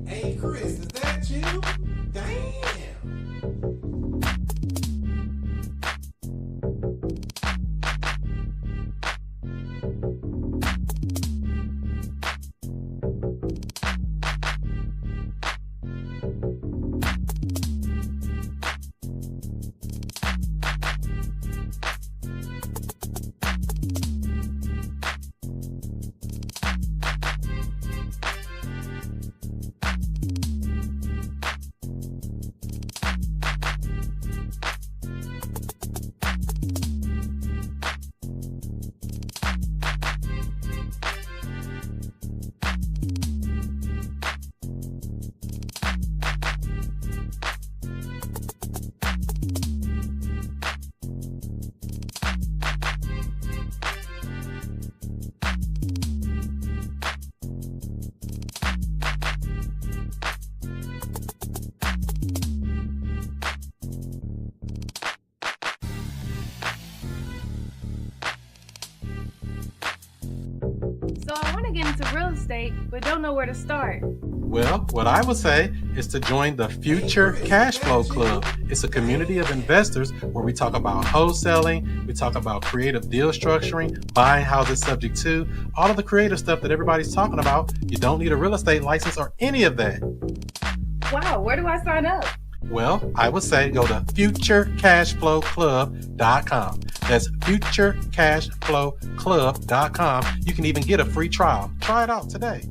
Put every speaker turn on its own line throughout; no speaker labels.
Hey Chris, is that you? Damn.
So I want to get into real estate, but don't know where to start.
Well, what I would say is to join the Future Cash Flow Club. It's a community of investors where we talk about wholesaling, we talk about creative deal structuring, buying houses subject to, all of the creative stuff that everybody's talking about. You don't need a real estate license or any of that.
Wow, where do I sign up?
Well, I would say go to futurecashflowclub.com. That's futurecashflowclub.com. You can even get a free trial. Try it out today.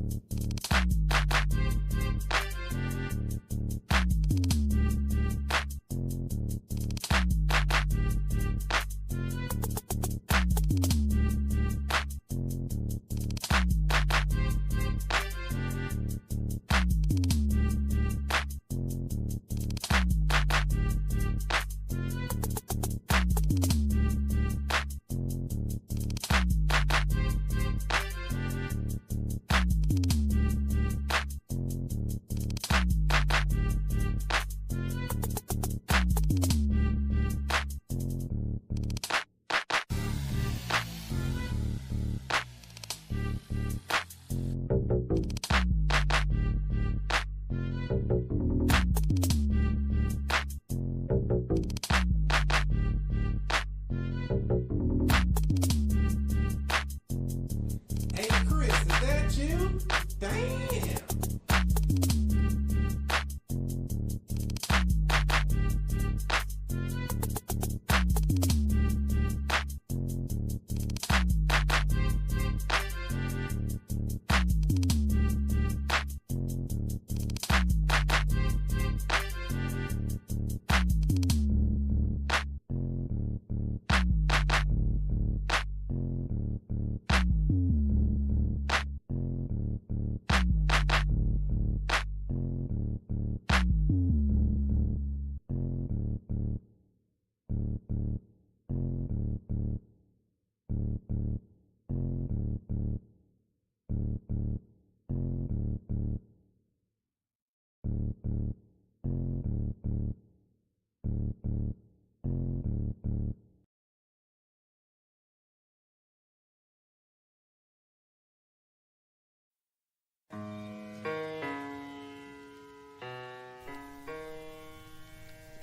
Hey Chris, is that you? Damn.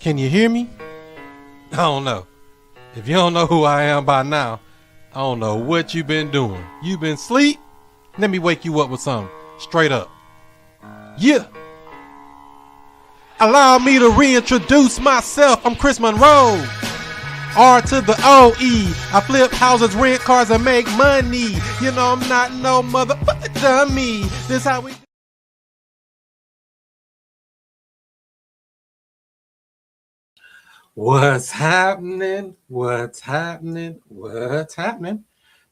Can you hear me? I don't know. If you don't know who I am by now, I don't know what you've been doing. You been asleep? Let me wake you up with something. Straight up. Yeah. Allow me to reintroduce myself. I'm Chris Monroe. R to the O-E. I flip houses, rent cars, and make money. You know I'm not no motherfucker dummy. This how we... What's happening? What's happening? What's happening?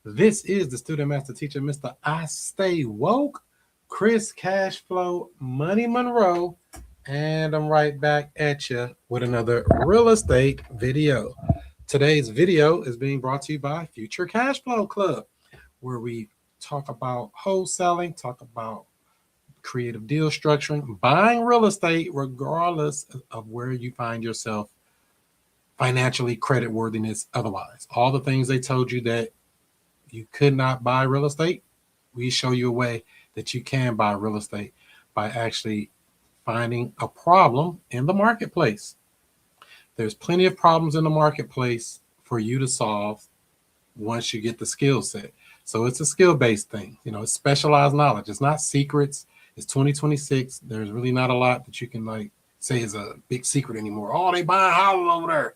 This is the student master teacher, Mr. I Stay Woke, Chris Cashflow Money Monroe, and I'm right back at you with another real estate video. Today's video is being brought to you by Future Cashflow Club, where we talk about wholesaling, talk about creative deal structuring, buying real estate, regardless of where you find yourself financially, credit worthiness, otherwise. All the things they told you that you could not buy real estate, we show you a way that you can buy real estate by actually finding a problem in the marketplace. There's plenty of problems in the marketplace for you to solve once you get the skill set. So it's a skill-based thing. It's specialized knowledge. It's not secrets. It's 2026. There's really not a lot that you can say is a big secret anymore. Oh, they buying houses over there.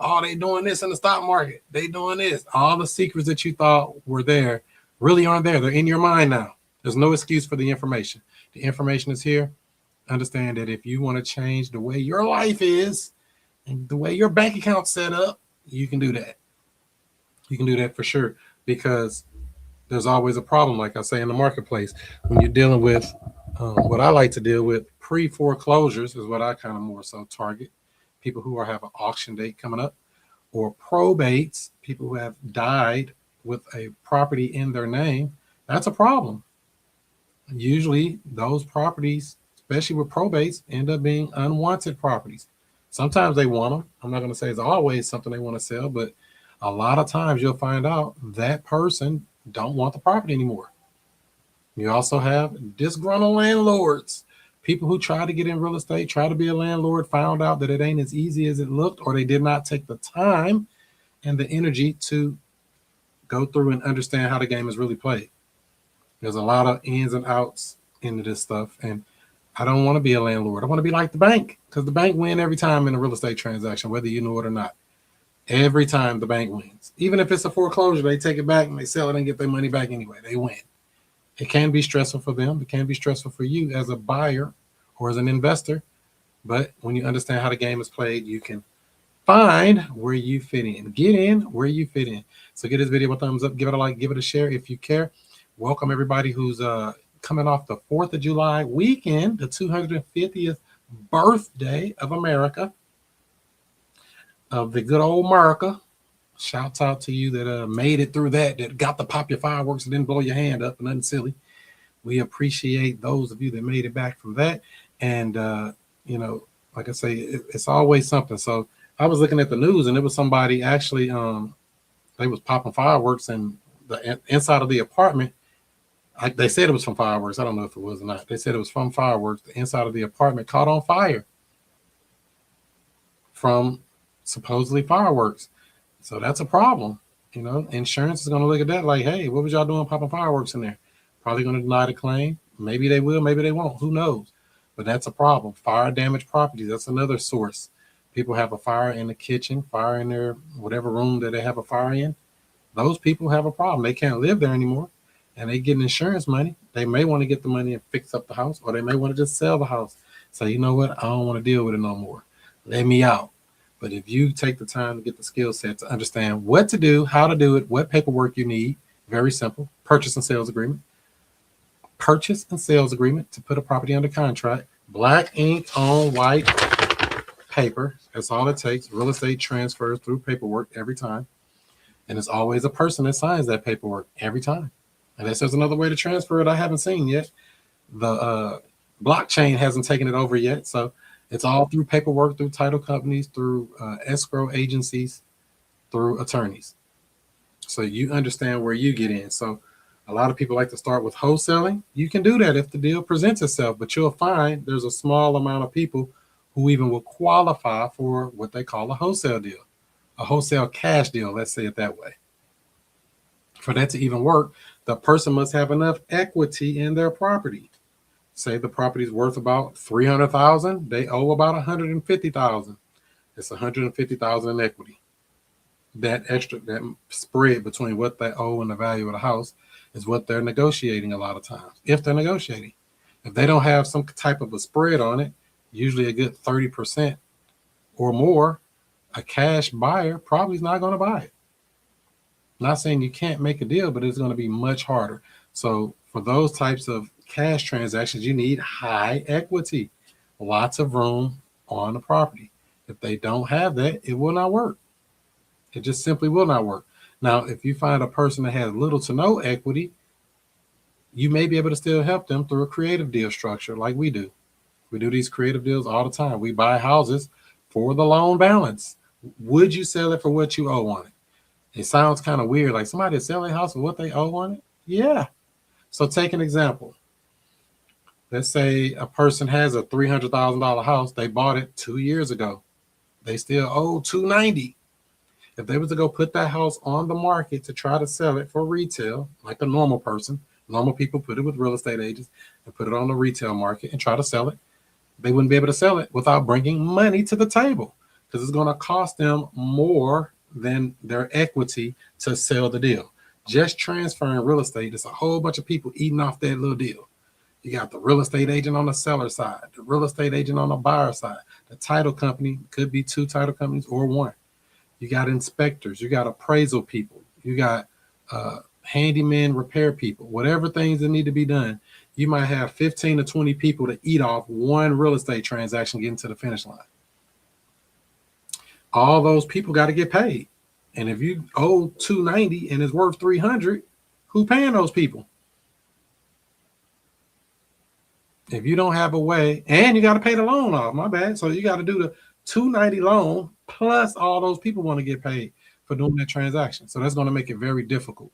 Oh, they doing this in the stock market. They doing this. All the secrets that you thought were there really aren't there. They're in your mind now. There's no excuse for the information. The information is here. Understand that if you want to change the way your life is and the way your bank account's set up, you can do that. You can do that for sure, because there's always a problem, like I say, in the marketplace. When you're dealing with what I like to deal with, pre-foreclosures is what I kind of more so target. People who have an auction date coming up, or probates, people who have died with a property in their name. That's a problem. Usually those properties, especially with probates, end up being unwanted properties. Sometimes they want them. I'm not going to say it's always something they want to sell, but a lot of times you'll find out that person don't want the property anymore. You also have disgruntled landlords, people who try to get in real estate, try to be a landlord, found out that it ain't as easy as it looked, or they did not take the time and the energy to go through and understand how the game is really played. There's a lot of ins and outs into this stuff, and I don't want to be a landlord. I want to be like the bank, because the bank win every time in a real estate transaction, whether you know it or not. Every time the bank wins. Even if it's a foreclosure, they take it back and they sell it and get their money back anyway. They win. It can be stressful for them. It can be stressful for you as a buyer or as an investor. But when you understand how the game is played, you can find where you fit in. Get in where you fit in. So give this video a thumbs up. Give it a like. Give it a share if you care. Welcome everybody who's coming off the 4th of July weekend, the 250th birthday of America, of the good old America. Shouts out to you that made it through that got to pop your fireworks and didn't blow your hand up and nothing silly. We appreciate those of you that made it back from that. And, like I say, it's always something. So I was looking at the news, and it was somebody actually, they was popping fireworks in the inside of the apartment. They said it was from fireworks. I don't know if it was or not. They said it was from fireworks. The inside of the apartment caught on fire from supposedly fireworks. So that's a problem. Insurance is going to look at that like, hey, what was y'all doing popping fireworks in there? Probably going to deny the claim. Maybe they will, maybe they won't. Who knows? But that's a problem. Fire damaged properties. That's another source. People have a fire in the kitchen, fire in their whatever room that they have a fire in. Those people have a problem. They can't live there anymore, and they get insurance money. They may want to get the money and fix up the house, or they may want to just sell the house. So you know what? I don't want to deal with it no more. Let me out. But if you take the time to get the skill set to understand what to do, how to do it, what paperwork you need, very simple. Purchase and sales agreement. Purchase and sales agreement to put a property under contract. Black ink on white paper. That's all it takes. Real estate transfers through paperwork every time. And it's always a person that signs that paperwork every time. Unless there's another way to transfer it I haven't seen yet. The blockchain hasn't taken it over yet. So it's all through paperwork, through title companies, through escrow agencies, through attorneys. So you understand where you get in. So a lot of people like to start with wholesaling. You can do that if the deal presents itself, but you'll find there's a small amount of people who even will qualify for what they call a wholesale deal, a wholesale cash deal, let's say it that way. For that to even work, the person must have enough equity in their property. Say the property is worth about $300,000, they owe about $150,000. It's $150,000 in equity. That spread between what they owe and the value of the house is what they're negotiating a lot of times. If they're negotiating, if they don't have some type of a spread on it, usually a good 30% or more, a cash buyer probably is not going to buy it. Not saying you can't make a deal, but it's going to be much harder. So for those types of cash transactions, you need high equity, lots of room on the property. If they don't have that, it will not work. It just simply will not work. Now, if you find a person that has little to no equity, you may be able to still help them through a creative deal structure like we do. We do these creative deals all the time. We buy houses for the loan balance. Would you sell it for what you owe on it? It sounds kind of weird, like somebody sell a house for what they owe on it. Yeah. So take an example. Let's say a person has a $300,000 house. They bought it 2 years ago. They still owe $290,000. If they was to go put that house on the market to try to sell it for retail, like a normal person, normal people put it with real estate agents and put it on the retail market and try to sell it, they wouldn't be able to sell it without bringing money to the table because it's going to cost them more than their equity to sell the deal. Just transferring real estate, it's a whole bunch of people eating off that little deal. You got the real estate agent on the seller side, the real estate agent on the buyer side, the title company, could be 2 title companies or 1. You got inspectors, you got appraisal people, you got handyman repair people, whatever things that need to be done. You might have 15 to 20 people to eat off one real estate transaction getting to the finish line. All those people got to get paid. And if you owe $290 and it's worth $300, who paying those people? If you don't have a way, and you got to pay the loan off, my bad. So you got to do the $290 loan plus all those people want to get paid for doing that transaction. So that's going to make it very difficult,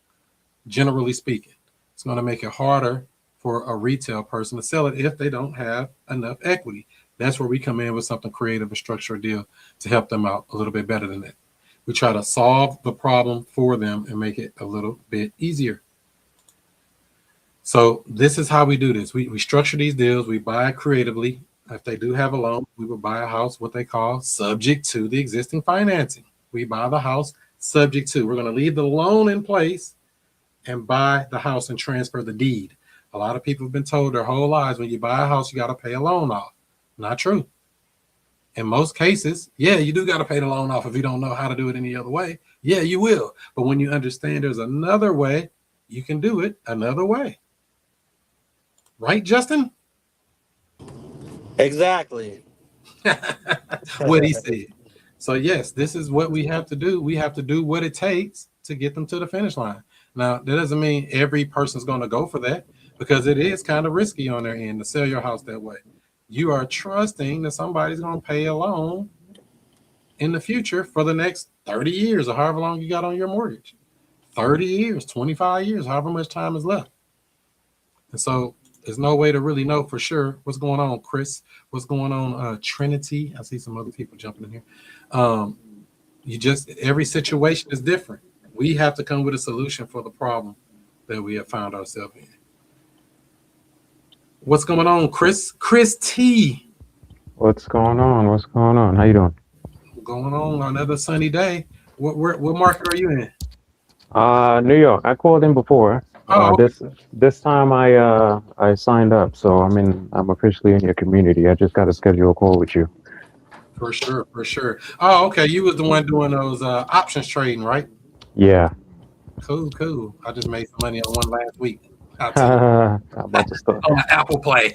generally speaking. It's going to make it harder for a retail person to sell it if they don't have enough equity. That's where we come in with something creative, a structured deal to help them out a little bit better than that. We try to solve the problem for them and make it a little bit easier. So this is how we do this. We structure these deals. We buy creatively. If they do have a loan, we will buy a house, what they call subject to the existing financing. We buy the house subject to. We're going to leave the loan in place and buy the house and transfer the deed. A lot of people have been told their whole lives, when you buy a house, you got to pay a loan off. Not true. In most cases, yeah, you do got to pay the loan off if you don't know how to do it any other way. Yeah, you will. But when you understand there's another way, you can do it another way. Right, Justin?
Exactly.
What he said. So yes, this is what we have to do. We have to do what it takes to get them to the finish line. Now, that doesn't mean every person's going to go for that, because it is kind of risky on their end to sell your house that way. You are trusting that somebody's going to pay a loan in the future for the next 30 years or however long you got on your mortgage. 30 years, 25 years, however much time is left. And so there's no way to really know for sure what's going on, Chris. What's going on, Trinity? I see some other people jumping in here. Every situation is different. We have to come with a solution for the problem that we have found ourselves in. What's going on, Chris? Chris T.
What's going on? What's going on? How you doing?
Going on another sunny day. What market are you in?
New York. I called in before.
Okay.
This time I signed up, so I'm officially in your community. I just got to schedule a call with you.
For sure. Oh, okay. You was the one doing those options trading, right?
Yeah.
Cool. I just made some money on one last week.
I'm about to start.
On Apple Play.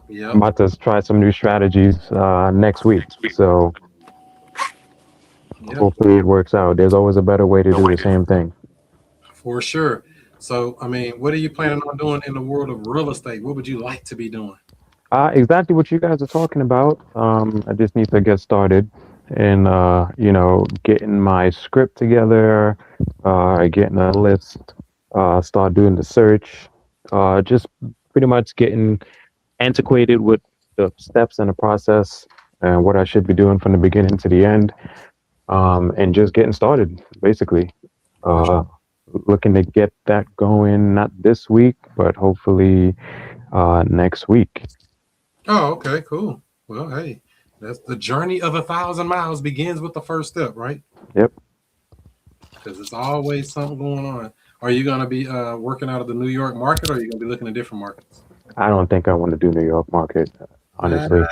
Yep.
I'm about to try some new strategies next week. So hopefully it works out. There's always a better way to do the same thing.
For sure. So, what are you planning on doing in the world of real estate? What would you like to be doing?
Exactly what you guys are talking about. I just need to get started and, getting my script together, getting a list, start doing the search, just pretty much getting antiquated with the steps and the process and what I should be doing from the beginning to the end, and just getting started, basically. Looking to get that going, not this week, but hopefully next week.
Oh, okay, cool. Well, hey, that's the journey of 1,000 miles begins with the first step, right?
Yep.
Because there's always something going on. Are you going to be working out of the New York market, or are you going to be looking at different markets?
I don't think I want to do New York market, honestly.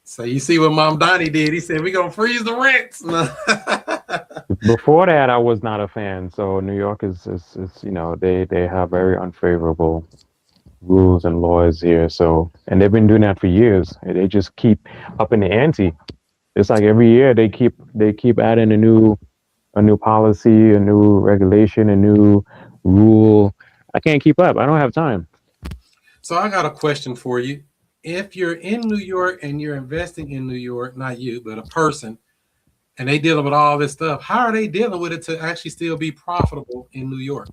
So you see what Mom Donnie did? He said, we're going to freeze the rents.
Before that, I was not a fan. So New York is they have very unfavorable rules and laws here. So and they've been doing that for years. And they just keep upping the ante. It's like every year they keep adding a new policy, a new regulation, a new rule. I can't keep up. I don't have time.
So I got a question for you. If you're in New York and you're investing in New York, not you, but a person, and they dealing with all this stuff, how are they dealing with it to actually still be profitable in New York?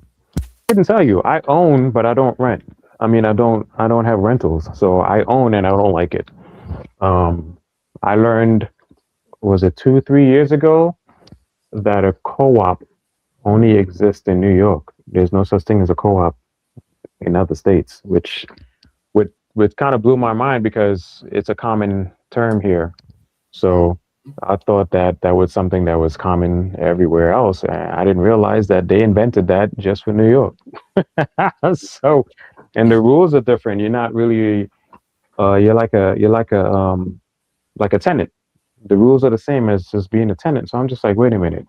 I can tell you, I own, but I don't rent. I mean, I don't have rentals, so I own and I don't like it. Um, I learned, was it 2, 3 years ago, that a co-op only exists in New York. There's no such thing as a co-op in other states, which kind of blew my mind because it's a common term here. So I thought that that was something that was common everywhere else. And I didn't realize that they invented that just for New York. So, and the rules are different. You're not really, you're like a tenant. The rules are the same as just being a tenant. So I'm just like, wait a minute.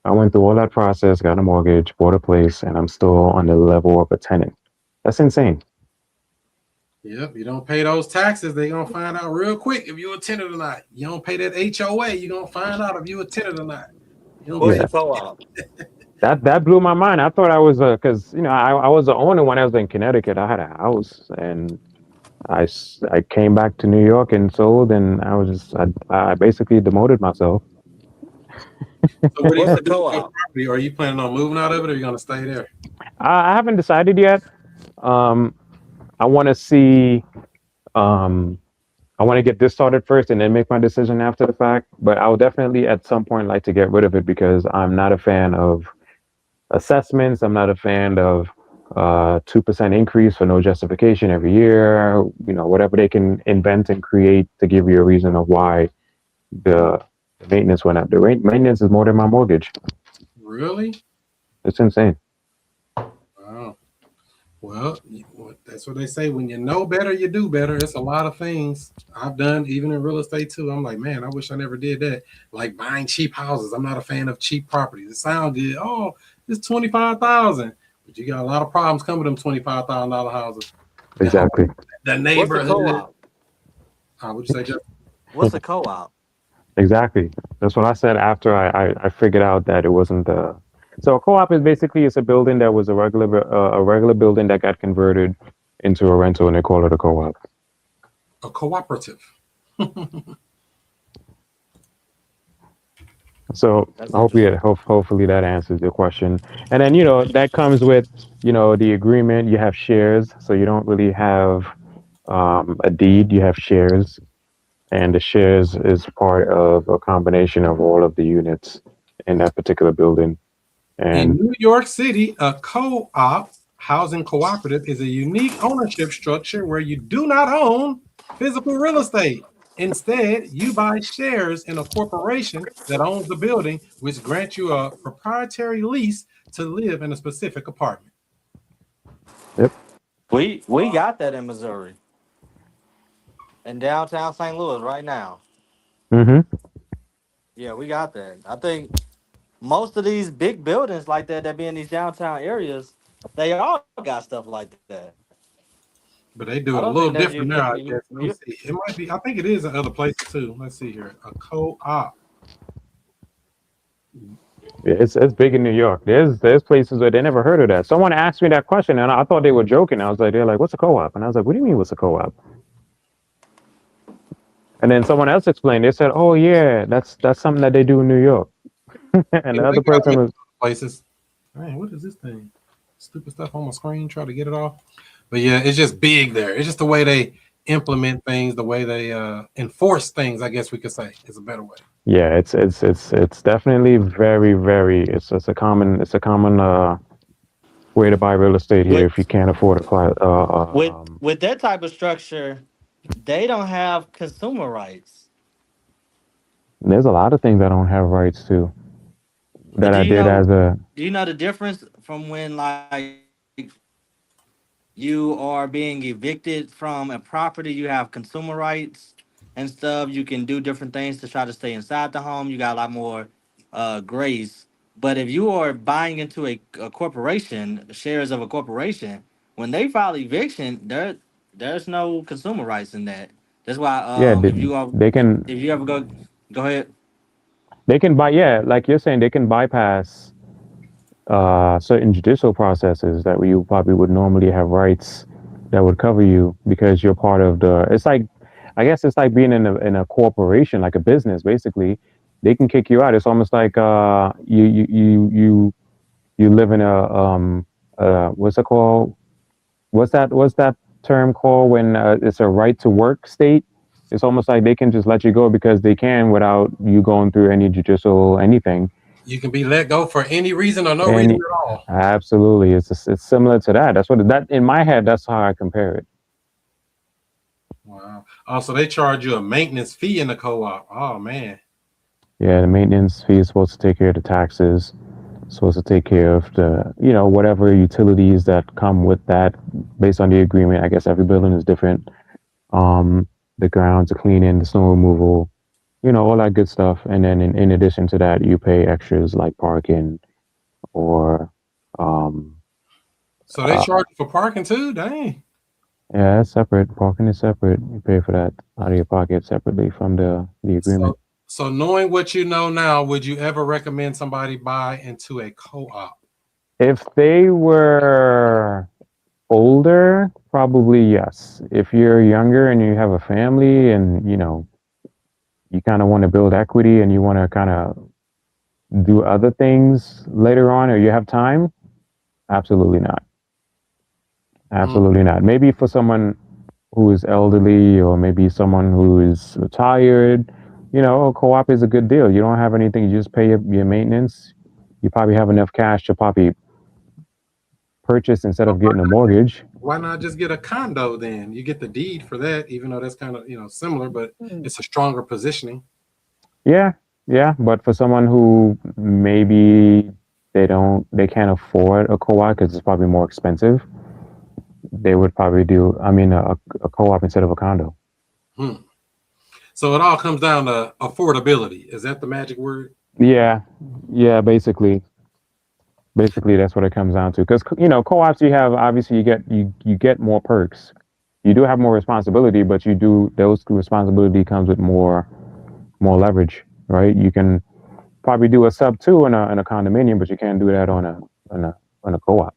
I went through all that process, got a mortgage, bought a place, and I'm still on the level of a tenant. That's insane.
Yep, you don't pay those taxes, they gonna find out real quick if you a tenant or not. You don't pay that HOA, you gonna find out if you a tenant or not. You don't
What's
pay.
a
Yeah,
co-op?
that blew my mind. I thought I was because I was the owner when I was in Connecticut. I had a house, and I came back to New York and sold, and I basically demoted myself.
So what are you
What's
gonna
a
do with your
co-op?
property? Are you planning on moving out of it, or are you gonna stay there?
I haven't decided yet. Um, I want to see. Um, I want to get this started first, and then make my decision after the fact. But I would definitely, at some point, like to get rid of it because I'm not a fan of assessments. I'm not a fan of 2% increase for no justification every year. Whatever they can invent and create to give you a reason of why the, the maintenance went up. The maintenance is more than my mortgage.
Really?
It's insane.
Wow. Well, that's what they say. When you know better, you do better. It's a lot of things I've done, even in real estate too. I'm like, man, I wish I never did that. Like buying cheap houses. I'm not a fan of cheap properties. It sounds good. Oh, it's 25,000, but you got a lot of problems coming with them $25,000 houses. The
Exactly.
the
What's a
neighborhood.
co-op?
Would you say, Jeff?
What's a co-op?
Exactly. That's what I said after I figured out that it wasn't the. So a co-op is basically it's a building that was a regular building that got converted into a rental, and they call it a co-op.
A cooperative.
So
That's
hopefully,
interesting.
hopefully that answers your question. And then that comes with the agreement. You have shares, so you don't really have a deed. You have shares, and the shares is part of a combination of all of the units in that particular building.
In
And
New York City, a co-op housing cooperative is a unique ownership structure where you do not own physical real estate. Instead, you buy shares in a corporation that owns the building, which grants you a proprietary lease to live in a specific apartment.
yep.
We got that in Missouri, in downtown St. Louis, right now.
Hmm.
Yeah, we got that. I think most of these big buildings like that be in these downtown areas, they all got stuff like that.
But they
I don't
do it a
think
little
that's
different
unique.
now, I guess. Let me see. It might be, I think it is in other places too. Let's see here. A co-op.
Yeah, it's big in New York. There's places where they never heard of that. Someone asked me that question, and I thought they were joking. I was like, they're like, "What's a co-op?" And I was like, "What do you mean, what's a co-op?" And then someone else explained. They said, "Oh yeah, that's something that they do in New York." And
Yeah,
the
they
other
got
person
it
was
places. Man, what is this thing? Stupid stuff on my screen. Try to get it off. But yeah, it's just big there. It's just the way they implement things, the way they enforce things. I guess we could say is a better way.
yeah, it's definitely very very it's a common way to buy real estate here
With
if you can't afford a
with that type of structure, they don't have consumer rights.
there's a lot of things I don't have rights to
But
that I did as a
do you know the difference from when like you are being evicted from a property, you have consumer rights and stuff. You can do different things to try to stay inside the home. You got a lot more. grace. But if you are buying into a corporation, shares of a corporation, when they file eviction, there's no consumer rights in that. That's why
Yeah,
if you are
they can
if you ever go ahead.
yeah, like you're saying, they can bypass certain judicial processes that you probably would normally have rights that would cover you because you're part of the. It's like, I guess it's like being in a corporation, like a business. Basically, they can kick you out. It's almost like you live in a what's it called? What's that term called when it's a right to work state? It's almost like they can just let you go because they can without you going through any judicial anything.
You can be let go for any reason or no reason
And
at all.
absolutely, it's similar to that. That's what that in my head. That's how I compare it.
Wow. Also, they charge you a maintenance fee in the co-op. Oh man.
Yeah, the maintenance fee is supposed to take care of the taxes, supposed to take care of the whatever utilities that come with that based on the agreement. I guess every building is different. Um, the grounds, the cleaning, the snow removal, all that good stuff. And then in addition to that, you pay extras like parking or um,
So they
uh,
charge you for parking too? Dang.
yeah, it's separate. Parking is separate. You pay for that out of your pocket separately from the agreement.
So so knowing what you know now, would you ever recommend somebody buy into a co-op?
If they were older, probably yes. If you're younger and you have a family and you kind of want to build equity and you want to kind of do other things later on or you have time, absolutely not.
Mm.
Absolutely not. Maybe for someone who is elderly or maybe someone who is retired, a co-op is a good deal. You don't have anything, you just pay your maintenance. You probably have enough cash to probably purchase instead of getting a mortgage.
Why not just get a condo then? You get the deed for that, even though that's kind of similar, but it's a stronger positioning.
Yeah, yeah, but for someone who maybe they can't afford a co-op because it's probably more expensive, they would probably do, I mean, a co-op instead of a condo.
Hmm. So it all comes down to affordability. Is that the magic word?
Yeah, yeah, basically that's what it comes down to. Because co-ops, you have obviously you get more perks. You do have more responsibility, but those responsibility comes with more leverage, right? You can probably do a sub two in a condominium, but you can't do that on a co-op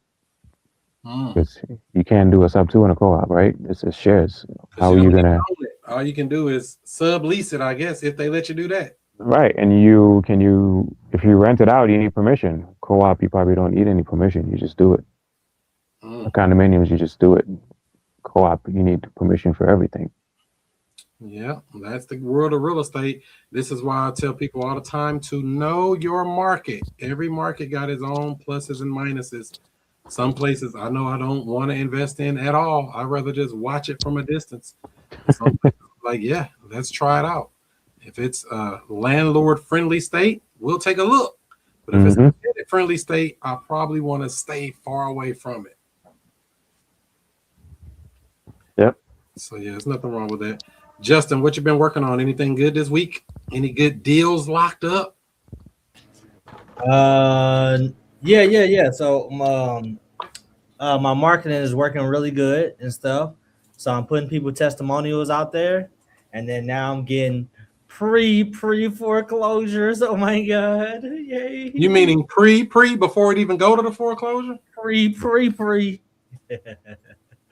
Mm.
because you can't do a sub two in a co-op, right? It's shares.
Because
How
you
are
don't
you
even
gonna
own it. All you can do is sublease it, I guess, if they let you do that.
right? And if you rent it out, you need permission. Co-op, you probably don't need any permission. You just do it.
Mm.
Condominiums, you just do it. Co-op, you need permission for everything.
Yeah, that's the world of real estate. This is why I tell people all the time to know your market. Every market got its own pluses and minuses. Some places I know I don't want to invest in at all. I'd rather just watch it from a distance. Some places, like, yeah, let's try it out. If it's a landlord friendly state, we'll take a look. But if it's
Hmm.
a tenant friendly state, I probably want to stay far away from it.
Yep.
So yeah, there's nothing wrong with that. Justin, what you been working on? Anything good this week? Any good deals locked up?
Uh, yeah. So my marketing is working really good and stuff. So I'm putting people testimonials out there, and then now I'm getting pre foreclosures. Oh my god,
You
yay!
meaning pre before it even go to the foreclosure?
Pre.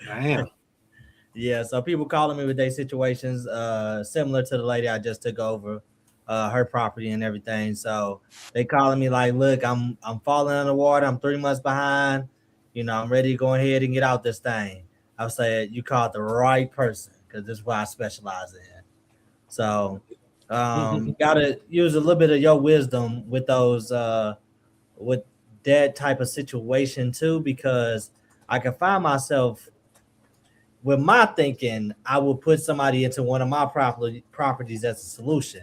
Damn.
Yeah, so people calling me with their situations, similar to the lady I just took over, her property and everything. So they calling me like, look, I'm falling underwater. I'm 3 months behind. I'm ready to go ahead and get out this thing. I said, you called the right person because this is what I specialize in. So you gotta use a little bit of your wisdom with those with that type of situation too, because I can find myself with my thinking, I will put somebody into one of my properties as a solution.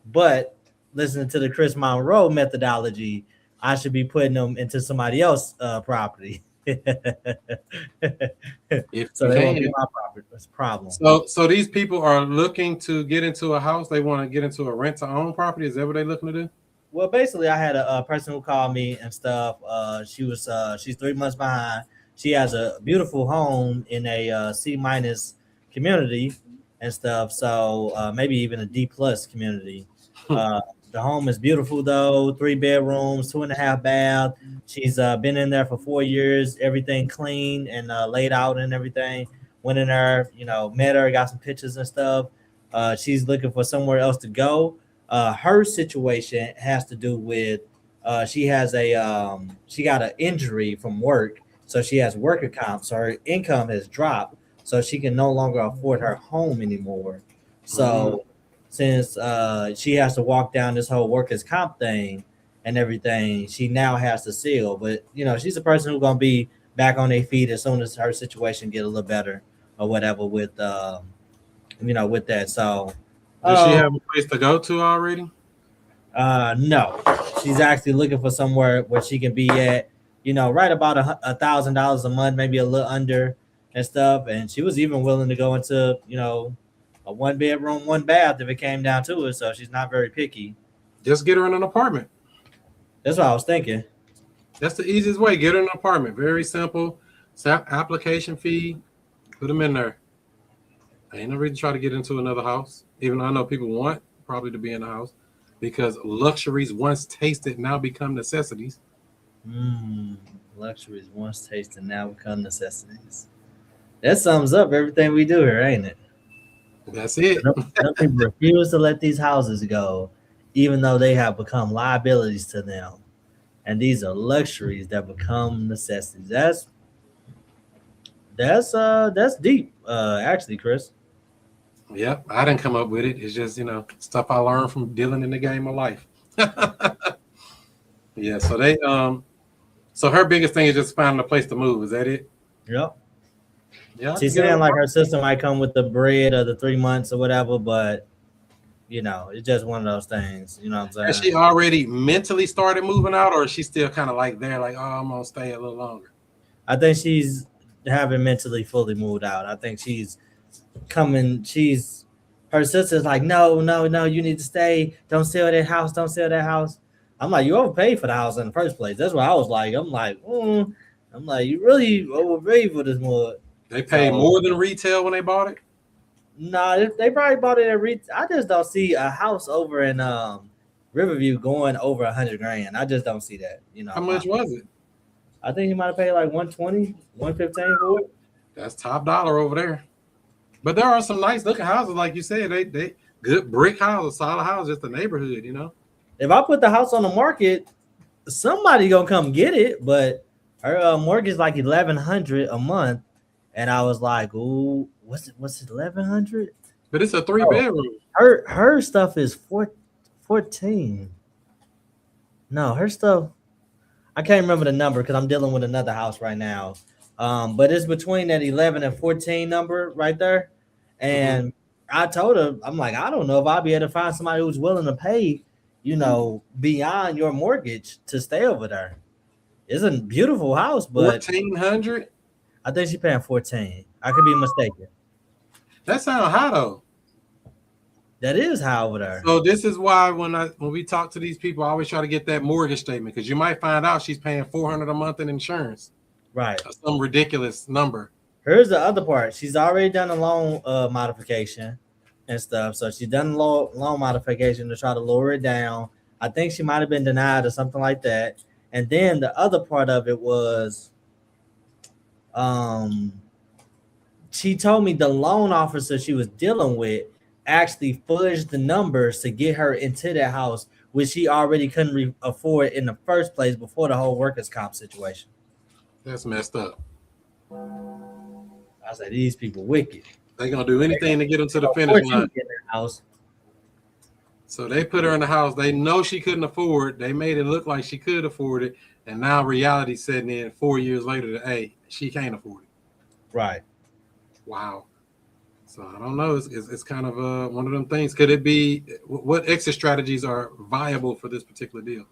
But listening to the Chris Monroe methodology, I should be putting them into somebody else's property. So
If you
they won't
can.
be my property. That's a problem.
So these people are looking to get into a house. They want to get into a rent to own property. Is that what they're looking to do?
Well, basically, I had a person who called me and stuff. She's 3 months behind. She has a beautiful home in a C minus community and stuff. So maybe even a D plus community. Uh, the home is beautiful though. 3 bedrooms, 2.5 bath. She's been in there for 4 years. Everything clean and laid out and everything. Went in there, met her, got some pictures and stuff. She's looking for somewhere else to go. Her situation has to do with she got an injury from work, so she has worker comp. So her income has dropped, so she can no longer afford her home anymore. So since she has to walk down this whole workers comp thing and everything, she now has to seal. But she's a person who's gonna be back on their feet as soon as her situation get a little better or whatever with that. So
Does she have a place to go to already?
no, she's actually looking for somewhere where she can be at, right about $1,000 a month, maybe a little under and stuff. And she was even willing to go into, a 1 bedroom, 1 bath if it came down to it. So she's not very picky.
Just get her in an apartment.
That's what I was thinking.
That's the easiest way. Get her in an apartment. Very simple. Application fee. Put them in there. I ain't no reason to try to get into another house, even though I know people want probably to be in a house, because luxuries once tasted now become necessities.
Luxuries once tasted now become necessities. That sums up everything we do here, ain't it?
That's it.
Some people refuse to let these houses go, even though they have become liabilities to them. And these are luxuries that become necessities. That's deep, actually, Chris.
Yep, I didn't come up with it. It's just, stuff I learned from dealing in the game of life. Yeah, so her biggest thing is just finding a place to move. Is that it?
Yep.
Yeah.
She's saying like her sister might come with the bread or the 3 months or whatever, but it's just one of those things. You know what I'm saying?
Has she already mentally started moving out, or is she still kind of like there, like, oh, I'm gonna stay a little longer?
I think she's haven't mentally fully moved out. I think she's coming. Her sister's like, no, you need to stay. Don't sell that house. Don't sell that house. I'm like, you overpaid for the house in the first place. That's what I was like. I'm like, you really overpaid for this mud.
They paid more than retail when they bought it.
Nah, they probably bought it at retail. I just don't see a house over in Riverview going over $100,000. I just don't see that.
How much was it?
I think he might have paid like 120, 115 for it.
That's top dollar over there. But there are some nice looking houses, like you said. They good brick houses, solid houses, just the neighborhood,
If I put the house on the market, somebody gonna come get it. But her mortgage is like $1,100 a month, and I was like, ooh, what's it $1,100?
But it's a 3-bedroom.
Her stuff is 14. No, her stuff. I can't remember the number because I'm dealing with another house right now. But it's between that 11 and 14 number right there. And I told her, I'm like, I don't know if I'll be able to find somebody who's willing to pay, beyond your mortgage to stay over there. It's a beautiful house, but
$1,400.
I think she's paying 14. I could be mistaken.
That sounds high though.
That is high over there.
So this is why when we talk to these people, I always try to get that mortgage statement, because you might find out she's paying $400 a month in insurance.
Right.
Some ridiculous number.
Here's the other part. She's already done a loan modification and stuff. So she's done a loan modification to try to lower it down. I think she might have been denied or something like that. And then the other part of it was she told me the loan officer she was dealing with actually fudged the numbers to get her into that house, which she already couldn't afford in the first place before the whole workers' comp situation.
That's messed up.
I said, these people wicked.
They're gonna do anything to get them to the finish line.
House.
So they put her in the house. They know she couldn't afford. They made it look like she could afford it, and now reality setting in 4 years later that, hey, she can't afford it.
Right.
Wow. So I don't know. It's kind of one of them things. Could it be, what exit strategies are viable for this particular deal?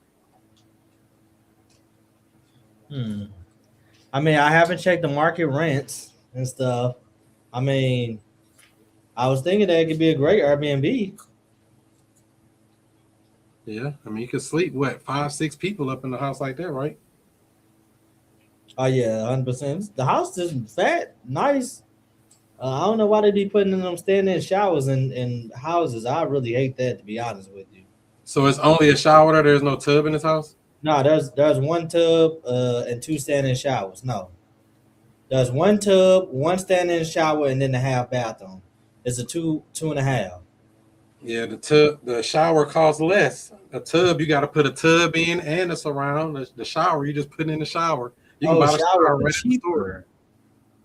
I mean, I haven't checked the market rents and stuff. I mean, I was thinking that it could be a great Airbnb.
Yeah, I mean, you could sleep, what, 5, 6 people up in the house like that, right?
Oh yeah, 100%. The house is fat, nice. I don't know why they be putting in them standing showers in houses. I really hate that, to be honest with you.
So it's only a shower there. There's no tub in this house?
No, there's one tub and two standing showers. No, there's one tub, one standing shower, and then the half bathroom. It's a two and a half.
Yeah, the shower costs less. A tub, you got to put a tub in and a surround. The shower, you just put in the shower. You can
Oh,
buy the shower
shower
right
is
at the store.
cheaper.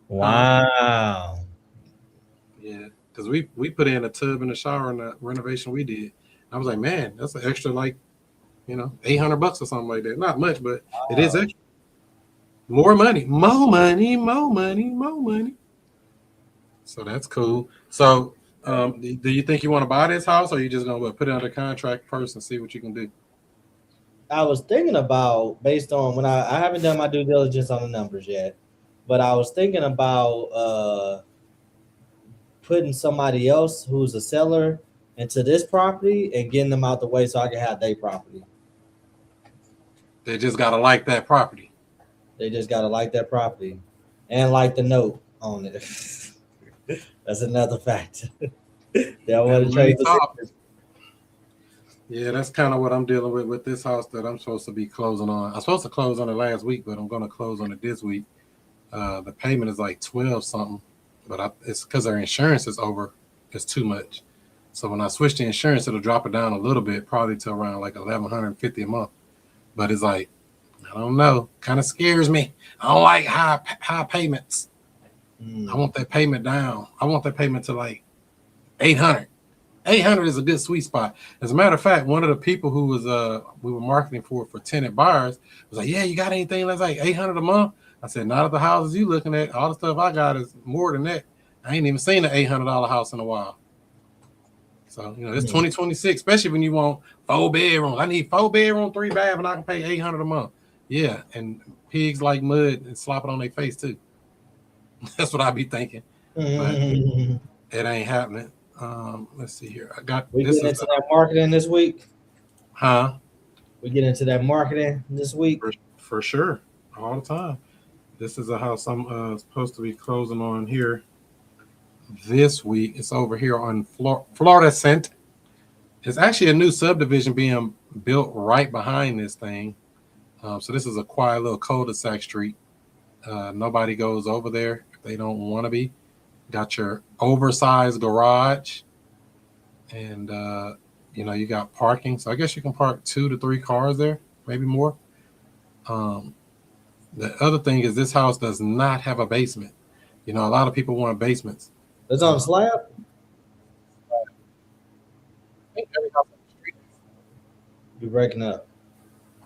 Wow.
Yeah, because we put in a tub in the shower in the renovation we did. I was like, man, that's an extra like, $800 or something like that. Not much, but it is extra. More money, more money, more money, more money. So that's cool. So, do you think you want to buy this house, or you just gonna put it under contract first and see what you can do?
I was thinking about based on when I haven't done my due diligence on the numbers yet, but I was thinking about putting somebody else who's a seller into this property and getting them out the way so I can have their property.
They just gotta like that property.
They just gotta like that property and like the note on it. That's another factor. They want to trade positions.
Yeah, that's kind of what I'm dealing with this house that I'm supposed to be closing on. I'm supposed to close on it last week, but I'm going to close on it this week. The payment is like 12 something, but it's because our insurance is over. It's too much. So when I switch the insurance, it'll drop it down a little bit, probably to around like $1,150 a month. But it's like, I don't know, kind of scares me. I don't like high payments. I want that payment down. I want that payment to like 800. 800 is a good sweet spot. As a matter of fact, one of the people who was we were marketing for tenant-buyers was like, yeah, you got anything that's like 800 a month? I said, not at the houses you looking at. All the stuff I got is more than that. I ain't even seen an $800 house in a while. So, it's 2026, especially when you want 4 bedrooms. I need 4 bedroom, 3 bath, and I can pay 800 a month. Yeah, and pigs like mud and slop it on their face too. That's what I be thinking. But it ain't happening. Let's see here.
We get into that marketing this week.
Huh?
We get into that marketing this week.
For sure. All the time. This is a house I'm supposed to be closing on here this week. It's over here on Florida Cent. It's actually a new subdivision being built right behind this thing. So this is a quiet little cul-de-sac street. Nobody goes over there if they don't want to be. Got your oversized garage, and you got parking. So I guess you can park 2 to 3 cars there, maybe more. The other thing is this house does not have a basement. A lot of people want basements.
It's on a slab. You're breaking up.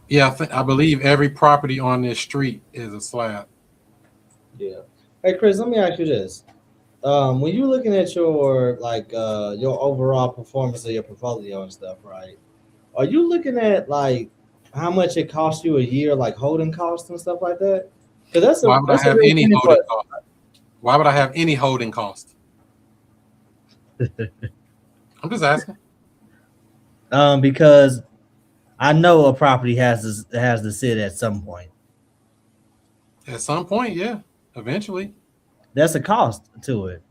Yeah, I believe every property on this street is a slab.
Yeah. Hey, Chris, let me ask you this. When you're looking at your your overall performance of your portfolio and stuff, right? Are you looking at like how much it costs you a year, like holding costs and stuff like that? Because
why would I have any holding cost? Why would I have any holding cost? I'm just asking.
Because I know a property has to sit at some point.
At some point, yeah, eventually.
That's a cost to it.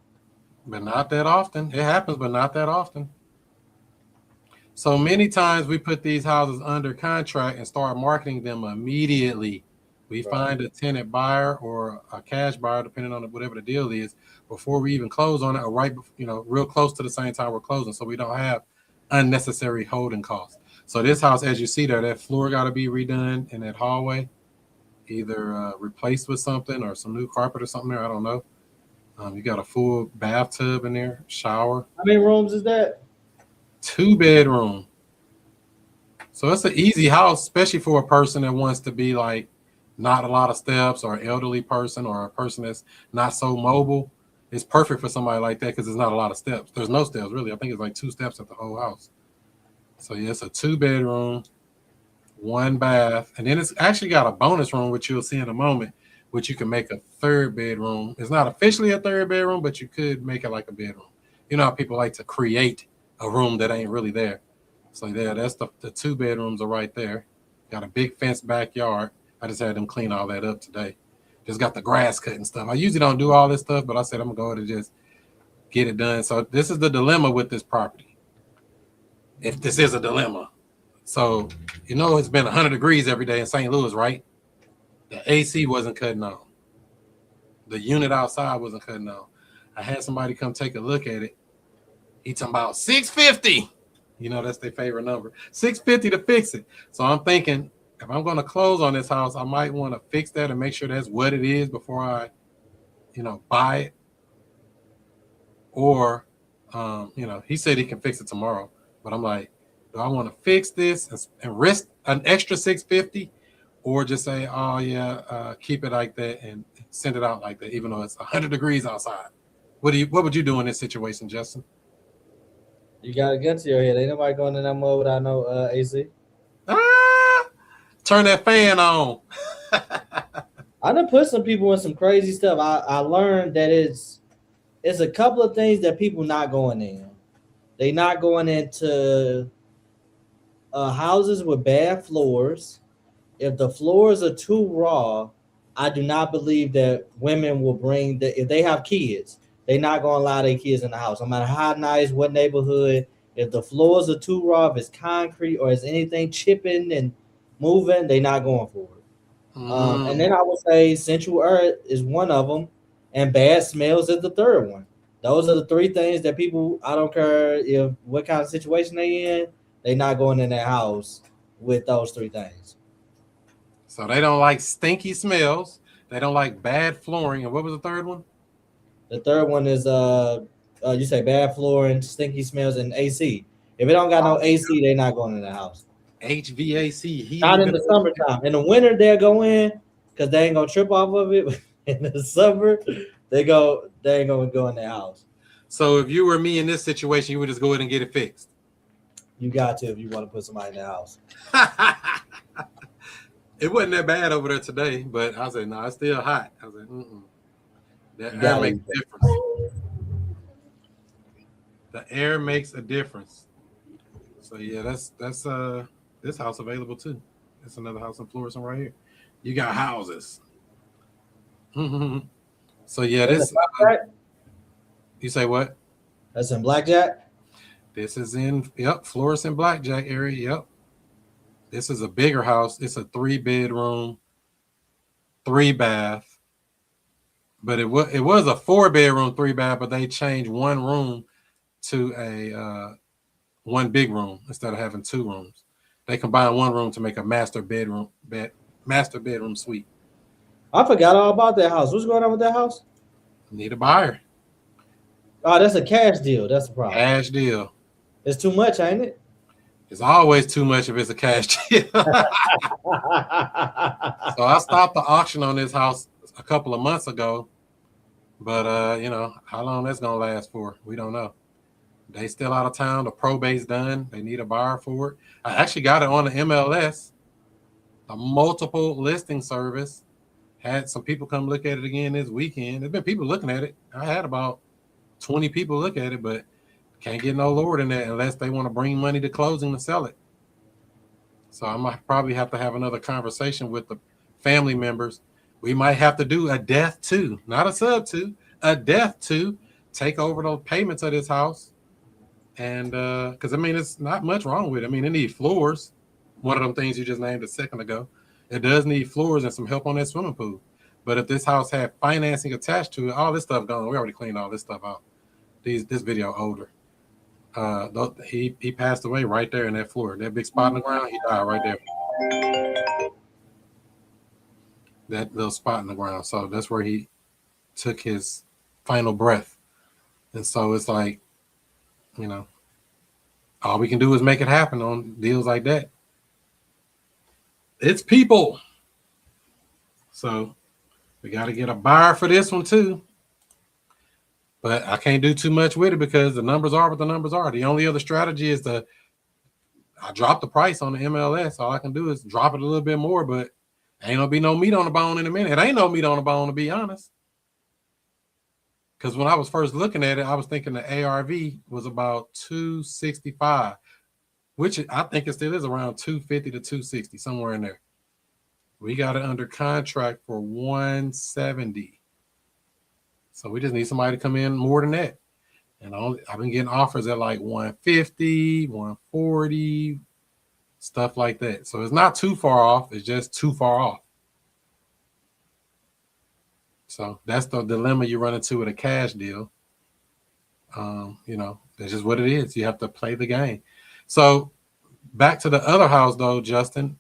But not that often. It happens, but not that often. So many times we put these houses under contract and start marketing them immediately. We find a tenant buyer or a cash buyer, depending on whatever the deal is, before we even close on it, or right, real close to the same time we're closing, so we don't have unnecessary holding costs. So this house, as you see there, that floor got to be redone in that hallway, either replaced with something or some new carpet or something there. I don't know. You got a full bathtub in there, shower.
How many rooms is that?
2 bedroom. So it's an easy house, especially for a person that wants to be like not a lot of steps, or an elderly person, or a person that's not so mobile. It's perfect for somebody like that because there's not a lot of steps. There's no steps really. I think it's like 2 steps at the whole house. So yeah, it's a 2 bedroom, 1 bath, and then it's actually got a bonus room, which you'll see in a moment, which you can make a 3rd bedroom. It's not officially a 3rd bedroom, but you could make it like a bedroom. You know how people like to create a room that ain't really there. So yeah, that's the 2 bedrooms are right there. Got a big fenced backyard. I just had them clean all that up today. Just got the grass cut and stuff. I usually don't do all this stuff, but I said I'm gonna go ahead and just get it done. So this is the dilemma with this property. If this is a dilemma. So it's been 100 degrees every day in St. Louis, right? The AC wasn't cutting on. The unit outside wasn't cutting on. I had somebody come take a look at it. He talking about $650. That's their favorite number. $650 to fix it. So I'm thinking, if I'm going to close on this house, I might want to fix that and make sure that's what it is before I, buy it. Or, he said he can fix it tomorrow. But I'm like, do I want to fix this and risk an extra $650, or just say, oh yeah, keep it like that and send it out like that, even though it's 100 degrees outside? What would you do in this situation, Justin?
You got a gun to your head. Ain't nobody going in that mode without no AC.
Turn that fan on.
I done put some people in some crazy stuff. I learned that it's a couple of things that people not going in. They not going into houses with bad floors. If the floors are too raw, I do not believe that women will bring if they have kids, they not going to allow their kids in the house. No matter how nice, what neighborhood, if the floors are too raw, if it's concrete or is anything chipping and moving, they not going for it. And then I would say central air is one of them, and bad smells is the third one. Those are the 3 things that people, I don't care what kind of situation they in, they not going in that house with those 3 things.
So they don't like stinky smells. They don't like bad flooring. And what was the third one?
The third one is you say bad flooring, stinky smells, and AC. If it don't got no AC, they not going in the house.
HVAC.
Not in the summertime. In the winter, they'll go in because they ain't gonna trip off of it. In the summer, they ain't gonna go in their house.
So if you were me in this situation, you would just go ahead and get it fixed.
You got to if you want to put somebody in the house.
It wasn't that bad over there today, but I said, no, it's still hot. I was like, that air makes a difference. The air makes a difference. So yeah, that's this house available too. It's another house in Florissant right here. You got houses. So yeah, this. You say what?
That's in Blackjack.
This is in Florissant Blackjack area. Yep. This is a bigger house. It's a 3-bedroom, 3-bath. But it was a 4-bedroom, 3-bath, but they changed one room to a one big room instead of having 2 rooms. They combined one room to make a master bedroom suite.
I forgot all about that house. What's going on with that house?
Need a buyer.
Oh, that's a cash deal. That's the problem.
Cash deal.
It's too much, ain't it?
It's always too much if it's a cash deal. So I stopped the auction on this house a couple of months ago. But, how long that's going to last for, we don't know. They still out of town. The probate's done. They need a buyer for it. I actually got it on the MLS, a multiple listing service. Had some people come look at it again this weekend. There's been people looking at it. I had about 20 people look at it, but can't get no lower than that unless they want to bring money to closing to sell it. So I might probably have to have another conversation with the family members. We might have to do a death to, not a sub to, a death to take over the payments of this house. And because it's not much wrong with it. It needs floors. One of them things you just named a second ago. It does need floors and some help on that swimming pool. But if this house had financing attached to it, all this stuff gone. We already cleaned all this stuff out. This video older. He passed away right there in that floor. That big spot in the ground, he died right there. That little spot in the ground. So that's where he took his final breath. And so it's like, all we can do is make it happen on deals like that. It's people. So we got to get a buyer for this one too. But I can't do too much with it because the numbers are what the numbers are. The only other strategy is I drop the price on the MLS. All I can do is drop it a little bit more, but ain't gonna be no meat on the bone in a minute. It ain't no meat on the bone, to be honest. Because when I was first looking at it, I was thinking the ARV was about 265. which I think it still is around 250 to 260, somewhere in there. We got it under contract for 170. So we just need somebody to come in more than that. And I've been getting offers at like 150, 140, stuff like that. So it's not too far off. It's just too far off. So that's the dilemma you run into with a cash deal. That's just what it is. You have to play the game. So back to the other house, though, Justin,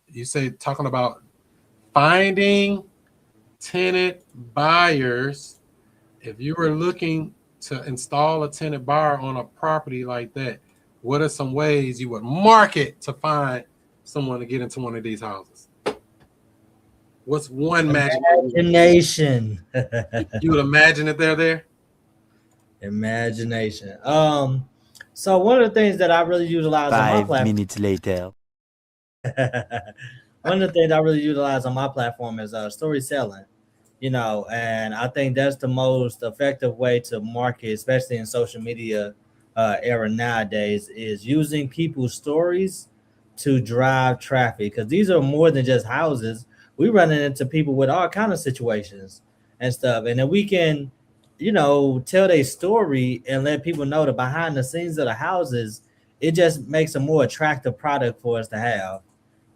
you say talking about finding tenant buyers. If you were looking to install a tenant buyer on a property like that, what are some ways you would market to find someone to get into one of these houses? What's one magic?
Imagination.
You would imagine that they're there?
Imagination. So one of the things that I really utilize on my platform.
5 minutes later.
One of the things I really utilize on my platform is story selling, and I think that's the most effective way to market, especially in social media era nowadays, is using people's stories to drive traffic, because these are more than just houses. We running into people with all kind of situations and stuff, and then we can tell their story and let people know the behind the scenes of the houses. It just makes a more attractive product for us to have.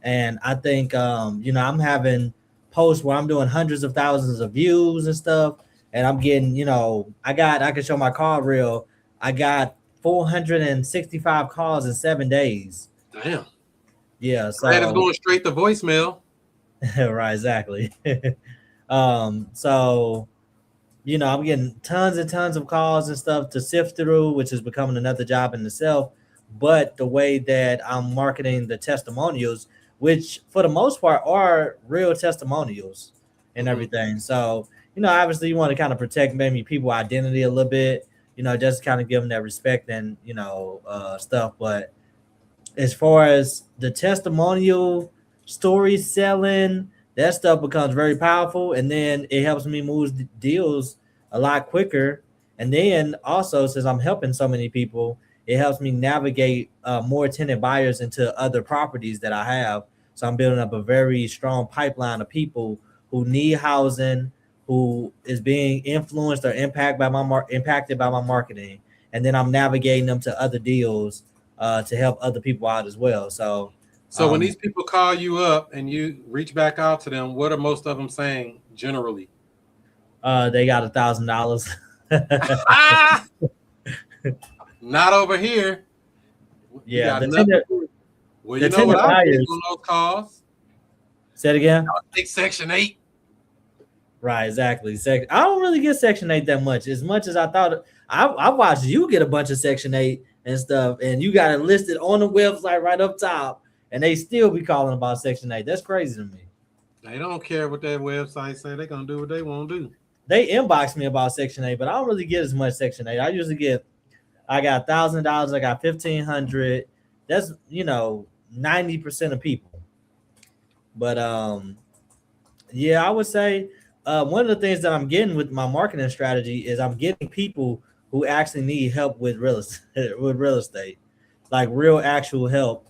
And I think, I'm having posts where I'm doing hundreds of thousands of views and stuff. And I'm getting, I can show my call reel. I got 465 calls in 7 days.
Damn.
Yeah. So
it's going straight to voicemail.
Right. Exactly. So, I'm getting tons and tons of calls and stuff to sift through, which is becoming another job in itself. But the way that I'm marketing the testimonials, which for the most part are real testimonials and everything. So, obviously you want to kind of protect maybe people's identity a little bit, just kind of give them that respect and, stuff. But as far as the testimonial story selling, that stuff becomes very powerful. And then it helps me move deals a lot quicker. And then also, since I'm helping so many people, it helps me navigate more tenant buyers into other properties that I have. So I'm building up a very strong pipeline of people who need housing, who is being influenced or impacted by my marketing, and then I'm navigating them to other deals to help other people out as well. So
when these people call you up and you reach back out to them, what are most of them saying generally?
They got $1,000.
Not over here.
Yeah.
Well, you know what I think on those calls?
Say it again.
I think Section 8.
Right, exactly. I don't really get Section 8 that much as I thought. I watched you get a bunch of Section 8 and stuff, and you got it listed on the website right up top, and they still be calling about Section 8. That's crazy to me.
They don't care what that website say. They're going to do what they want to do.
They inbox me about Section 8, but I don't really get as much Section 8. I got $1,000. I got $1,500. That's 90% of people. But yeah, I would say one of the things that I'm getting with my marketing strategy is I'm getting people who actually need help with real estate, like real actual help.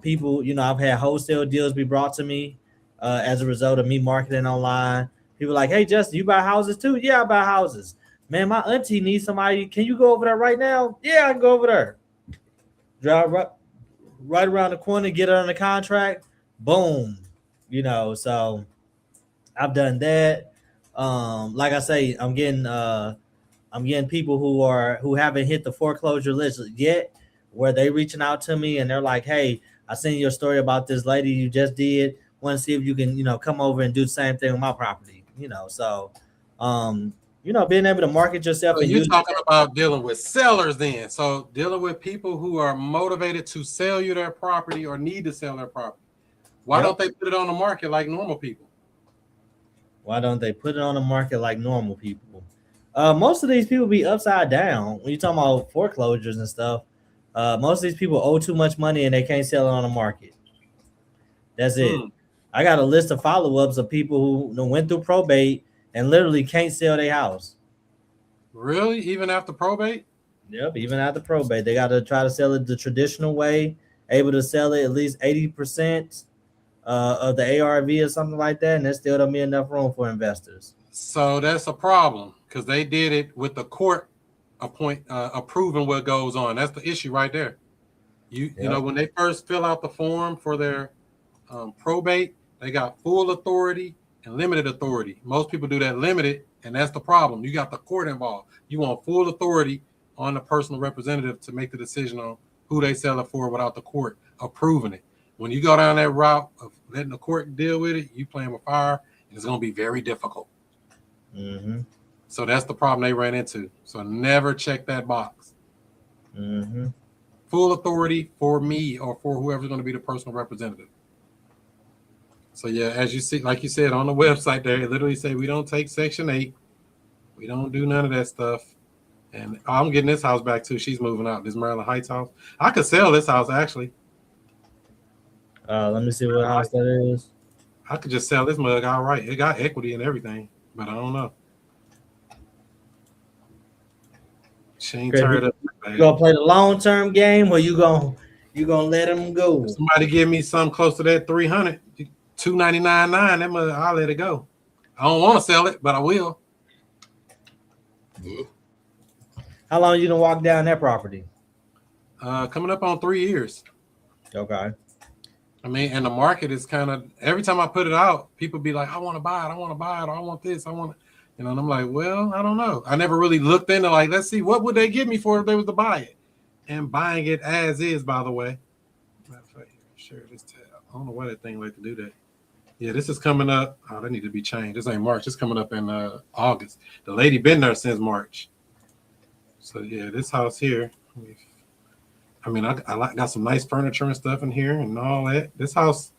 People, I've had wholesale deals be brought to me as a result of me marketing online. People like, hey, Justin, you buy houses too? Yeah, I buy houses. Man, my auntie needs somebody. Can you go over there right now? Yeah, I can go over there. Drive right around the corner, get her on the contract. Boom. So I've done that. Like I say, I'm getting people who haven't hit the foreclosure list yet, where they reaching out to me and they're like, hey, I seen your story about this lady you just did. Want to see if you can, come over and do the same thing with my property. So being able to market yourself.
So you're talking about dealing with sellers then. So dealing with people who are motivated to sell you their property or need to sell their property. Why don't they put it on the market like normal people?
Why don't they put it on the market like normal people? Most of these people be upside down. When you're talking about foreclosures and stuff, most of these people owe too much money and they can't sell it on the market. That's it. I got a list of follow-ups of people who went through probate and literally can't sell their house.
Really? Even after probate?
Yep, even after probate, they got to try to sell it the traditional way, able to sell it at least 80% of the ARV or something like that, and there still don't be enough room for investors.
So that's a problem because they did it with the court approving what goes on. That's the issue right there. You know, when they first fill out the form for their probate, they got full authority and limited authority. Most people do that limited, and that's the problem. You got the court involved. You want full authority on the personal representative to make the decision on who they sell it for without the court approving it. When you go down that route of letting the court deal with it, you playing with fire, and it's going to be very difficult.
Mm-hmm.
So that's the problem they ran into. So never check that box.
Mm-hmm.
Full authority for me or for whoever's going to be the personal representative. So yeah, as you see, like you said on the website there, it literally say we don't take Section 8. We don't do none of that stuff. And I'm getting this house back too. She's moving out. This Maryland Heights house. I could sell this house actually.
Let me see what house that is.
I could just sell this mug outright. It got equity and everything, but I don't know. She ain't turned up.
You gonna play the long-term game, or you gonna let them go?
If somebody give me something close to that 300, $299.9. That mug, I'll let it go. I don't want to sell it, but I will.
How long you gonna walk down that property?
Coming up on 3 years.
Okay.
I mean, and the market is kind of, every time I put it out, people be like, I want to buy it. I want to buy it. Or I want this. I want it. You know, and I'm like, well, I don't know. I never really looked into like, let's see, what would they give me for if they was to buy it? And buying it as is, by the way. Matter of fact, share this tab. I don't know why that thing like to do that. Yeah, this is coming up. Oh, that need to be changed. This ain't March. It's coming up in August. The lady been there since March. So yeah, this house here. I mean, I got some nice furniture and stuff in here and all that. This house.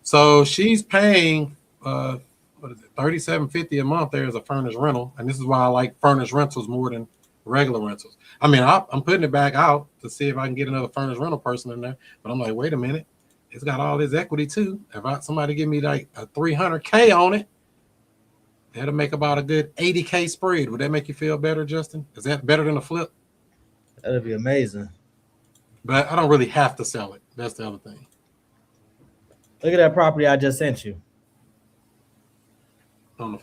So she's paying what is it, $37.50 a month there as a furnished rental. And this is why I like furnished rentals more than regular rentals. I mean, I'm putting it back out to see if I can get another furnished rental person in there. But I'm like, wait a minute. It's got all this equity too. If somebody give me like a $300K on it, that'll make about a good $80K spread. Would that make you feel better, Justin? Is that better than a flip?
That'd be amazing.
But I don't really have to sell it. That's the other thing.
Look at that property I just sent you.
On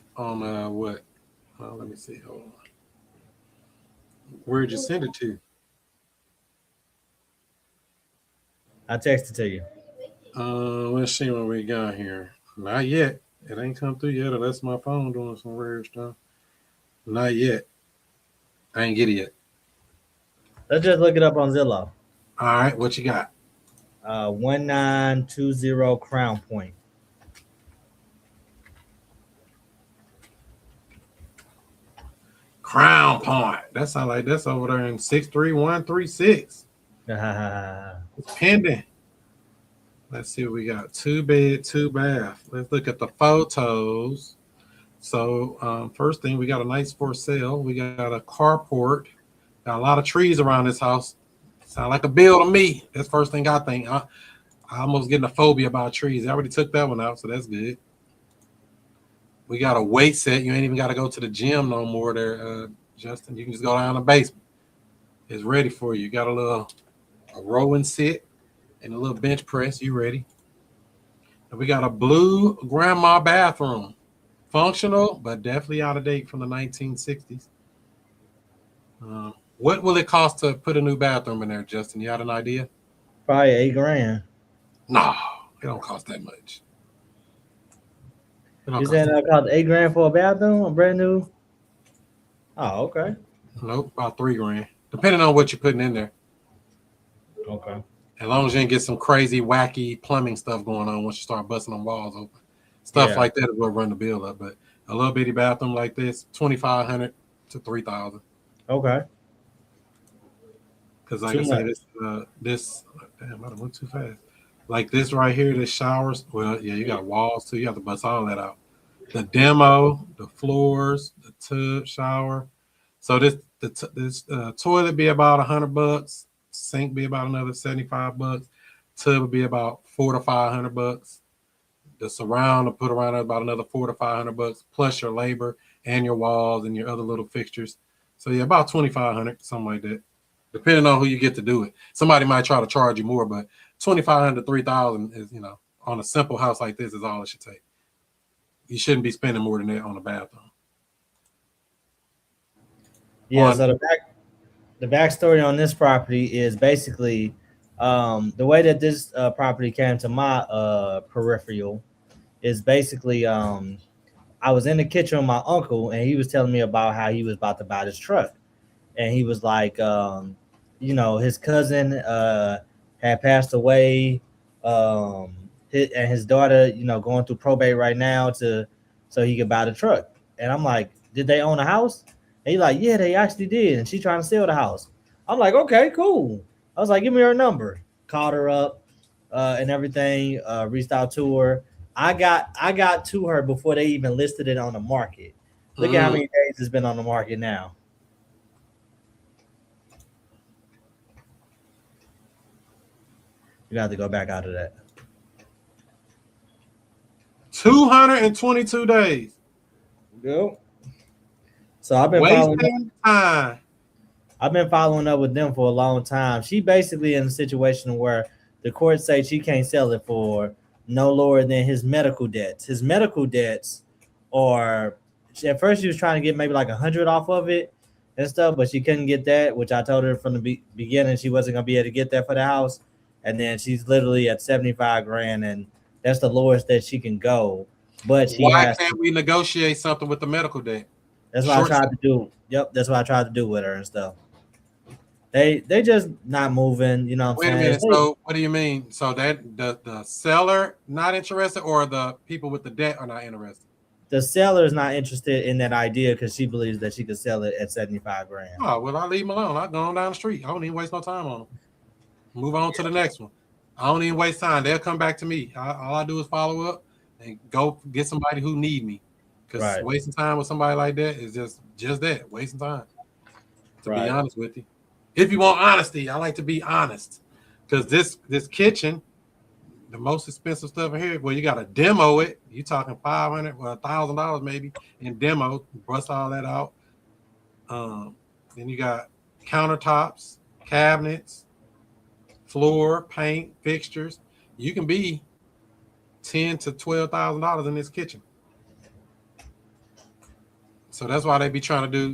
what? Let me see. Hold on. Where'd you send it to?
I texted to you.
Let's see what we got here. Not yet. It ain't come through yet, unless my phone doing some weird stuff. Not yet. I ain't get it yet.
Let's just look it up on Zillow.
All right, what you got?
1920 Crown Point.
Crown Point. That sounds like that's over there in 63136. It's pending. Let's see what we got. 2 bed, 2 bath. Let's look at the photos. So first thing, we got a nice for sale. We got a carport. Got a lot of trees around this house. Sound like a bill to me. That's the first thing I think. I almost getting a phobia about trees. I already took that one out, so that's good. We got a weight set. You ain't even got to go to the gym no more there, Justin. You can just go down the basement. It's ready for you. You got a row and sit and a little bench press. You ready? And we got a blue grandma bathroom. Functional, but definitely out of date from the 1960s. What will it cost to put a new bathroom in there, Justin? You had an idea?
Probably $8,000.
No, it don't cost that much.
You saying that cost $8,000 for a bathroom, a brand new? Oh, okay.
Nope, about $3,000, depending on what you're putting in there.
Okay.
As long as you didn't get some crazy, wacky plumbing stuff going on once you start busting them walls open. Stuff like that is what run the bill up. But a little bitty bathroom like this, $2,500 to $3,000.
Okay.
Because like I said, this damn, I went too fast. Like this right here, the showers. Well, yeah, you got walls too. You have to bust all that out. The demo, the floors, the tub, shower. So this toilet be about $100. Sink be about another $75. Tub would be about $400 to $500. The surround to put around about another $400 to $500, plus your labor and your walls and your other little fixtures. So yeah, about $2,500, something like that. depending on who you get to do it. Somebody might try to charge you more, but $2,500 to $3,000 is, on a simple house like this is all it should take. You shouldn't be spending more than that on a bathroom.
Yeah. So the backstory on this property is basically the way that this property came to my peripheral is basically I was in the kitchen with my uncle, and he was telling me about how he was about to buy this truck. And he was like, his cousin had passed away, and his daughter, going through probate right now so he could buy the truck. And I'm like, did they own a house? And he's like, yeah, they actually did. And she's trying to sell the house. I'm like, okay, cool. I was like, give me her number. Called her up and everything, reached out to her. I got to her before they even listed it on the market. Look at how many days it's been on the market now. You got to go back out of that.
222 days.
Yep. So I've been following up with them for a long time. She basically in a situation where the court say she can't sell it for no lower than his medical debts. His medical debts are, at first she was trying to get maybe like 100 off of it and stuff, but she couldn't get that, which I told her from the beginning she wasn't gonna be able to get that for the house. And then she's literally at 75 grand, and that's the lowest that she can go. But
why can't we negotiate something with the medical debt?
That's what I tried to do. Yep, that's what I tried to do with her and stuff. They just not moving, you know what I'm saying?
Wait a minute. So what do you mean? So that the seller not interested, or the people with the debt are not interested?
The seller is not interested in that idea because she believes that she could sell it at 75 grand.
Oh, well, I leave them alone. I go on down the street. I don't even waste no time on them. Move on to the next one. I don't even waste time. They'll come back to me. All I do is follow up and go get somebody who need me. Because wasting time with somebody like that is just that, wasting time. To be honest with you. If you want honesty, I like to be honest. Because this kitchen, the most expensive stuff in here, well, you got to demo it. You're talking $500, well, $1,000 maybe in demo. Bust all that out. Then you got countertops, cabinets, floor, paint, fixtures. You can be $10,000 to $12,000 in this kitchen. So that's why they be trying to do,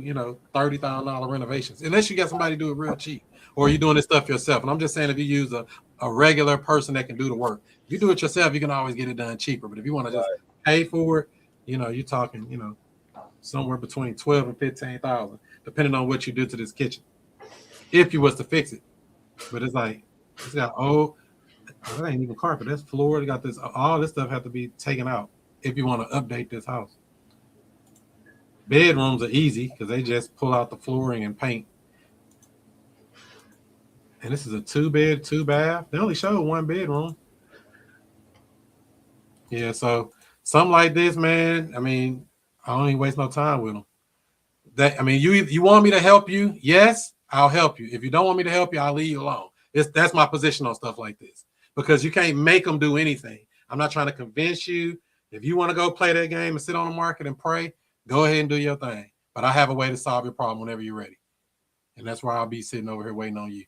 $30,000 renovations, unless you get somebody to do it real cheap, or you're doing this stuff yourself. And I'm just saying, if you use a regular person that can do the work, if you do it yourself, you can always get it done cheaper. But if you want to just pay for it, you're talking, somewhere between $12,000 and $15,000, depending on what you do to this kitchen, if you was to fix it. But it's like, it's got that ain't even carpet. That's floor. They got this. All this stuff have to be taken out if you want to update this house. Bedrooms are easy because they just pull out the flooring and paint. And this is a 2-bed, 2-bath. They only showed 1 bedroom. Yeah, so something like this, man. I mean, I don't even waste no time with them. You want me to help you? Yes, I'll help you. If you don't want me to help you, I'll leave you alone. That's my position on stuff like this, because you can't make them do anything. I'm not trying to convince you. If you want to go play that game and sit on the market and pray, go ahead and do your thing. But I have a way to solve your problem whenever you're ready. And that's why I'll be sitting over here waiting on you,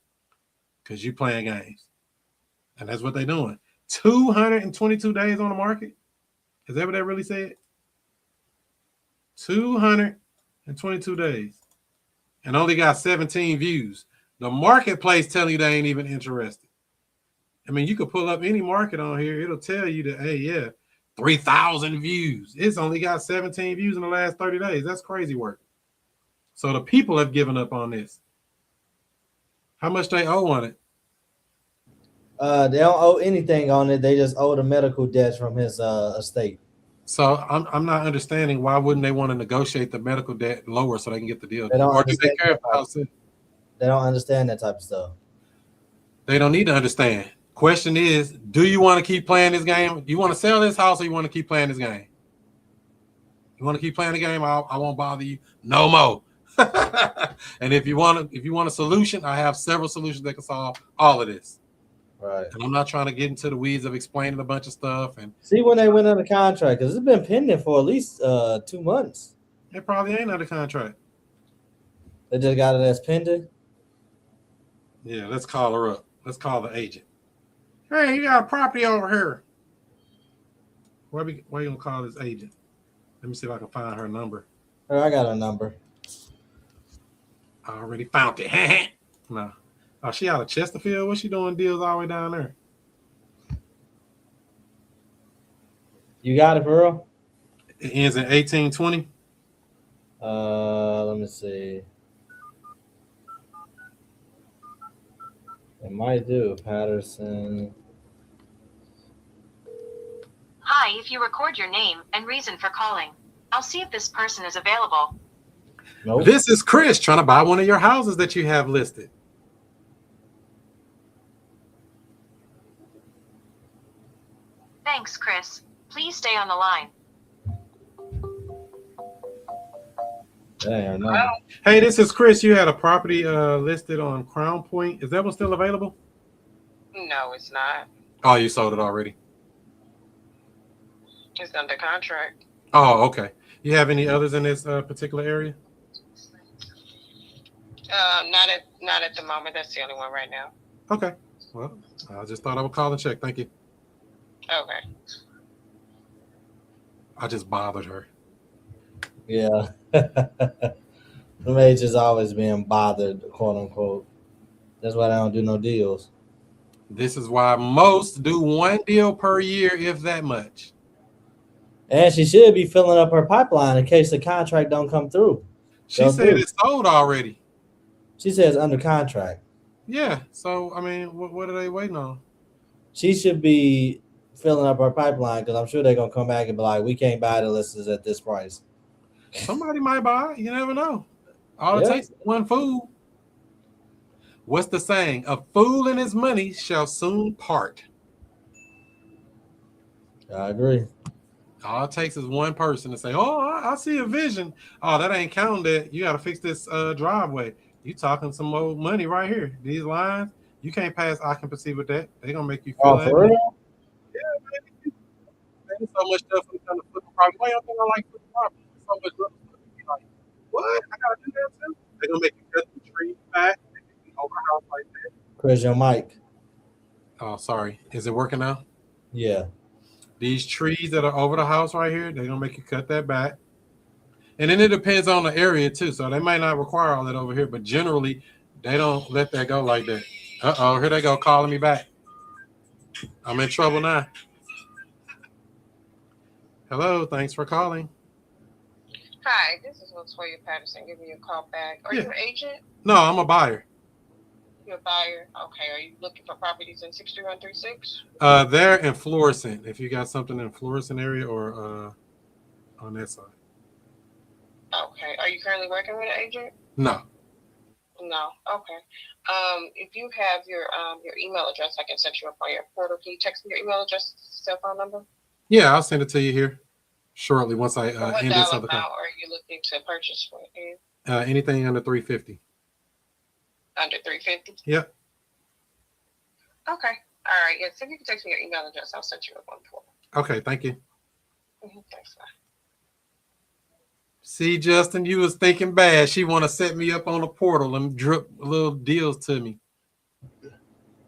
because you playing games. And that's what they're doing. 222 days on the market. Is that what they really said? 222 days. And only got 17 views. The marketplace telling you they ain't even interested. I mean, you could pull up any market on here. It'll tell you that, hey, yeah, 3,000 views. It's only got 17 views in the last 30 days. That's crazy work. So the people have given up on this. How much they owe on it?
They don't owe anything on it. They just owe the medical debts from his estate.
So I'm not understanding, why wouldn't they want to negotiate the medical debt lower so they can get the deal?
Or do they care about it? They don't understand that type of stuff.
They don't need to understand. Question is, do you want to keep playing this game? Do you want to sell this house, or you want to keep playing this game? You want to keep playing the game? I won't bother you no more. And if you want a solution, I have several solutions that can solve all of this.
Right.
And I'm not trying to get into the weeds of explaining a bunch of stuff. And
see when they went under contract, because it's been pending for at least 2 months.
It probably ain't under contract.
They just got it as pending.
Yeah, let's call her up. Let's call the agent. Hey, you got a property over here. Why you gonna call this agent? Let me see if I can find her number.
I got a number.
I already found it. No. Oh, she out of Chesterfield? What's she doing deals all the way down there?
You got it, for real?
It ends in 1820.
Let me see. It might do. Patterson.
Hi, if you record your name and reason for calling, I'll see if this person is available.
Nope.
This is Chris trying to buy one of your houses that you have listed.
Thanks, Chris. Please stay on the line.
Damn, no.
Hey, this is Chris. You had a property listed on Crown Point. Is that one still available?
No, it's not.
Oh, you sold it already.
It's under contract.
Oh, okay. You have any others in this particular area?
Not at the moment. That's the only one right now.
Okay. Well, I just thought I would call and check. Thank you.
Okay.
I just bothered her.
Yeah. The agent's always being bothered, quote unquote. That's why they don't do no deals.
This is why most do one deal per year, if that much.
And she should be filling up her pipeline in case the contract don't come through.
She said it's sold already.
She says under contract.
Yeah. So, I mean, what are they waiting on?
She should be filling up her pipeline because I'm sure they're going to come back and be like, we can't buy the listings at this price.
Somebody might buy it. You never know. All it takes is one fool. What's the saying? A fool and his money shall soon part.
I agree.
All it takes is one person to say, oh, I see a vision. Oh, that ain't counting that. You got to fix this driveway. You talking some old money right here. These lines, you can't pass occupancy with that. They're going to make you feel that.
For real?
Yeah, man. There's so much stuff when it comes to flipping property. Why y'all think I like flipping property? There's so much stuff. Like, what? I got to do that too? They're going to make you cut the tree back. Over house like that.
Chris, your mic.
Oh, sorry. Is it working now?
Yeah.
These trees that are over the house right here, they're gonna make you cut that back. And then it depends on the area too. So they might not require all that over here, but generally they don't let that go like that. Uh-oh, here they go calling me back. I'm in trouble now. Hello, thanks for calling.
Hi, this is Latoya Patterson giving you a call back. Are you an agent?
No, I'm a buyer.
You're a buyer? Okay. Are you looking for properties in 63136?
They're in Florissant. If you got something in Florissant area or on that side.
Okay. Are you currently working with an agent?
No.
No. Okay. If you have your email address, I can set you up on your portal. Can you text me your email address, cell phone number?
Yeah, I'll send it to you here shortly once I
what
end this
dollar
other call.
amount are you looking to purchase for?
Anything under $350.
Under $350?
Yep.
Okay. All right. Yes. If you can text me your email address, I'll set you up on the portal.
Okay. Thank you.
Thanks. Bye.
See, Justin, you was thinking bad. She want to set me up on a portal and drip little deals to me.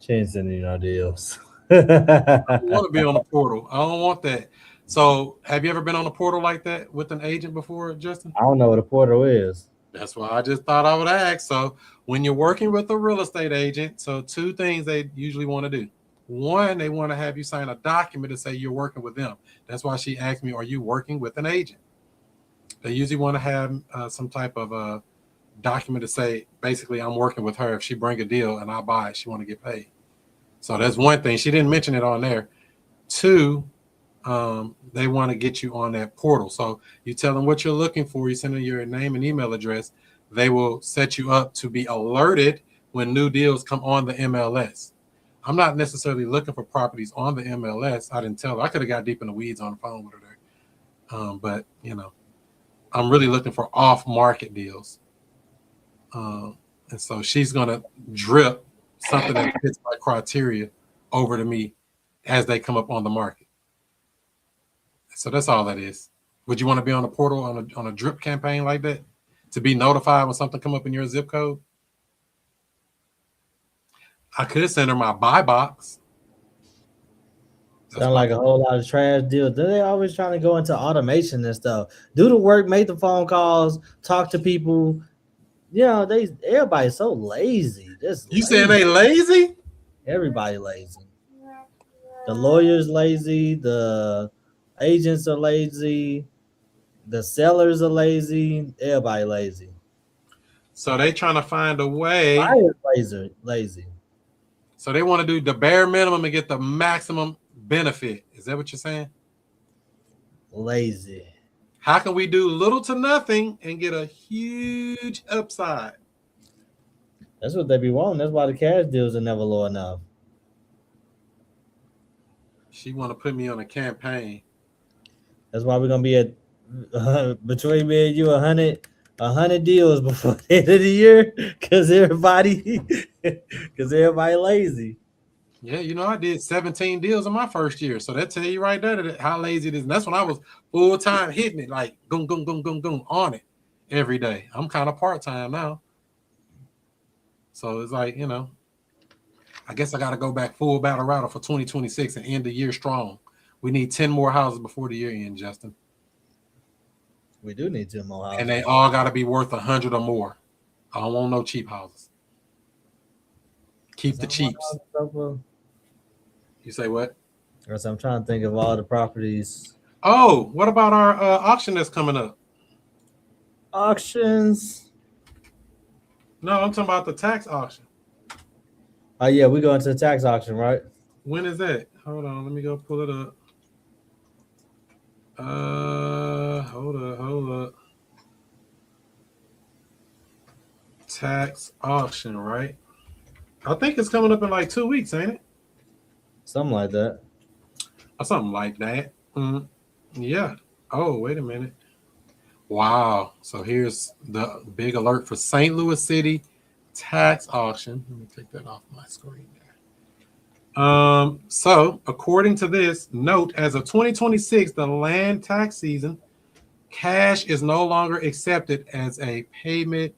She ain't sending you no deals.
I don't want to be on a portal. I don't want that. So, have you ever been on a portal like that with an agent before, Justin?
I don't know what a portal is.
That's why I just thought I would ask. So, when you're working with a real estate agent, so two things they usually want to do. One, they want to have you sign a document to say you're working with them. That's why she asked me, are you working with an agent? They usually want to have some type of document to say, basically, I'm working with her. If she bring a deal and I buy it, she want to get paid. So that's one thing. She didn't mention it on there. Two, they want to get you on that portal. So you tell them what you're looking for. You send them your name and email address. They will set you up to be alerted when new deals come on the MLS. I'm not necessarily looking for properties on the MLS. I didn't tell her. I could have got deep in the weeds on the phone with her there. But, you know, I'm really looking for off-market deals. And so she's going to drip something that fits my criteria over to me as they come up on the market. So that's all that is. Would you want to be on a portal on a drip campaign like that to be notified when something come up in your zip code? I could send her my buy box.
Sound like a whole lot of trash deals. They always trying to go into automation and stuff. Do the work, make the phone calls, talk to people. You know, everybody's so lazy.
You saying they lazy?
Everybody lazy. The lawyers lazy. The agents are lazy. The sellers are lazy. Everybody lazy.
So they trying to find a way.
Buyers lazy.
So they want to do the bare minimum and get the maximum benefit. Is that what you're saying?
Lazy.
How can we do little to nothing and get a huge upside?
That's what they be wanting. That's why the cash deals are never low enough.
She want to put me on a campaign.
That's why we're gonna be at between me and you 100 deals before the end of the year, because everybody lazy.
Yeah, you know, I did 17 deals in my first year, so that tell you right there that how lazy it is. And that's when I was full time hitting it, like goom goom goom goom goom on it every day. I'm kind of part time now, so it's like, you know, I guess I got to go back full battle router for 2026 and end the year strong. We need 10 more houses before the year ends, Justin.
We do need 10 more houses.
And they all got to be worth 100 or more. I don't want no cheap houses. Keep the cheaps. You say what?
Because I'm trying to think of all the properties.
Oh, what about our auction that's coming up?
Auctions?
No, I'm talking about the tax auction.
Oh, yeah, we're going to the tax auction, right?
When is that? Hold on, let me go pull it up. Hold up. Tax auction, right? I think it's coming up in like 2 weeks, ain't it?
Something like that.
Or something like that. Yeah. Oh, wait a minute. Wow. So here's the big alert for St. Louis City tax auction. Let me take that off my screen there. So according to this note, as of 2026, the land tax season, cash is no longer accepted as a payment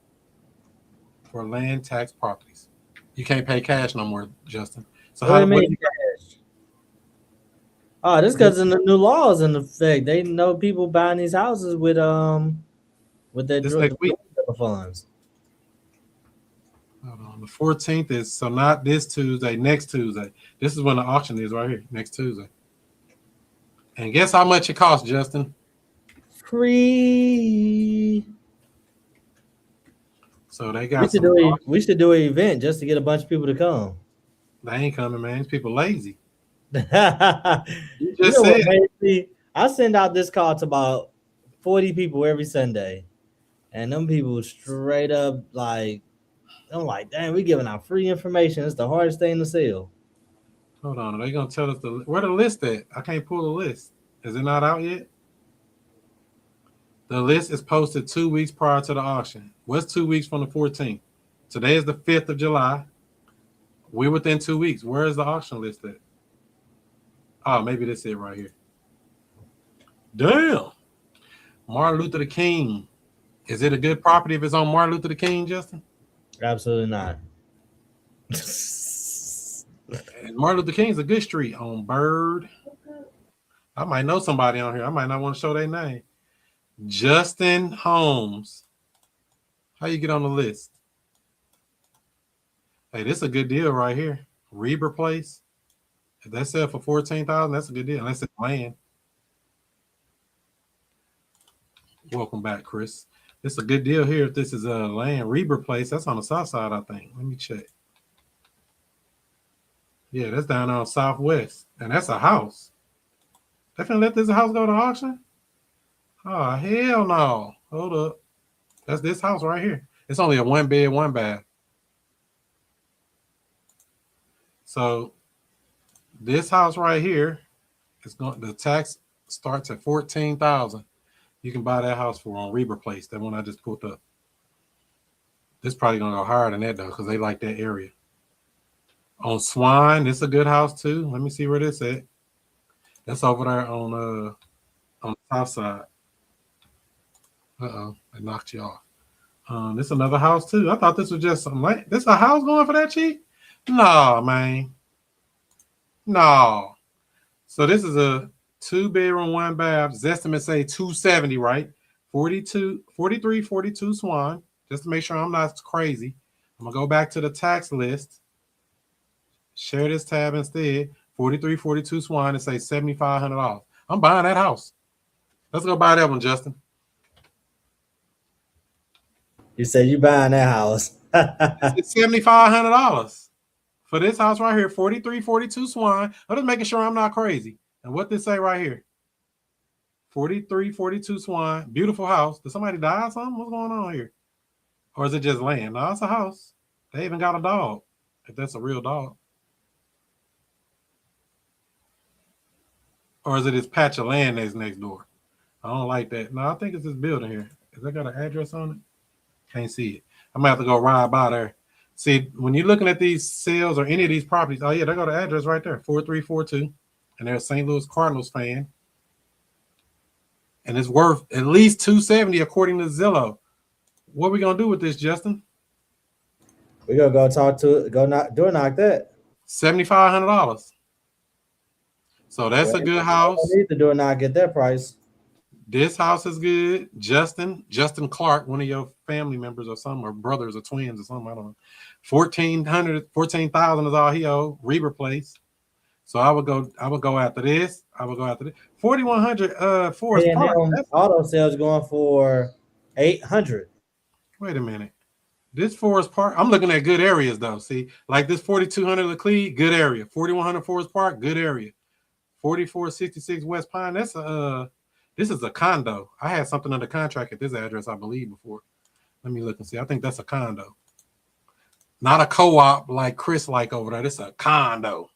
for land tax properties. You can't pay cash no more, Justin. So
what do you mean cash? Oh, this because of the new laws in effect. They know people buying these houses with their drug funds.
Hold on. The 14th is, so not this Tuesday, next Tuesday. This is when the auction is right here, next Tuesday. And guess how much it costs, Justin?
Free.
So they got
we should do an event just to get a bunch of people to come.
They ain't coming, man. These people lazy.
You just said I send out this call to about 40 people every Sunday. And them people straight up like, I'm like, damn, we giving out free information. It's the hardest thing to sell.
Hold on. Are they going to tell us where the list at? I can't pull the list. Is it not out yet? The list is posted 2 weeks prior to the auction. What's 2 weeks from the 14th? Today is the 5th of July. We're within 2 weeks. Where is the auction list at? Oh, maybe this is it right here. Damn. Martin Luther King. Is it a good property if it's on Martin Luther King, Justin?
Absolutely not.
And Martin Luther King's a good street on Bird. I might know somebody on here. I might not want to show their name. Justin Holmes. How you get on the list? Hey, this is a good deal right here. Reber Place. If that's sell for $14,000, that's a good deal. Unless it's land. Welcome back, Chris. This is a good deal here. If this is a land, Reber Place, that's on the south side, I think. Let me check. Yeah, that's down on Southwest, and that's a house. They finna let this house go to auction? Oh, hell no. Hold up. That's this house right here. It's only a 1 bed, 1 bath. So this house right here is going. The tax starts at $14,000. You can buy that house for on Reber Place, that one I just pulled up. This probably gonna go higher than that though, because they like that area. On Swine, this is a good house too. Let me see where this at. That's over there on the south side. Uh-oh, I knocked you off. This is another house too. I thought this was just some land. This a house going for that cheap? No, man. No. So this is a 2-bedroom, 1 bath. Zestimate say 270, right? 4342 Swan. Just to make sure I'm not crazy. I'm gonna go back to the tax list. Share this tab instead. 4342 Swan and say $7,500. I'm buying that house. Let's go buy that one, Justin.
You said you buying that house.
It's $7,500 for this house right here. 4342 Swan. I'm just making sure I'm not crazy. And what this say right here? 4342 Swan. Beautiful house. Did somebody die or something? What's going on here? Or is it just land? No, it's a house. They even got a dog. If that's a real dog. Or is it this patch of land that's next door? I don't like that. No, I think it's this building here. Has that got an address on it? Can't see it. I'm gonna have to go ride by there. See, when you're looking at these sales or any of these properties, oh yeah, they got the address right there, 4342. And they're a St. Louis Cardinals fan. And it's worth at least $270 according to Zillow. What are we gonna do with this, Justin?
We're gonna go talk to door knock that.
$7,500. So that's a good house.
I need to door knock get that price.
This house is good. Justin Clark, one of your family members or something, or brothers or twins or something, I don't know. $14,000 is all he owed. Replace. So I would go after this. 4100 Forest Park.
Auto sales going for 800.
Wait a minute. This Forest Park, I'm looking at good areas though. See, like this 4200 Laclede, good area. 4100 Forest Park, good area. 4466 West Pine. This is a condo. I had something under contract at this address, I believe, before. Let me look and see. I think that's a condo. Not a co-op like Chris like over there. It's a condo.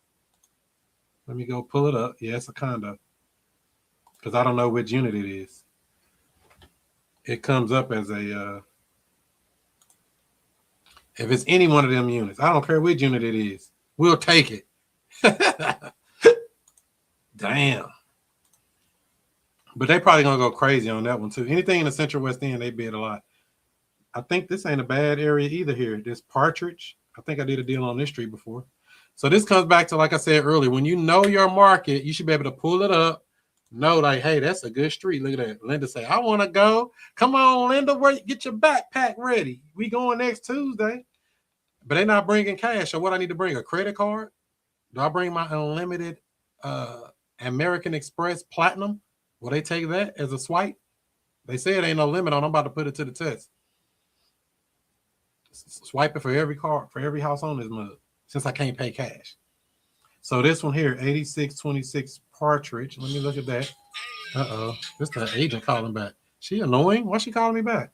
Let me go pull it up. Yeah, it's a condo. Because I don't know which unit it is. It comes up as a if it's any one of them units. I don't care which unit it is. We'll take it. Damn. But they probably gonna go crazy on that one too. Anything in the Central West End, they bid a lot. I think this ain't a bad area either here. This Partridge. I think I did a deal on this street before. So this comes back to, like I said earlier, when you know your market, you should be able to pull it up. Know like, hey, that's a good street. Look at that. Linda say, I want to go. Come on, Linda, get your backpack ready. We going next Tuesday. But they're not bringing cash. So what I need to bring? A credit card? Do I bring my unlimited American Express Platinum? Will they take that as a swipe? They say it ain't no limit on. I'm about to put it to the test. Swipe it for every card, for every house on this mug, since I can't pay cash. So this one here, 8626 Partridge. Let me look at that. Uh-oh. This the agent calling back. She annoying? Why she calling me back?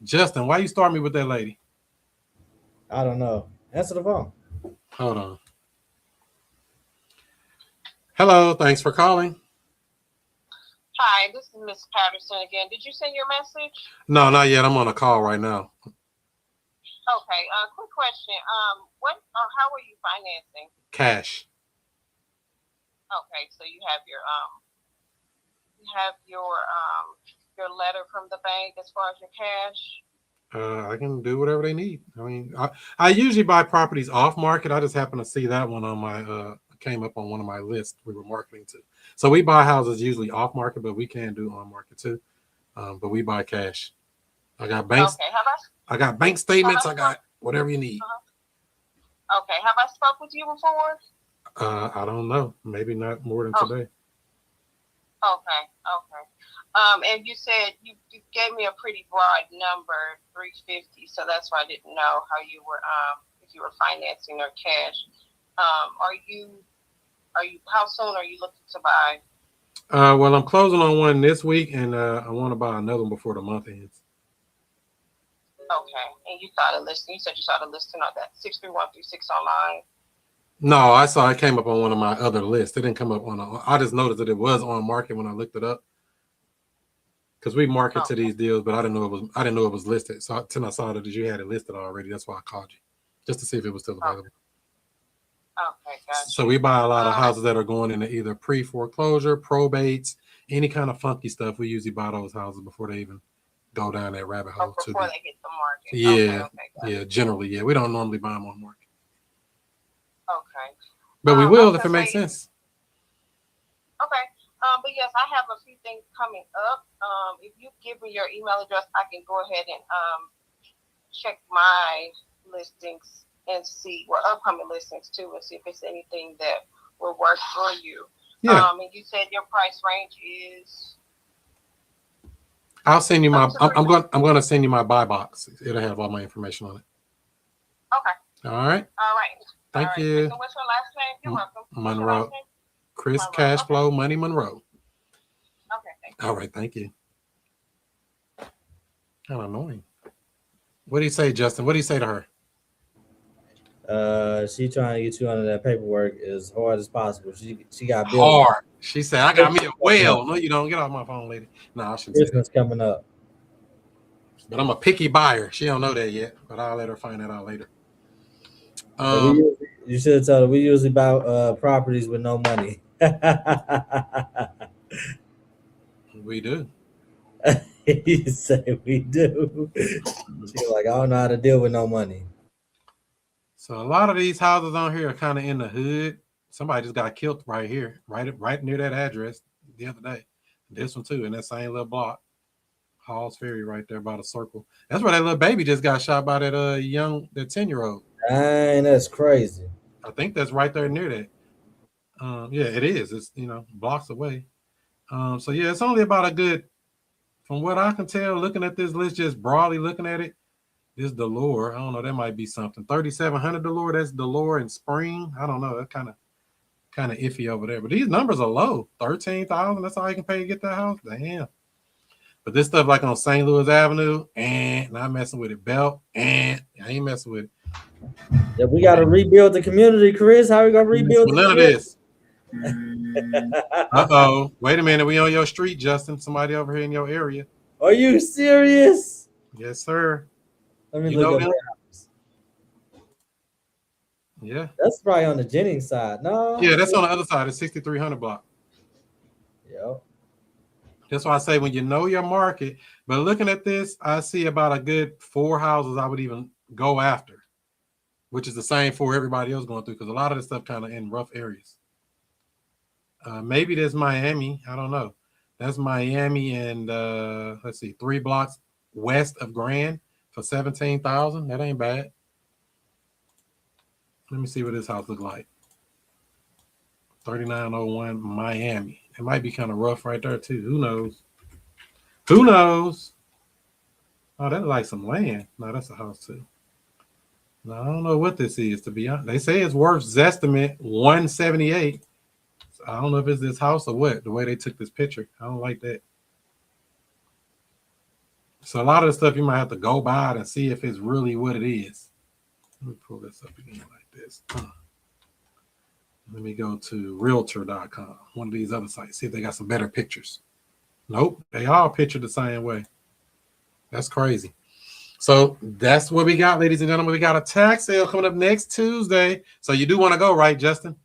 Justin, why you start me with that lady?
I don't know. Answer the phone.
Hold on. Hello, thanks for calling.
Hi, this is Miss Patterson again. Did you send your message?
No, not yet. I'm on a call right now.
Okay. Quick question. How are you financing?
Cash.
Okay, so you have your letter from the bank as far as your cash.
I can do whatever they need. I mean, I usually buy properties off market. I just happen to see that one on my came up on one of my lists we were marketing to. So we buy houses usually off market, but we can do on market too. But we buy cash. I got banks.
Okay.
I got bank statements. I got whatever you need.
Okay. Have I spoke with you before?
I don't know. Maybe not more than today.
Okay. And you said you gave me a pretty broad number, 350. So that's why I didn't know how you were if you were financing or cash. How soon are you looking to buy?
Well, I'm closing on one this week, and I want to buy another one before the month ends.
Okay. And you saw the listing. You said you saw the listing on that 63136 online.
No, it came up on one of my other lists. It didn't come up on. I just noticed that it was on market when I looked it up. Because we market to these deals, but I didn't know it was listed. So until I saw that you had it listed already, that's why I called you, just to see if it was still available.
Okay, gotcha.
So we buy a lot of houses that are going into either pre-foreclosure, probates, any kind of funky stuff. We usually buy those houses before they even go down that rabbit hole too
before
deep.
they hit the market.
Yeah,
Okay.
yeah. Generally, yeah. We don't normally buy them on market,
Okay.
but we
I
will
was
if it
gonna
makes
say-
sense.
Okay. But yes, I have a few things coming up. If you give me your email address, I can go ahead and check my listings and see upcoming listings too, and see if it's anything that will work for you.
Yeah.
And you said your price range is.
I'll send you my. I'm going to send you my buy box. It'll have all my information on it.
Okay.
All right.
All right.
Thank you.
So what's your last name? You're welcome. What's your
Monroe.
last name?
Chris
Monroe.
Cashflow Money Monroe.
Okay. Thank you.
All right. Thank you. Kind of annoying. What do you say, Justin? What do you say to her?
She trying to get you under that paperwork as hard as possible. She got bills.
Hard. She said, "I got me a whale." No, you don't. Get off my phone, lady. No, I shouldn't say that.
Christmas coming up.
But I'm a picky buyer. She don't know that yet, but I'll let her find that out later.
You should have told her we usually buy properties with no money.
We do.
You say we do. She's like, I don't know how to deal with no money.
So a lot of these houses on here are kind of in the hood. Somebody just got killed right here, right near that address the other day. This one too, in that same little block. Hall's Ferry right there by the circle. That's where that little baby just got shot by that that 10-year-old.
Dang, that's crazy.
I think that's right there near that. Yeah, it is. It's blocks away. So yeah, it's only about a good, from what I can tell, looking at this list, just broadly looking at it, this Delore. I don't know, that might be something. 3,700 Delore. That's Delore in Spring. I don't know. That's kind of iffy over there. But these numbers are low. 13,000. That's all you can pay to get that house. Damn. But this stuff like on St. Louis Avenue, and not messing with it. Belt, and I ain't messing with it.
Yeah, we got to rebuild the community, Chris. How are we gonna rebuild?
None of this. Uh-oh. Wait a minute. We on your street, Justin. Somebody over here in your area.
Are you serious?
Yes, sir.
Let me
You
look
know
up.
Yeah.
That's probably on the Jennings side. No.
Yeah, that's on the other side. It's 6,300 block.
Yep.
That's why I say when you know your market. But looking at this, I see about a good 4 houses I would even go after, which is the same for everybody else going through, because a lot of this stuff kind of in rough areas. Maybe there's Miami. I don't know. That's Miami, and let's see, 3 blocks west of Grand for 17,000. That ain't bad. Let me see what this house look like. 3901 Miami. It might be kind of rough right there too. Who knows? Who knows? Oh, that's like some land. No, that's a house too. No, I don't know what this is, to be honest. They say it's worth Zestimate 178. So I don't know if it's this house or what, the way they took this picture. I don't like that. So a lot of the stuff you might have to go by it and see if it's really what it is. Let me pull this up again like this. Let me go to realtor.com, one of these other sites, see if they got some better pictures. Nope, they all pictured the same way. That's crazy. So that's what we got, ladies and gentlemen. We got a tax sale coming up next Tuesday. So you do want to go, right, Justin?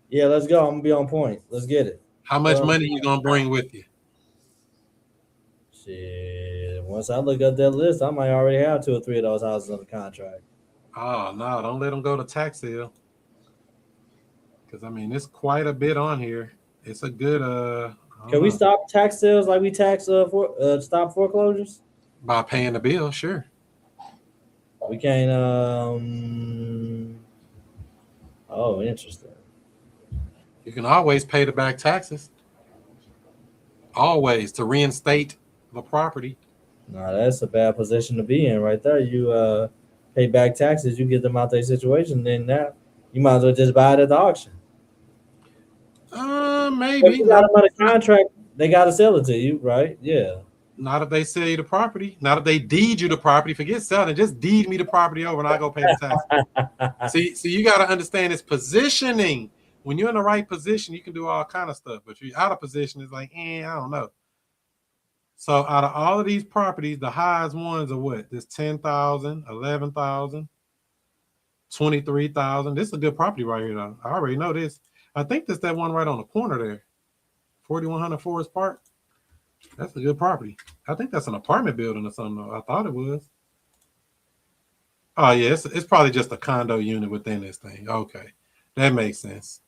Yeah, let's go. I'm gonna be on point. Let's get it.
How much money you gonna bring with you?
Shit. Once I look up that list, I might already have 2 or 3 of those houses under contract.
Oh no, don't let them go to tax sale. Because I mean, it's quite a bit on here. It's a good
Can we stop tax sales like we tax stop foreclosures?
By paying the bill, sure.
We can't oh, interesting.
You can always pay the back taxes. Always, to reinstate the property.
No, that's a bad position to be in right there. You pay back taxes, you get them out their situation, then that you might as well just buy it at the auction.
Maybe.
If you got them under contract, they gotta sell it to you, right? Yeah.
Not if they sell you the property. Not if they deed you the property. Forget selling. Just deed me the property over and I go pay the taxes. See, you got to understand it's positioning. When you're in the right position, you can do all kind of stuff. But if you're out of position, it's like, I don't know. So out of all of these properties, the highest ones are what? This 10,000, 11,000, 23,000. This is a good property right here, though. I already know this. I think that's that one right on the corner there. 4100 Forest Park. That's a good property. I think that's an apartment building or something. Though. I thought it was. Oh yeah, it's probably just a condo unit within this thing. Okay, that makes sense.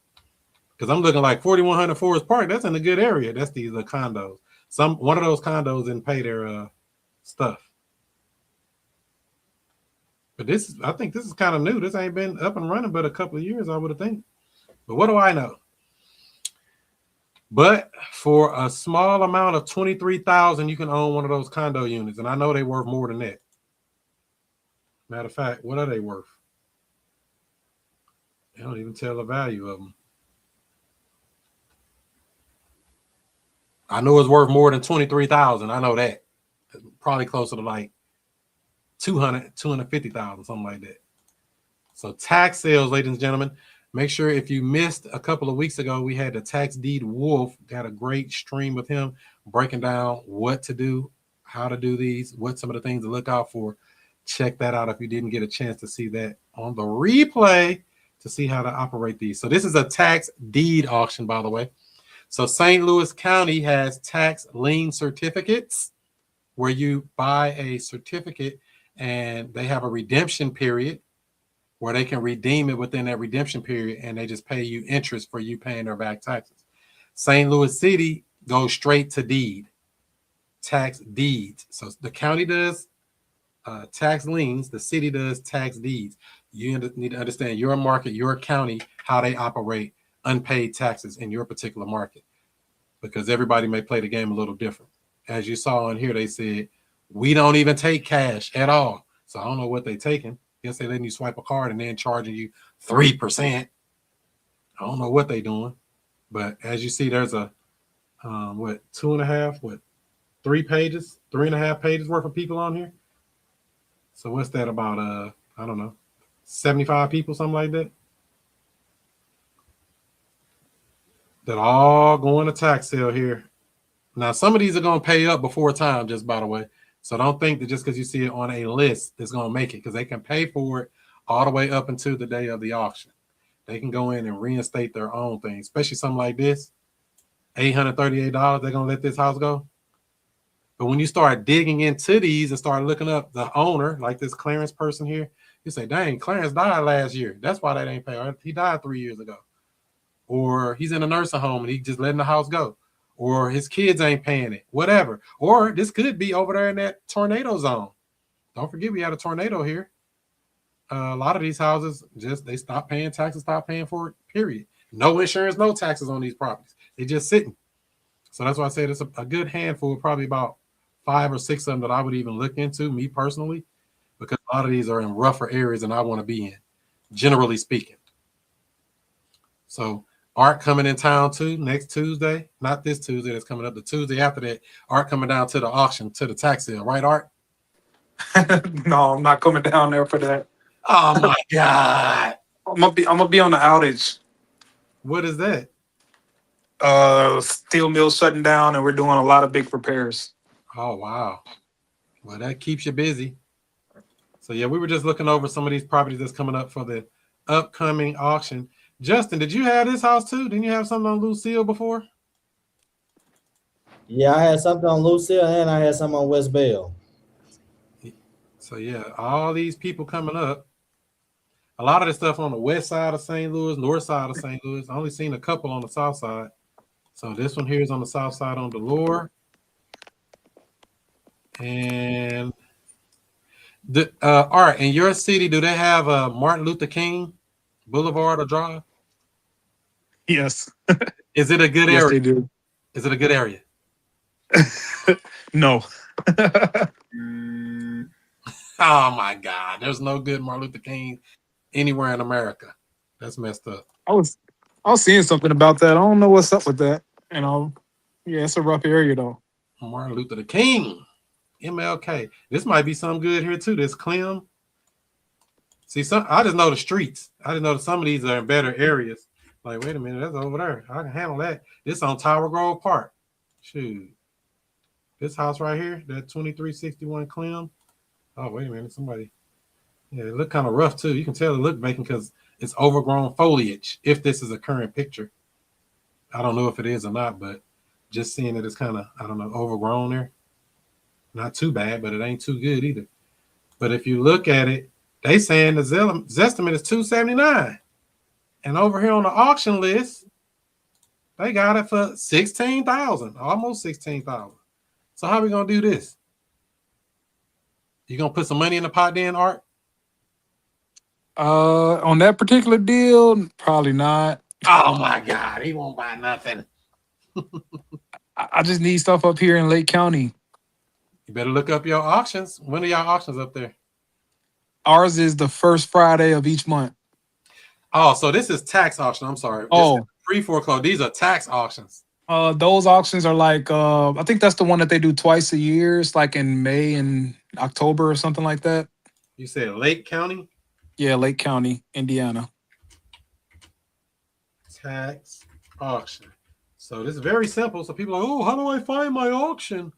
Because I'm looking like 4100 Forest Park. That's in a good area. That's the condos. One of those condos didn't pay their stuff. But I think this is kind of new. This ain't been up and running but a couple of years, I would have think. But what do I know? But for a small amount of $23,000, you can own one of those condo units, and I know they worth more than that. Matter of fact, what are they worth? They don't even tell the value of them. I know it's worth more than $23,000. I know that. It's probably closer to like 250,000, something like that. So tax sales, ladies and gentlemen. Make sure if you missed a couple of weeks ago, we had the tax deed wolf. Got a great stream with him breaking down what to do, how to do these, what some of the things to look out for. Check that out if you didn't get a chance to see that on the replay to see how to operate these. So this is a tax deed auction, by the way. So St. Louis County has tax lien certificates where you buy a certificate and they have a redemption period where they can redeem it within that redemption period and they just pay you interest for you paying their back taxes. St. Louis City goes straight to deed, tax deeds. So the county does tax liens, the city does tax deeds. You need to understand your market, your county, how they operate unpaid taxes in your particular market, because everybody may play the game a little different. As you saw in here, they said, we don't even take cash at all. So I don't know what they're taking. Guess they letting you swipe a card and then charging you 3%. I don't know what they're doing. But as you see, there's a, 3 pages, 3.5 pages worth of people on here. So what's that about, I don't know, 75 people, something like that? That all going to tax sale here. Now, some of these are going to pay up before time, just by the way. So don't think that just because you see it on a list, it's going to make it, because they can pay for it all the way up until the day of the auction. They can go in and reinstate their own thing, especially something like this, $838, they're going to let this house go. But when you start digging into these and start looking up the owner, like this Clarence person here, you say, dang, Clarence died last year. That's why that ain't paid. He died 3 years ago. Or he's in a nursing home and he just letting the house go. Or his kids ain't paying it, whatever. Or this could be over there in that tornado zone. Don't forget we had a tornado here. A lot of these houses, they stop paying taxes, stop paying for it, period. No insurance, no taxes on these properties. They're just sitting. So that's why I said it's a good handful, probably about 5 or 6 of them that I would even look into, me personally, because a lot of these are in rougher areas than I want to be in, generally speaking. So Art coming in town too next Tuesday. Not this Tuesday that's coming up, the Tuesday after that. Art coming down to the auction, to the tax sale, right, Art?
No, I'm not coming down there for that.
Oh my God.
I'm gonna be on the outage.
What is that?
Steel mill shutting down and we're doing a lot of big repairs.
Oh wow. Well, that keeps you busy. So yeah, we were just looking over some of these properties that's coming up for the upcoming auction. Justin, did you have this house too? Didn't you have something on Lucille before?
Yeah, I had something on Lucille and I had something on West Bell.
So yeah, all these people coming up. A lot of this stuff on the west side of St. Louis, north side of St. Louis. I only seen a couple on the south side. So this one here is on the south side on Delore. And the Art, in your city, do they have a Martin Luther King Boulevard or Drive?
Yes.
Is it a good
Yes,
area?
they do.
Is it a good area?
No.
Oh my God. There's no good Martin Luther King anywhere in America. That's messed up.
I was seeing something about that. I don't know what's up with that. Yeah, it's a rough area though.
Martin Luther King, MLK. This might be some good here too. This Clem. See, I just know the streets. I just know that some of these are in better areas. Like, wait a minute, that's over there. I can handle that. This on Tower Grove Park. Shoot. This house right here, that 2361 Clem. Oh, wait a minute, somebody. Yeah, it look kind of rough too. You can tell it look vacant because it's overgrown foliage. If this is a current picture, I don't know if it is or not, but Just seeing that it's kind of, I don't know, overgrown there. Not too bad, but it ain't too good either. But if you look at it, they saying the Zestimate is $279, and over here on the auction list, they got it for $16,000, almost $16,000. So how we gonna do this? You gonna put some money in the pot, then, Art?
On that particular deal, probably not.
Oh my God, he won't buy nothing.
I just need stuff up here in Lake County.
You better look up your auctions. When are y'all auctions up there?
Ours is the first Friday of each month.
Oh, so this is tax auction. I'm sorry.
Oh,
Pre-foreclosure. These are tax auctions.
those auctions are like I think that's the one that they do twice a year. It's like in May and October or something like that.
You said Lake County?
Yeah, Lake County, Indiana.
Tax auction. So this is very simple. So people are like, oh, how do I find my auction?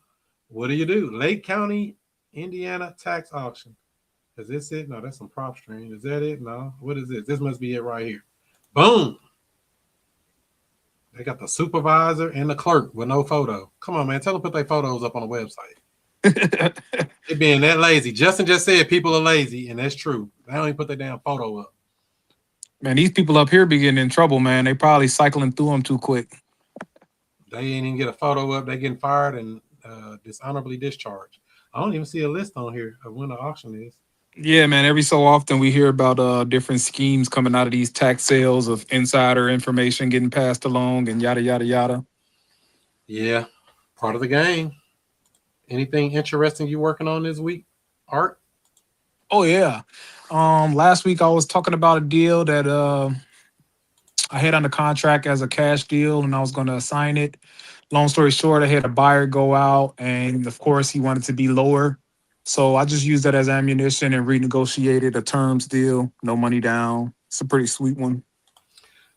What do you do? Lake County, Indiana tax auction. Is this it? No, that's some prop stream. Is that it? No. What is this? This must be it right here. Boom. They got the supervisor and the clerk with no photo. Come on, man. Tell them to put their photos up on the website. They being that lazy. Justin just said people are lazy, and that's true. They don't even put their damn photo up.
Man, these people up here be getting in trouble, man. They probably cycling through them too quick.
They ain't even get a photo up. They getting fired and dishonorably discharged. I don't even see a list on here of when the auction is.
Yeah, man. Every so often we hear about different schemes coming out of these tax sales of insider information getting passed along and yada yada yada.
Yeah, part of the game. Anything interesting you working on this week, Art?
Oh yeah. Last week I was talking about a deal that I had under contract as a cash deal and I was going to assign it. Long story short, I had a buyer go out and of course he wanted to be lower. So I just used that as ammunition and renegotiated a terms deal, no money down. It's a pretty sweet one.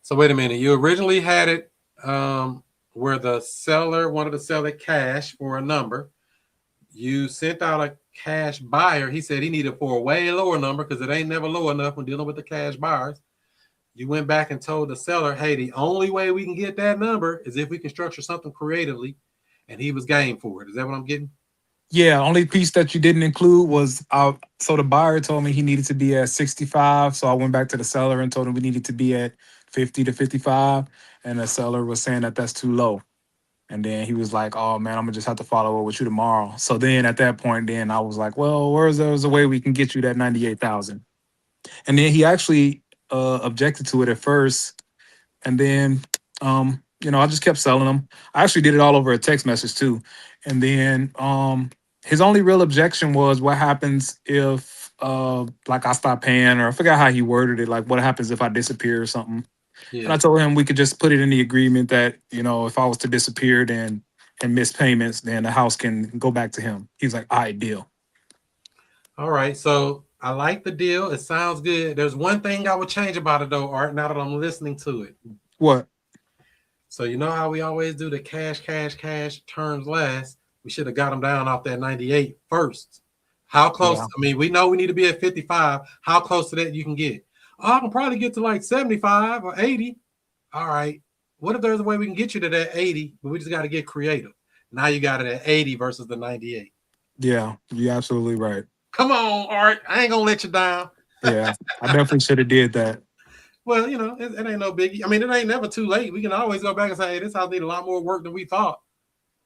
So wait a minute. You originally had it where the seller wanted to sell it cash for a number. You sent out a cash buyer. He said he needed for a way lower number because it ain't never low enough when dealing with the cash buyers. You went back and told the seller, hey, the only way we can get that number is if we can structure something creatively. And he was game for it. Is that what I'm getting?
Yeah, only piece that you didn't include was so the buyer told me he needed to be at 65. So I went back to the seller and told him we needed to be at 50 to 55. And the seller was saying that that's too low. And then he was like, oh, man, I'm going to just have to follow up with you tomorrow. So then at that point, then I was like, well, there's a way we can get you that 98,000. And then he actually objected to it at first. And then, I just kept selling them. I actually did it all over a text message too. And then his only real objection was what happens if like I stop paying, or I forgot how he worded it. Like what happens if I disappear or something. Yeah. And I told him we could just put it in the agreement that, if I was to disappear and miss payments, then the house can go back to him. He's like, all right, deal.
All right. So I like the deal. It sounds good. There's one thing I would change about it though, Art, now that I'm listening to it.
What?
So you know how we always do the cash terms last? We should have got them down off that 98 first. How close? Yeah. I mean, we know we need to be at 55. How close to that you can get? Oh, I can probably get to like 75 or 80. All right. What if there's a way we can get you to that 80, but we just got to get creative? Now you got it at 80 versus the 98.
Yeah, you're absolutely right.
Come on, Art. I ain't going to let you down.
Yeah, I definitely should have did that.
Well, it ain't no biggie. I mean, it ain't never too late. We can always go back and say, hey, this house need a lot more work than we thought.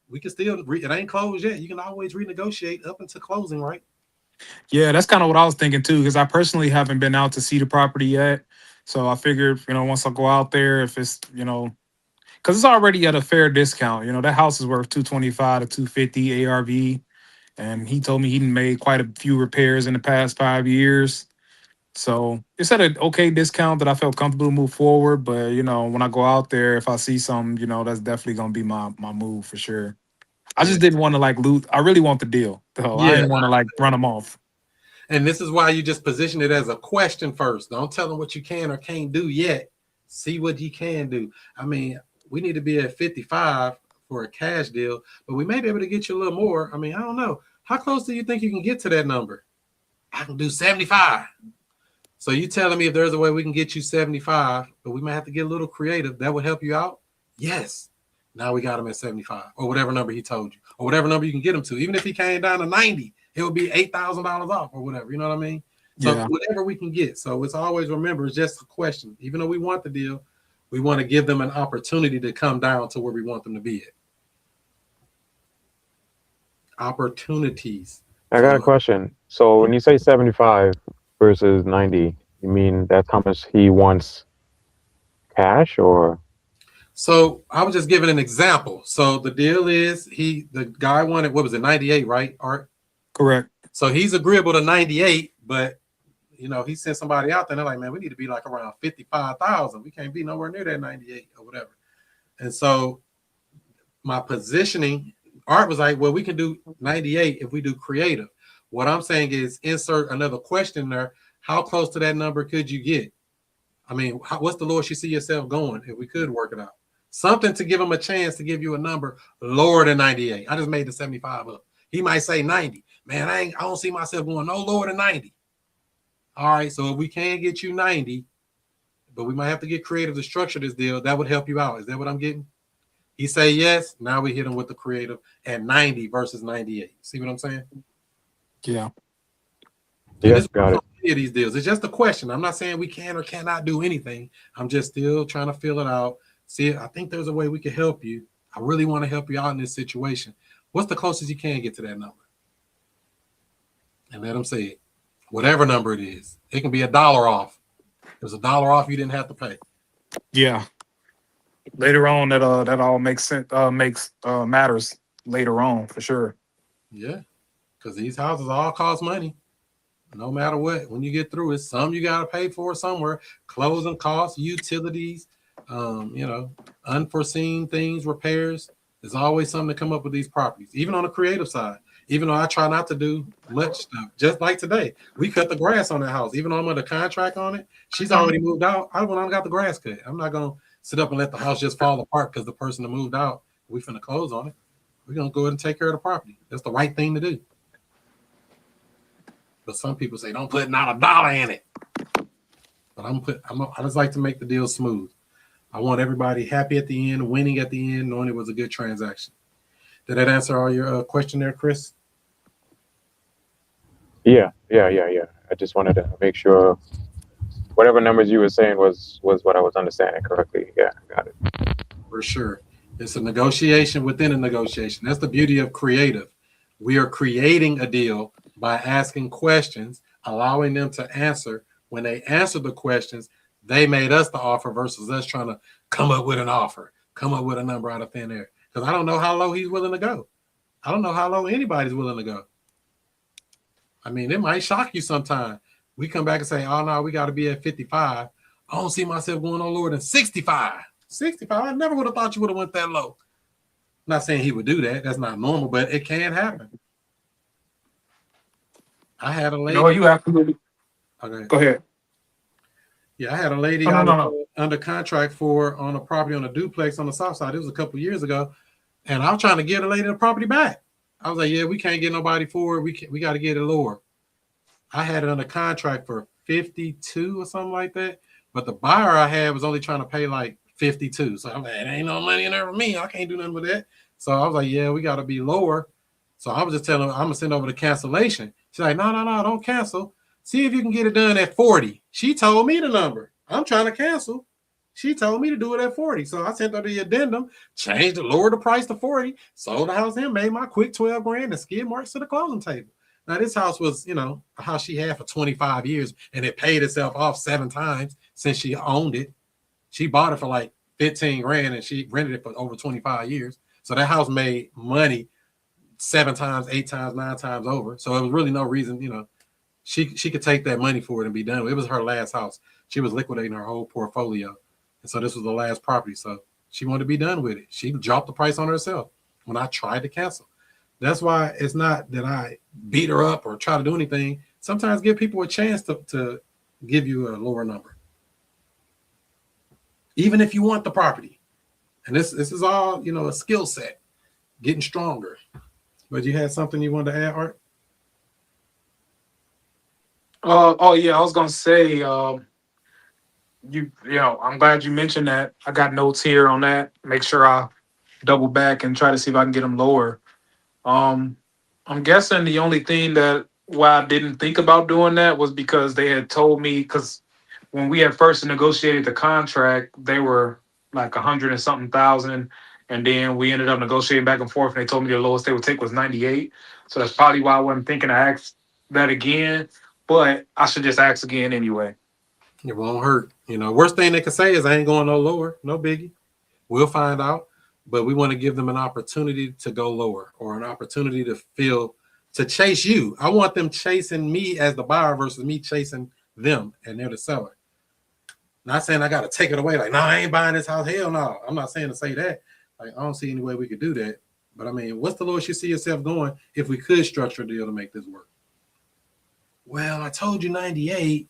We can still, it ain't closed yet. You can always renegotiate up until closing, right?
Yeah, that's kind of what I was thinking too, because I personally haven't been out to see the property yet. So I figured, once I go out there, if it's, because it's already at a fair discount. That house is worth $225 to $250 ARV. And he told me he made quite a few repairs in the past 5 years. So it's at an okay discount that I felt comfortable to move forward. But, when I go out there, if I see something, that's definitely going to be my move for sure. I just didn't want to lose. I really want the deal. So I didn't want to run them off.
And this is why you just position it as a question first. Don't tell them what you can or can't do yet. See what you can do. I mean, we need to be at 55 for a cash deal, but we may be able to get you a little more. I mean, I don't know. How close do you think you can get to that number? I can do 75. So you telling me if there's a way we can get you 75, but we might have to get a little creative, that would help you out? Yes. Now we got him at 75 or whatever number he told you or whatever number you can get him to. Even if he came down to 90, it would be $8,000 off or whatever. You know what I mean? So whatever we can get. So it's always, remember, it's just a question. Even though we want the deal, we want to give them an opportunity to come down to where we want them to be at. Opportunities.
I got a question. So when you say 75 versus 90, you mean that's how much he wants cash, or?
So I was just giving an example. So the deal is the guy wanted, what was it, 98, right, Art?
Correct.
So he's agreeable to 98, but you know, he sent somebody out there and they're like, man, we need to be like around 55,000. We can't be nowhere near that 98 or whatever. And so my positioning, Art was like, well, we can do 98 if we do creative. What I'm saying is insert another question there. How close to that number could you get? I mean, what's the lowest you see yourself going if we could work it out? Something to give him a chance to give you a number lower than 98. I just made the 75 up. He might say 90. Man, I don't see myself going no lower than 90. All right, so if we can get you 90, but we might have to get creative to structure this deal, that would help you out. Is that what I'm getting? He say yes. Now we hit him with the creative at 90 versus 98. See what I'm saying?
Yeah.
Yes, got it.
Of these deals. It's just a question. I'm not saying we can or cannot do anything. I'm just still trying to fill it out. See, I think there's a way we can help you. I really want to help you out in this situation. What's the closest you can get to that number? And let them say it. Whatever number it is. It can be $1 off. There's $1 off you didn't have to pay.
Yeah. Later on, that all makes sense. Matters later on for sure.
Yeah, because these houses all cost money. No matter what, when you get through it, some you got to pay for somewhere. Closing costs, utilities, unforeseen things, repairs. There's always something to come up with these properties, even on the creative side. Even though I try not to do much stuff, just like today, we cut the grass on that house. Even though I'm under contract on it, she's already moved out. I went on and got the grass cut. I'm not going to sit up and let the house just fall apart because the person that moved out, we finna close on it. We're going to go ahead and take care of the property. That's the right thing to do. But some people say, don't put not $1 in it. But I just like to make the deal smooth. I want everybody happy at the end, winning at the end, knowing it was a good transaction. Did that answer all your question there, Chris?
Yeah. I just wanted to make sure whatever numbers you were saying was what I was understanding correctly. Yeah, got it.
For sure. It's a negotiation within a negotiation. That's the beauty of creative. We are creating a deal by asking questions, allowing them to answer. When they answer the questions, they made us the offer versus us trying to come up with an offer, come up with a number out of thin air. Because I don't know how low he's willing to go. I don't know how low anybody's willing to go. I mean, it might shock you sometime. We come back and say, oh, no, we got to be at 55. I don't see myself going no lower than 65. 65? I never would have thought you would have went that low. I'm not saying he would do that. That's not normal, but it can happen. I had a lady.
No, you have to.
Okay.
Go ahead.
Yeah, I had a lady under contract on a property on a duplex on the south side. It was a couple years ago. And I was trying to get a lady the property back. I was like, yeah, we can't get nobody for it. We got to get it lower. I had it under contract for 52 or something like that. But the buyer I had was only trying to pay like 52. So I'm like, there ain't no money in there for me. I can't do nothing with that. So I was like, yeah, we got to be lower. So I was just telling her, I'm going to send over the cancellation. She's like, no, don't cancel. See if you can get it done at 40. She told me the number. I'm trying to cancel. She told me to do it at 40. So I sent her the addendum, changed it, lowered the price to 40, sold the house and made my quick 12 grand and skid marks to the closing table. Now, this house was, a house she had for 25 years, and it paid itself off 7 times since she owned it. She bought it for like 15 grand, and she rented it for over 25 years. So that house made money 7 times, 8 times, 9 times over. So it was really no reason, she could take that money for it and be done. It was her last house. She was liquidating her whole portfolio. And so this was the last property. So she wanted to be done with it. She dropped the price on herself when I tried to cancel. That's why it's not that I beat her up or try to do anything. Sometimes give people a chance to give you a lower number. Even if you want the property. And this is all, a skill set, getting stronger. But you had something you wanted to add, Art?
I was gonna say, I'm glad you mentioned that. I got notes here on that. Make sure I double back and try to see if I can get them lower. I'm guessing the only thing that why I didn't think about doing that was because they had told me, because when we had first negotiated the contract, they were like 100 and something thousand. And then we ended up negotiating back and forth, and they told me the lowest they would take was 98. So that's probably why I wasn't thinking to ask that again. But I should just ask again anyway.
It won't hurt. Worst thing they can say is I ain't going no lower. No biggie. We'll find out. But we want to give them an opportunity to go lower, or an opportunity to chase you. I want them chasing me as the buyer versus me chasing them, and they're the seller. Not saying I got to take it away. Like, no, I ain't buying this house. Hell no. I'm not saying to say that. Like, I don't see any way we could do that. But I mean, what's the lowest you see yourself going if we could structure a deal to make this work? Well, I told you 98.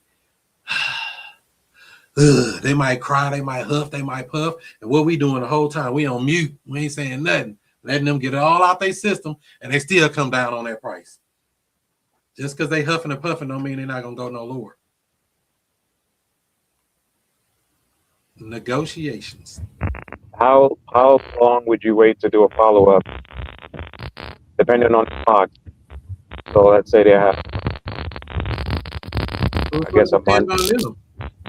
They might cry, they might huff, they might puff. And what we doing the whole time? We on mute. We ain't saying nothing. Letting them get it all out their system, and they still come down on that price. Just because they huffing and puffing don't mean they're not going to go no lower. Negotiations.
How long would you wait to do a follow-up, depending on the box? So let's say they have, I guess, a month.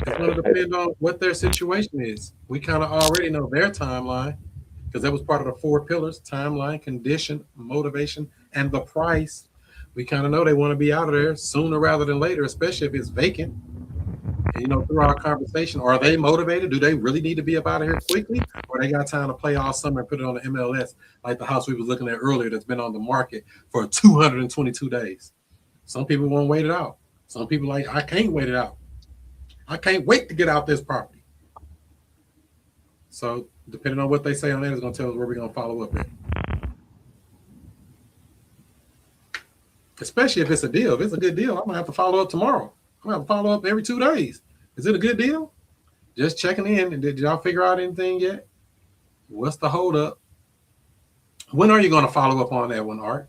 It's going to depend on what their situation is. We kind of already know their timeline, because that was part of the 4 pillars: timeline, condition, motivation, and the price. We kind of know they want to be out of there sooner rather than later, especially if it's vacant. And, through our conversation, are they motivated? Do they really need to be up out of here quickly? Or they got time to play all summer and put it on the MLS, like the house we was looking at earlier that's been on the market for 222 days. Some people won't wait it out. Some people like, I can't wait it out. I can't wait to get out this property. So depending on what they say on that is going to tell us where we're going to follow up at. Especially if it's a deal. If it's a good deal, I'm going to have to follow up tomorrow. I'm going to have to follow up every 2 days. Is it a good deal? Just checking in. And did y'all figure out anything yet? What's the holdup? When are you going to follow up on that one, Art?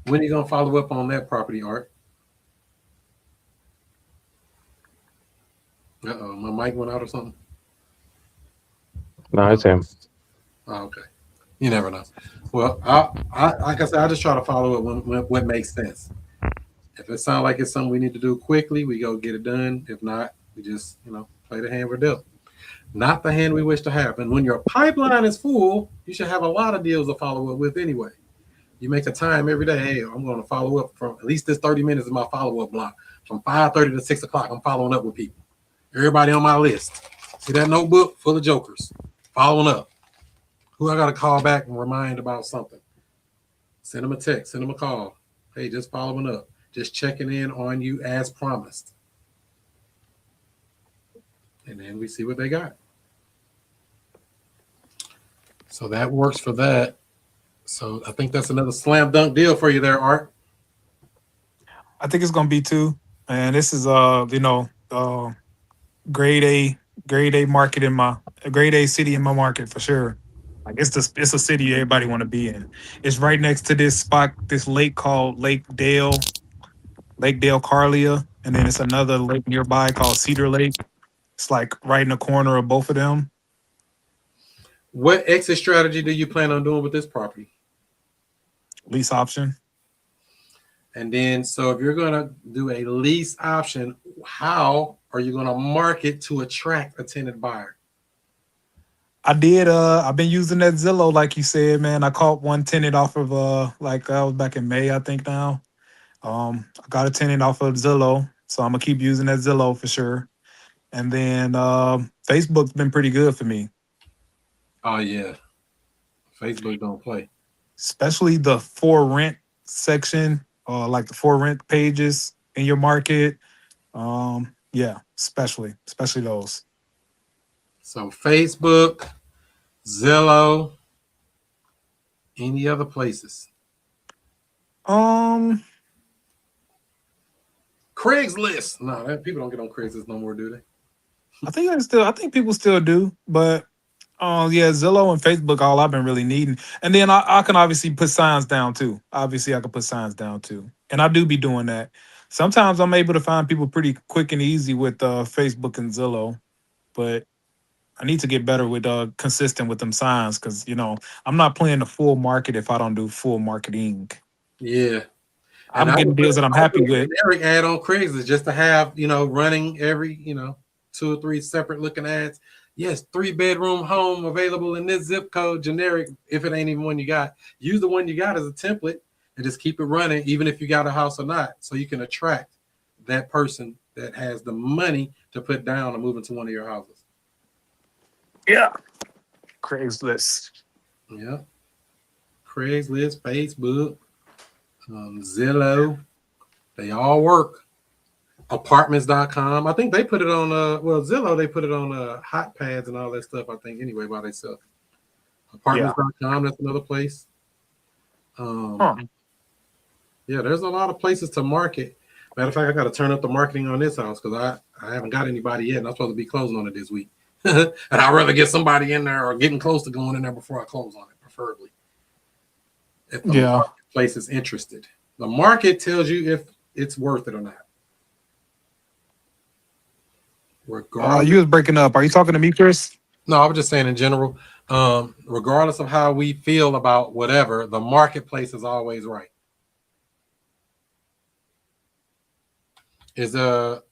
When are you going to follow up on that property, Art? Uh-oh, my mic went out or something?
No, it's him.
Oh, okay. You never know. Well, I like I said, I just try to follow it when what makes sense. If it sounds like it's something we need to do quickly, we go get it done. If not, we just, play the hand we're dealt. Not the hand we wish to have. And when your pipeline is full, you should have a lot of deals to follow up with anyway. You make a time every day. Hey, I'm going to follow up from at least this 30 minutes is my follow-up block. From 5:30 to 6 o'clock, I'm following up with people. Everybody on my list. See that notebook full of jokers? Following up. Who I got to call back and remind about something? Send them a text. Send them a call. Hey, just following up. Just checking in on you as promised. And then we see what they got. So that works for that. So I think that's another slam dunk deal for you there, Art.
I think it's gonna be 2. And this is grade A market in my grade A city in my market for sure. Like it's a city everybody want to be in. It's right next to this spot, this lake called Lake Dale Carlia, and then it's another lake nearby called Cedar Lake. It's like right in the corner of both of them.
What exit strategy do you plan on doing with this property?
Lease option.
And then, so if you're going to do a lease option, how are you going to market to attract a tenant buyer?
I've been using that Zillow, like you said, man. I caught one tenant off of that was back in May, I think now. I got a tenant off of Zillow, so I'm gonna keep using that Zillow for sure. And then Facebook's been pretty good for me.
Oh yeah, Facebook don't play.
Especially the for rent section, like the for rent pages in your market. Yeah, especially those.
So Facebook, Zillow, any other places? Craigslist. No, people don't get on Craigslist no more, do they?
I think people still do, but Oh yeah, Zillow and Facebook, all I've been really needing. And then I can obviously put signs down too. Obviously, I can put signs down too. And I do be doing that. Sometimes I'm able to find people pretty quick and easy with Facebook and Zillow, but I need to get better with consistent with them signs because I'm not playing the full market if I don't do full marketing.
Yeah. And
I'm getting deals that I'm happy
a
with.
generic ad on Craigslist just to have, running every, 2 or 3 separate looking ads. Yes, 3-bedroom home available in this zip code, generic. If it ain't even one you got, use the one you got as a template and just keep it running, even if you got a house or not, so you can attract that person that has the money to put down and move into one of your houses.
Yeah. Craigslist.
Yeah. Craigslist, Facebook, Zillow, they all work. Apartments.com. I think they put it on Zillow, they put it on hot pads and all that stuff, I think, anyway, by themselves. Apartments.com, that's another place. Yeah, there's a lot of places to market. Matter of fact, I got to turn up the marketing on this house because I haven't got anybody yet, and I'm supposed to be closing on it this week. And I'd rather get somebody in there or getting close to going in there before I close on it, preferably. If the marketplace is interested. The market tells you if it's worth it or not.
You was breaking up. Are you talking to me, Chris?
No, I was just saying in general. Regardless of how we feel about whatever, the marketplace is always right. Is the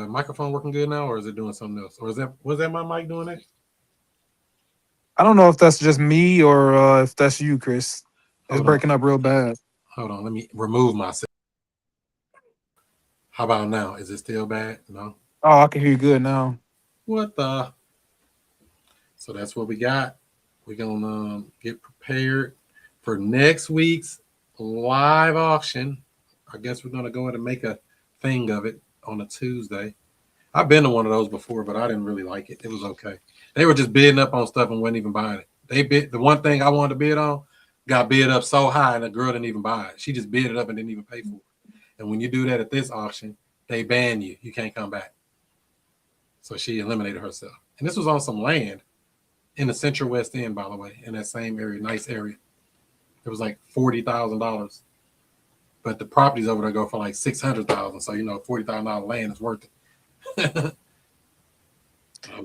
microphone working good now, or is it doing something else? Or was that my mic doing that?
I don't know if that's just me or if that's you, Chris. It's breaking up real bad.
Hold on, let me remove myself. How about now? Is it still bad? No.
Oh, I can hear you good now.
What the? So that's what we got. We're gonna get prepared for next week's live auction. I guess we're gonna go ahead and make a thing of it on a Tuesday. I've been to one of those before, but I didn't really like it. It was okay. They were just bidding up on stuff and wasn't even buying it. They bid the one thing I wanted to bid on, got bid up so high, and the girl didn't even buy it. She just bid it up and didn't even pay for it. And when you do that at this auction, they ban you. You can't come back. So she eliminated herself. And this was on some land in the Central West End, by the way, in that same area, nice area. It was like $40,000. But the properties over there go for like $600,000. So, $40,000 land is worth it.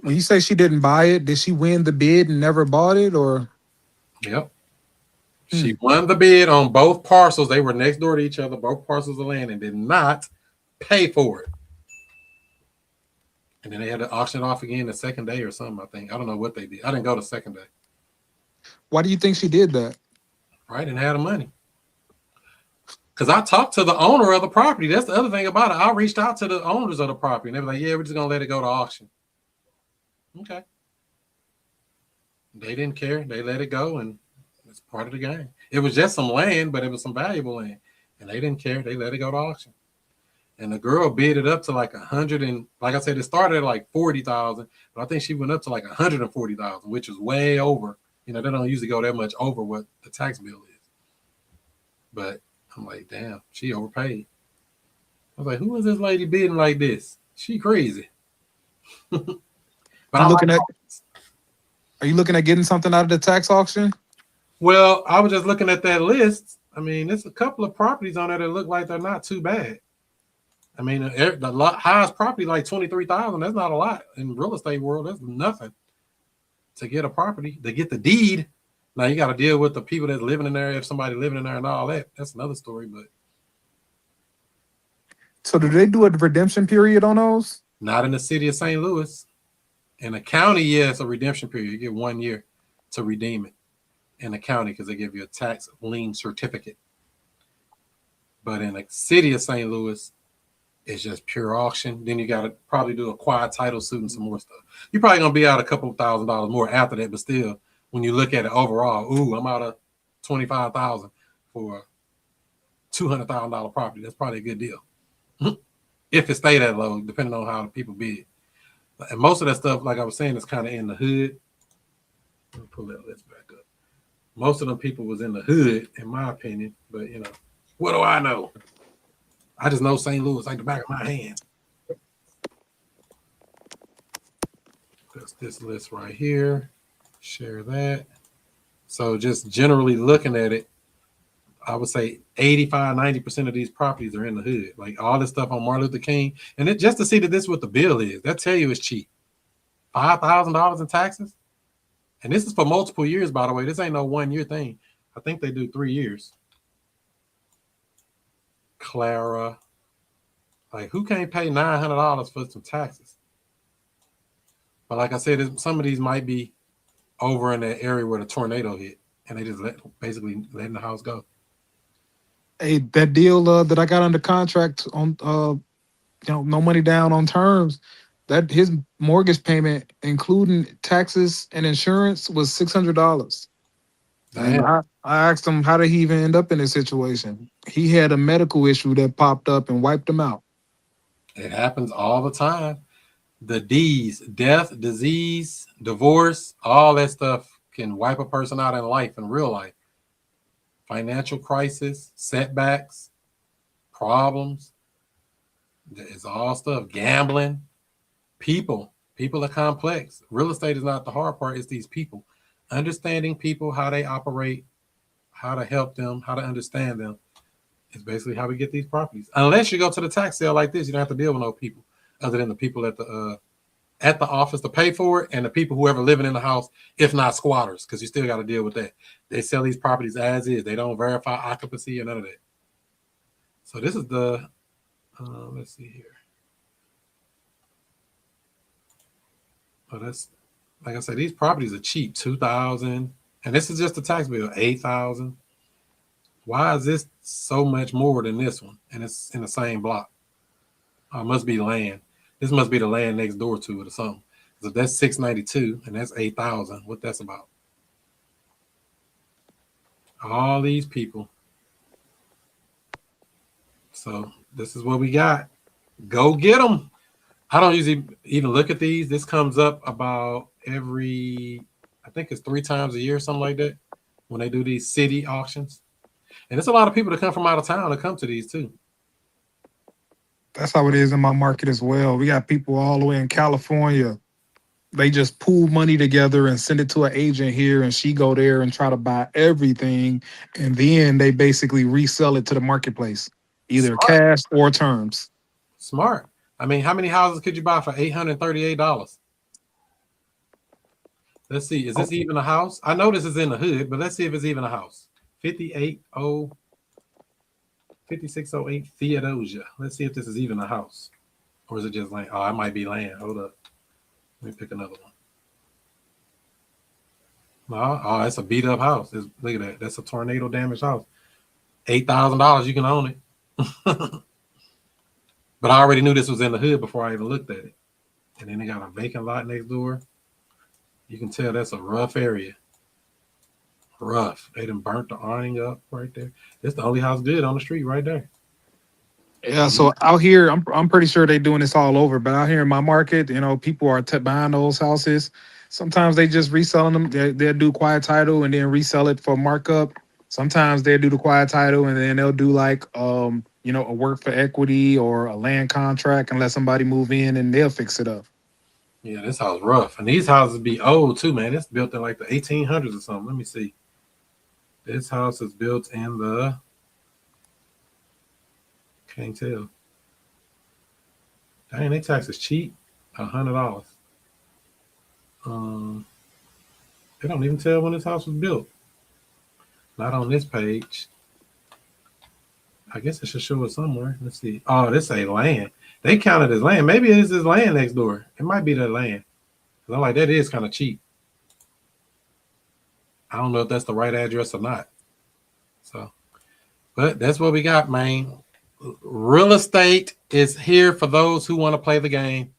When you say she didn't buy it, did she win the bid and never bought it, or?
Yep. She won the bid on both parcels. They were next door to each other, both parcels of land, and did not pay for it. And then they had to auction it off again the second day or something, I think. I don't know what they did. I didn't go the second day.
Why do you think she did that?
Right, and had the money. Because I talked to the owner of the property. That's the other thing about it. I reached out to the owners of the property, and they were like, yeah, we're just going to let it go to auction. Okay. They didn't care. They let it go, and it's part of the game. It was just some land, but it was some valuable land. And they didn't care. They let it go to auction. And the girl bid it up to like 100, and like I said, it started at like 40,000, but I think she went up to like 140,000, which is way over. They don't usually go that much over what the tax bill is. But I'm like, damn, she overpaid. I was like, who is this lady bidding like this? She crazy. But
are you looking at getting something out of the tax auction?
Well, I was just looking at that list. I mean, there's a couple of properties on there that look like they're not too bad. I mean, the highest property like 23,000. That's not a lot in real estate world. That's nothing to get a property, to get the deed. Now you got to deal with the people that's living in there. If somebody living in there and all that, that's another story. But
so, do they do a redemption period on those?
Not in the city of St. Louis. In the county, yes, a redemption period. You get 1 year to redeem it in the county because they give you a tax lien certificate. But in the city of St. Louis, it's just pure auction. Then you got to probably do a quiet title suit and some more stuff. You're probably going to be out a couple of $1,000s more after that, but still, when you look at it overall, I'm out of $25,000 for a $200,000 property. That's probably a good deal. If it stay that low, depending on how the people bid. And most of that stuff, like I was saying, is kind of in the hood. Let me pull that list back up. Most of them people was in the hood, in my opinion. But, what do I know? I just know St. Louis like the back of my hand. That's this list right here. Share that. So just generally looking at it, I would say 85, 90% of these properties are in the hood. Like all this stuff on Martin Luther King. And just to see that this is what the bill is, that tell you it's cheap. $5,000 in taxes. And this is for multiple years, by the way. This ain't no 1 year thing. I think they do 3 years. Clara. Like, who can't pay $900 for some taxes? But like I said, some of these might be over in that area where the tornado hit, and they just basically letting the house go.
Hey, that deal that I got under contract on, no money down on terms, that his mortgage payment, including taxes and insurance, was $600. And I asked him, how did he even end up in this situation? He had a medical issue that popped up and wiped him out.
It happens all the time. The D's, death, disease, divorce, all that stuff can wipe a person out in life, in real life. Financial crisis, setbacks, problems. It's all stuff. Gambling. People are complex. Real estate is not the hard part. It's these people. Understanding people, how they operate, how to help them, how to understand them. It's basically how we get these properties. Unless you go to the tax sale like this, you don't have to deal with no people other than the people at the office to pay for it, and the people who ever living in the house, if not squatters, because you still got to deal with that. They sell these properties as is. They don't verify occupancy or none of that. So this is the, let's see here. Oh, that's, like I said, these properties are cheap, $2,000, and this is just the tax bill, $8,000. Why is this so much more than this one? And it's in the same block. It must be land. This must be the land next door to it or something. So that's $692 and that's $8,000. What that's about? All these people. So this is what we got. Go get them. I don't usually even look at these. This comes up about every, I think it's 3 times a year, something like that, when they do these city auctions. And it's a lot of people that come from out of town that come to these too.
That's how it is in my market as well. We got people all the way in California. They just pool money together and send it to an agent here, and she go there and try to buy everything, and then they basically resell it to the marketplace, either cash or terms.
Smart. I mean, how many houses could you buy for $838? Let's see. Is this even a house? I know this is in the hood, but let's see if it's even a house. 5608 Theodosia. Let's see if this is even a house. Or is it just land? Oh, it might be land. Hold up. Let me pick another one. Oh, that's a beat up house. Look at that. That's a tornado damaged house. $8,000, you can own it. But I already knew this was in the hood before I even looked at it. And then they got a vacant lot next door. You can tell that's a rough area. Rough. They done burnt the awning up right there. It's the only house good on the street right there.
Yeah, so out here, I'm pretty sure they're doing this all over. But out here in my market, people are buying those houses. Sometimes they just reselling them. They'll do quiet title and then resell it for markup. Sometimes they'll do the quiet title and then they'll do like a work for equity or a land contract and let somebody move in and they'll fix it up.
Yeah, this house rough. And these houses be old too, man. It's built in like the 1800s or something. Let me see. This house is built in the, can't tell. Dang, they tax is cheap. $100. They don't even tell when this house was built. Not on this page. I guess it should show it somewhere. Let's see. Oh, this ain't land. They counted as land. Maybe it is this land next door. It might be the land. I'm like, that is kind of cheap. I don't know if that's the right address or not. So, but that's what we got, man. Real estate is here for those who want to play the game.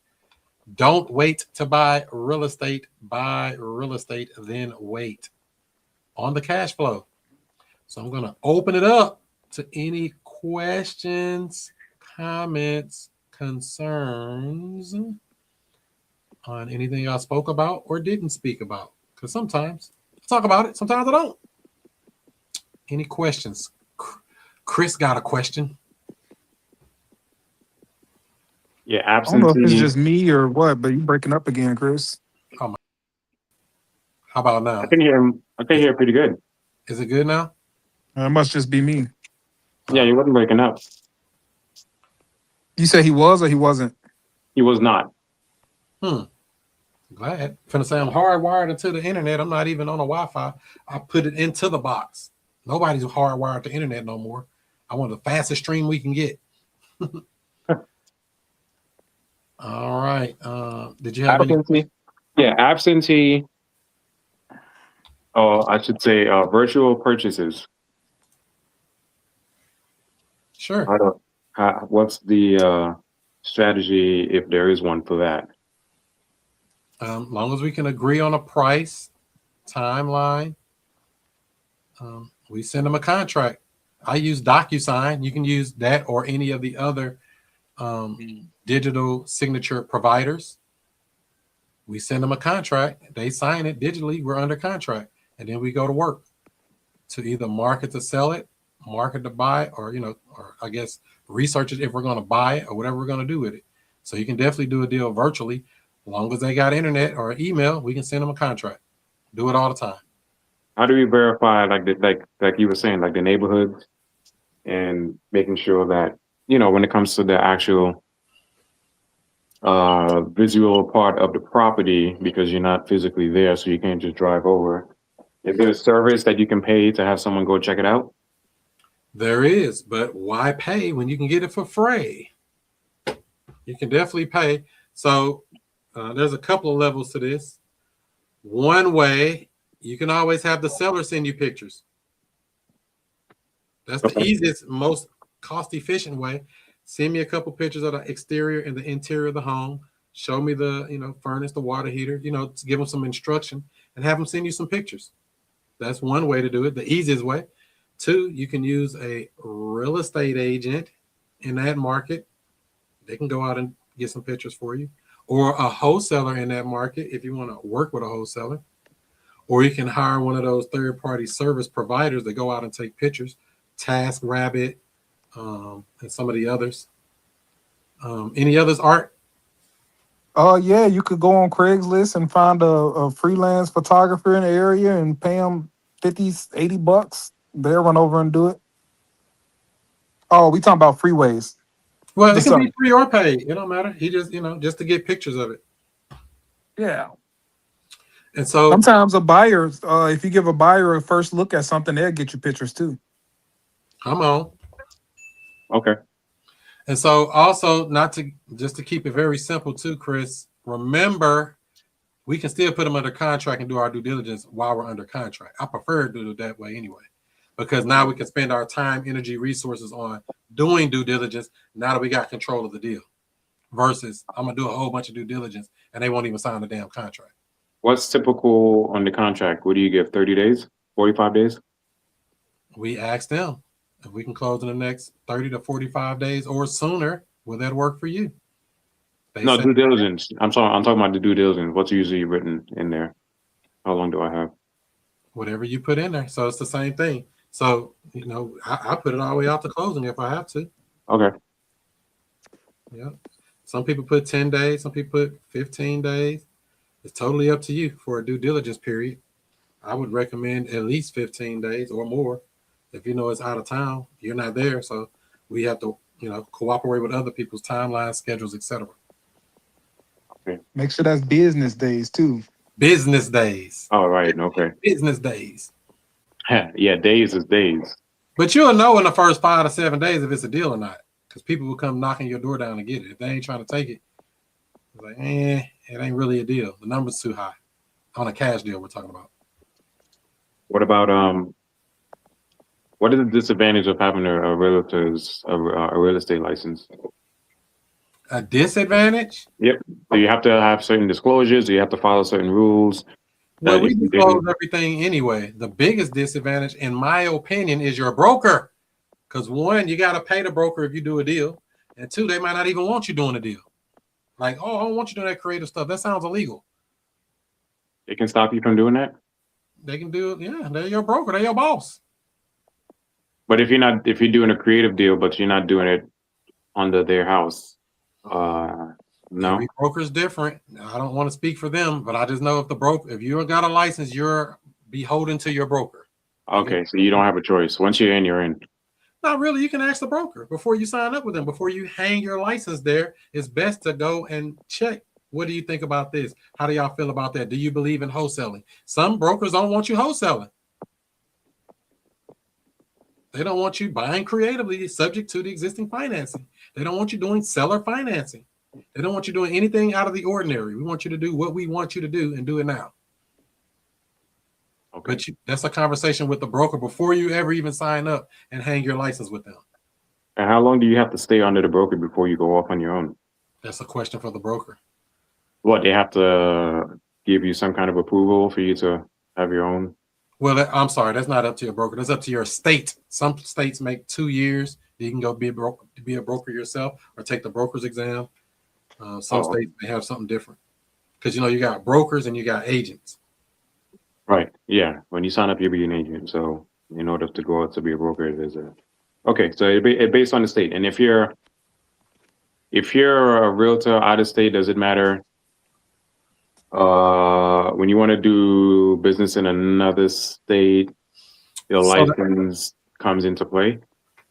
Don't wait to buy real estate. Buy real estate, then wait on the cash flow. So I'm going to open it up to any questions, comments, concerns on anything I spoke about or didn't speak about. Because sometimes I talk about it, sometimes I don't. Any questions? Chris got a question.
Yeah,
I don't know if it's
absentee.
just me or what, but you breaking up again, Chris.
How about
I
now?
can hear him. I can hear pretty good.
Is it good now?
It must just be me.
Yeah, he wasn't breaking up.
You said he was or he wasn't?
He was not.
Glad. Finna say I'm hardwired into the internet. I'm not even on a Wi-Fi. I put it into the box. Nobody's hardwired to internet no more. I want the fastest stream we can get. All right. Did you have any?
Absentee. Yeah, absentee. Oh, I should say virtual purchases.
Sure.
I don't. What's the strategy if there is one for that?
Long as we can agree on a price, timeline, we send them a contract. I use DocuSign. You can use that or any of the other digital signature providers. We send them a contract. They sign it digitally. We're under contract. And then we go to work to either market to sell it, market to buy, or, or I guess research it if we're going to buy it or whatever we're going to do with it. So you can definitely do a deal virtually. As long as they got internet or email, we can send them a contract. Do it all the time.
How do we verify, like you were saying, like the neighborhoods, and making sure that when it comes to the actual visual part of the property, because you're not physically there, so you can't just drive over. Is there a service that you can pay to have someone go check it out?
There is, but why pay when you can get it for free? You can definitely pay. So there's a couple of levels to this. One way, you can always have the seller send you pictures. That's the easiest, most cost-efficient way. Send me a couple pictures of the exterior and the interior of the home. Show me the, furnace, the water heater, to give them some instruction and have them send you some pictures. That's one way to do it, the easiest way. Two, you can use a real estate agent in that market. They can go out and get some pictures for you. Or a wholesaler in that market if you want to work with a wholesaler. Or you can hire one of those third-party service providers that go out and take pictures. TaskRabbit, and some of the others. Any others, Art?
Yeah, you could go on Craigslist and find a freelance photographer in the area and pay them $50-$80. They'll run over and do it. Oh, we talking about freeways.
Well, it can be free or paid. It don't matter. He just, just to get pictures of it.
Yeah.
And so
sometimes a buyer, if you give a buyer a first look at something, they'll get you pictures too.
Come on.
Okay.
And so also just to keep it very simple too, Chris, remember, we can still put them under contract and do our due diligence while we're under contract. I prefer to do it that way anyway, because now we can spend our time, energy, resources on doing due diligence now that we got control of the deal versus I'm going to do a whole bunch of due diligence and they won't even sign the damn contract.
What's typical on the contract? What do you give? 30 days? 45 days?
We ask them if we can close in the next 30 to 45 days or sooner. Will that work for you?
No, due diligence. I'm talking about the due diligence. What's usually written in there? How long do I have?
Whatever you put in there. So it's the same thing. So, I put it all the way out to closing if I have to.
Okay.
Yeah. Some people put 10 days. Some people put 15 days. It's totally up to you for a due diligence period. I would recommend at least 15 days or more. If it's out of town, you're not there. So we have to, cooperate with other people's timelines, schedules, etc.
Okay.
Make sure that's business days too.
Business days.
All right. Okay.
Business days.
Yeah, days is days.
But you'll know in the first 5 to 7 days if it's a deal or not, because people will come knocking your door down to get it. If they ain't trying to take it, it's like, it ain't really a deal. The number's too high on a cash deal we're talking about.
What about what is the disadvantage of having a realtor's a real estate license?
A disadvantage?
Yep. Do you have to have certain disclosures? Do you have to follow certain rules?
Well, we disclose everything anyway. The biggest disadvantage, in my opinion, is your broker. Because one, you got to pay the broker if you do a deal. And two, they might not even want you doing a deal. Like, I don't want you doing that creative stuff. That sounds illegal.
They can stop you from doing that?
They can do it. Yeah, they're your broker. They're your boss.
But if you're doing a creative deal, but you're not doing it under their house, No.
Every broker's different. I don't want to speak for them, but I just know if you got a license, you're beholden to your broker.
Okay, so you don't have a choice. Once you're in, you're in.
Not really. You can ask the broker before you sign up with them. Before you hang your license there, it's best to go and check. What do you think about this? How do y'all feel about that? Do you believe in wholesaling? Some brokers don't want you wholesaling. They don't want you buying creatively subject to the existing financing. They don't want you doing seller financing. They don't want you doing anything out of the ordinary. We want you to do what we want you to do and do it now.
Okay.
But that's a conversation with the broker before you ever even sign up and hang your license with them.
And how long do you have to stay under the broker before you go off on your own?
That's a question for the broker.
What, they have to give you some kind of approval for you to have your own?
Well, I'm sorry, that's not up to your broker. That's up to your state. Some states make 2 years. You can go be a broker yourself or take the broker's exam. Some states may have something different because you got brokers and you got agents.
Right. Yeah. When you sign up, you'll be an agent. So in order to go out to be a broker, there's a. Okay. So it's based on the state. And if you're a realtor out of state, does it matter? When you want to do business in another state, your license comes into play.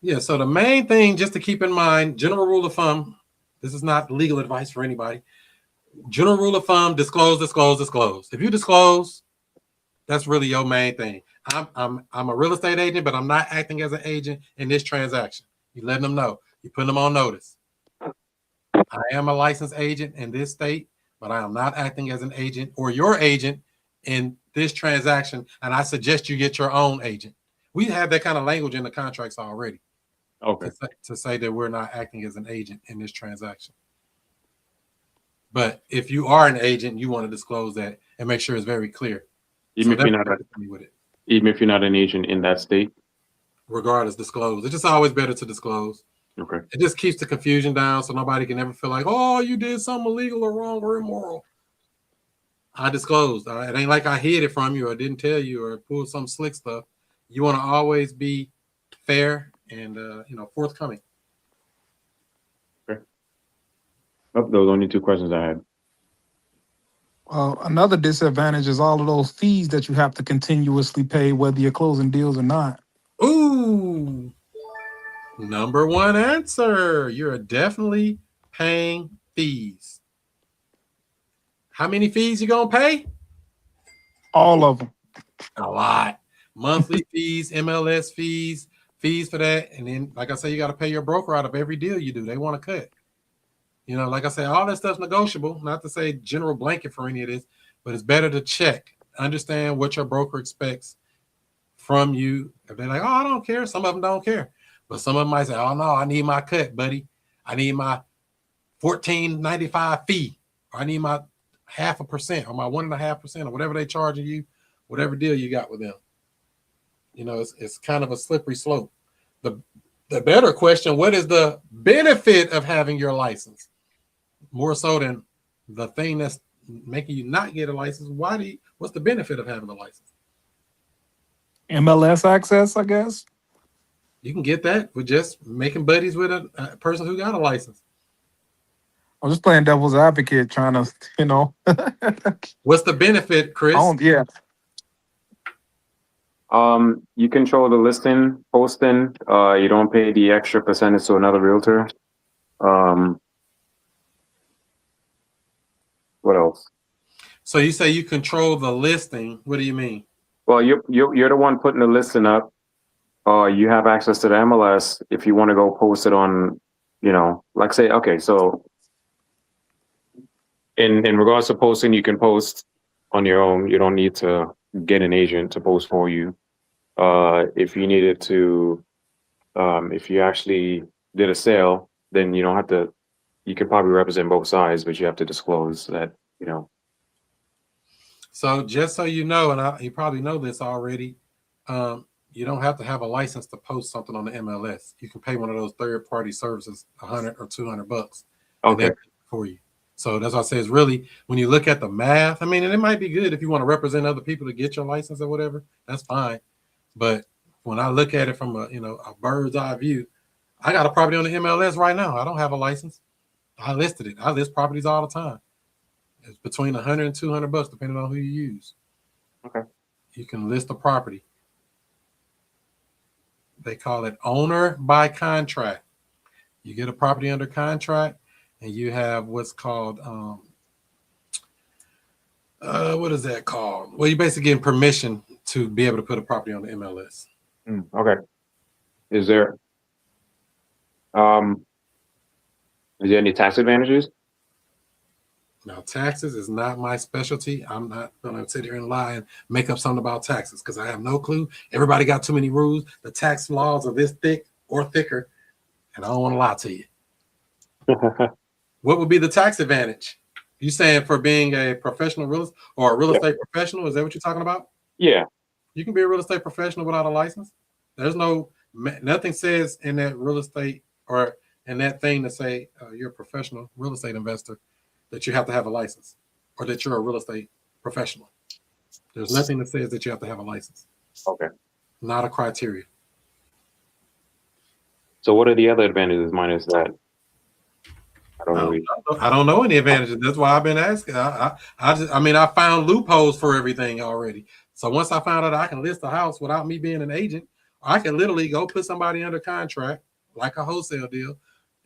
Yeah. So the main thing, just to keep in mind, general rule of thumb. This is not legal advice for anybody. General rule of thumb: disclose, disclose, disclose. If you disclose, that's really your main thing. I'm a real estate agent, but I'm not acting as an agent in this transaction. You letting them know. You putting them on notice. I am a licensed agent in this state, but I am not acting as an agent or your agent in this transaction. And I suggest you get your own agent. We have that kind of language in the contracts already.
Okay.
To say that we're not acting as an agent in this transaction. But if you are an agent, you want to disclose that and make sure it's very clear.
Even if you're not an agent in that state?
Regardless, disclose. It's just always better to disclose.
Okay.
It just keeps the confusion down so nobody can ever feel like, oh, you did something illegal or wrong or immoral. I disclosed. It ain't like I hid it from you or didn't tell you or pulled some slick stuff. You want to always be fair and forthcoming.
Okay. Oh, those are only 2 questions I had.
Another disadvantage is all of those fees that you have to continuously pay, whether you're closing deals or not.
Ooh, number one answer. You're definitely paying fees. How many fees you gonna pay?
All of them.
A lot. Monthly fees, MLS fees for that. And then, like I say, you got to pay your broker out of every deal you do. They want to cut. Like I say, all that stuff's negotiable. Not to say general blanket for any of this, but it's better to check, understand what your broker expects from you. If they're like, oh, I don't care. Some of them don't care. But some of them might say, oh, no, I need my cut, buddy. I need my $14.95 fee. Or I need my 0.5% or my 1.5% or whatever they charging you, whatever deal you got with them. It's kind of a slippery slope. The better question, what is the benefit of having your license? More so than the thing that's making you not get a license. What's the benefit of having a license?
MLS access, I guess.
You can get that with just making buddies with a person who got a license.
I'm just playing devil's advocate, trying to,
What's the benefit, Chris?
Yeah.
You control the listing, posting. You don't pay the extra percentage to another realtor. What else?
So you say you control the listing. What do you mean?
Well, you're the one putting the listing up. You have access to the MLS if you want to go post it on, like say, okay, so in regards to posting, you can post on your own. You don't need to get an agent to post for you. If you needed to, if you actually did a sale, then you don't have to, you can probably represent both sides, but you have to disclose that,
So just so you know, and you probably know this already, you don't have to have a license to post something on the MLS. You can pay one of those third-party services $100 or $200.
Okay.
For you. So that's why I say it's really, when you look at the math, and it might be good if you want to represent other people to get your license or whatever, that's fine. But when I look at it from a bird's eye view, I got a property on the MLS right now. I don't have a license. I listed it. I list properties all the time. It's between 100 and 200 bucks, depending on who you use.
Okay.
You can list a property. They call it owner by contract. You get a property under contract, and you have what's called what is that called? Well, you're basically getting permission to be able to put a property on the MLS.
Okay. Is there any tax advantages?
Now, taxes is not my specialty. I'm not going to sit here and lie and make up something about taxes because I have no clue. Everybody got too many rules. The tax laws are this thick or thicker, and I don't want to lie to you. What would be the tax advantage? You saying for being a professional realist or a real estate professional? Is that what you're talking about?
Yeah.
You can be a real estate professional without a license. There's nothing says in that real estate or in that thing to say you're a professional real estate investor that you have to have a license or that you're a real estate professional. There's nothing that says that you have to have a license.
Okay.
Not a criteria.
So what are the other advantages minus that?
I don't know any advantages. That's why I've been asking. I found loopholes for everything already. So once I found out I can list a house without me being an agent, I can literally go put somebody under contract, like a wholesale deal,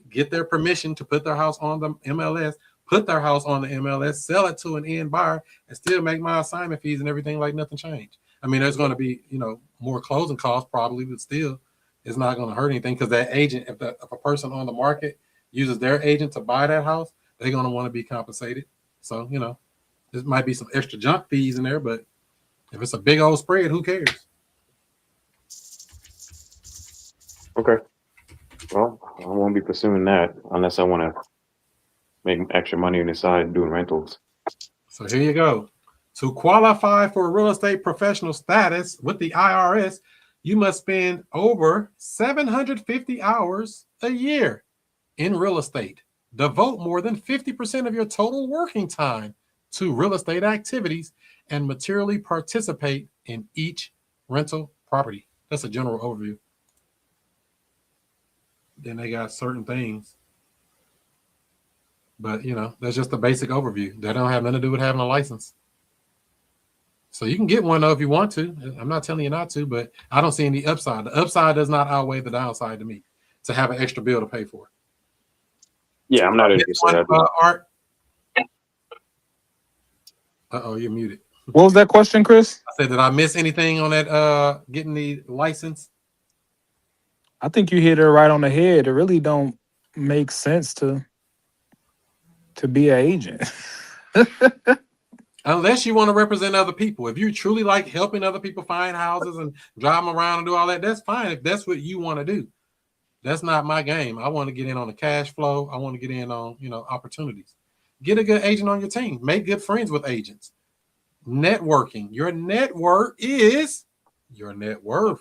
get their permission to put their house on the MLS, put their house on the MLS, sell it to an end buyer, and still make my assignment fees and everything like nothing changed. I mean, there's going to be, more closing costs probably, but still, it's not going to hurt anything because that agent, if a person on the market uses their agent to buy that house, they're going to want to be compensated. So, there might be some extra junk fees in there, but if it's a big old spread, who cares?
Okay. Well, I won't be pursuing that unless I want to make extra money on the side doing rentals.
So here you go. To qualify for real estate professional status with the IRS, you must spend over 750 hours a year in real estate. Devote more than 50% of your total working time to real estate activities and materially participate in each rental property. That's a general overview. Then they got certain things. But, that's just a basic overview. That don't have nothing to do with having a license. So you can get one, though, if you want to. I'm not telling you not to, but I don't see any upside. The upside does not outweigh the downside to me to have an extra bill to pay for.
Yeah, I'm not interested.
Art. Uh-oh, you're muted.
What was that question, Chris?
I said, did I miss anything on that getting the license?
I think you hit it right on the head. It really don't make sense to be an agent.
Unless you want to represent other people. If you truly like helping other people find houses and drive them around and do all that, that's fine. If that's what you want to do. That's not my game. I want to get in on the cash flow. I want to get in on, opportunities. Get a good agent on your team. Make good friends with agents. Networking. Your network is your net worth.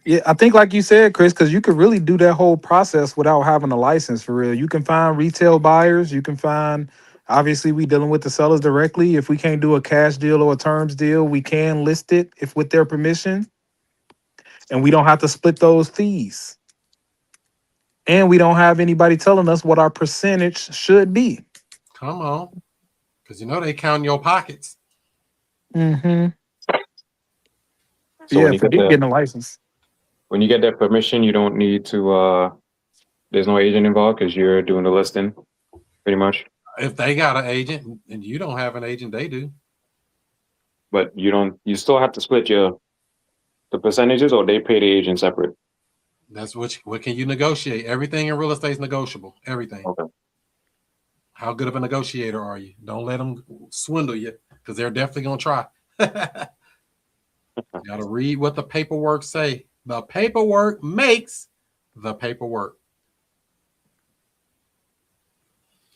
Yeah, I think like you said, Chris, because you could really do that whole process without having a license for real. You can find retail buyers. You can find, obviously, we dealing with the sellers directly. If we can't do a cash deal or a terms deal, we can list it if with their permission. And we don't have to split those fees. And we don't have anybody telling us what our percentage should be.
Come on. Because they count your pockets.
Mm-hmm.
So
yeah, forget getting a license.
When you get that permission, you don't need to, there's no agent involved because you're doing the listing, pretty much.
If they got an agent and you don't have an agent, they do.
But you still have to split the percentages, or they pay the agent separate?
That's what can you negotiate? Everything in real estate is negotiable. Everything.
Okay.
How good of a negotiator are you? Don't let them swindle you because they're definitely going to try. You got to read what the paperwork say. The paperwork makes the paperwork.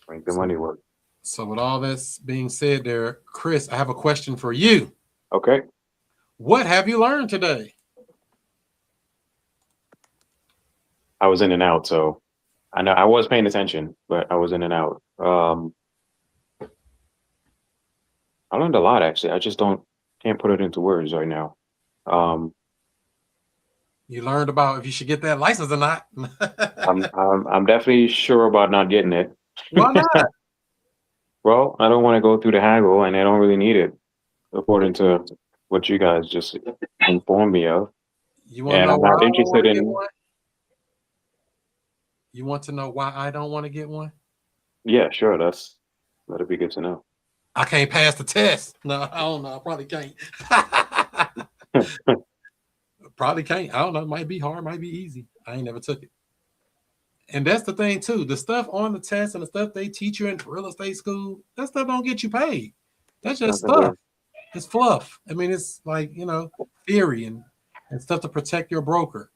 Make the money work.
So with all this being said there, Chris, I have a question for you.
Okay.
What have you learned today?
I was in and out, so I know I was paying attention, but I was in and out. I learned a lot, actually. I just can't put it into words right now.
You learned about if you should get that license or not.
I'm definitely sure about not getting it.
Why not?
Well, I don't want to go through the haggle, and I don't really need it, according to what you guys just informed me of.
You want to
And
know
I'm
why
not
I don't want
interested
to get
in.
one? You want to know why I don't want to get one?
Yeah, sure. That'd be good to know.
I can't pass the test. No, I don't know. I probably can't. Probably can't. I don't know. It might be hard, might be easy. I ain't never took it. And that's the thing too. The stuff on the test and the stuff they teach you in real estate school, that stuff don't get you paid. That's just
Nothing
stuff.
to-
It's fluff. I mean, it's like, theory and stuff to protect your broker.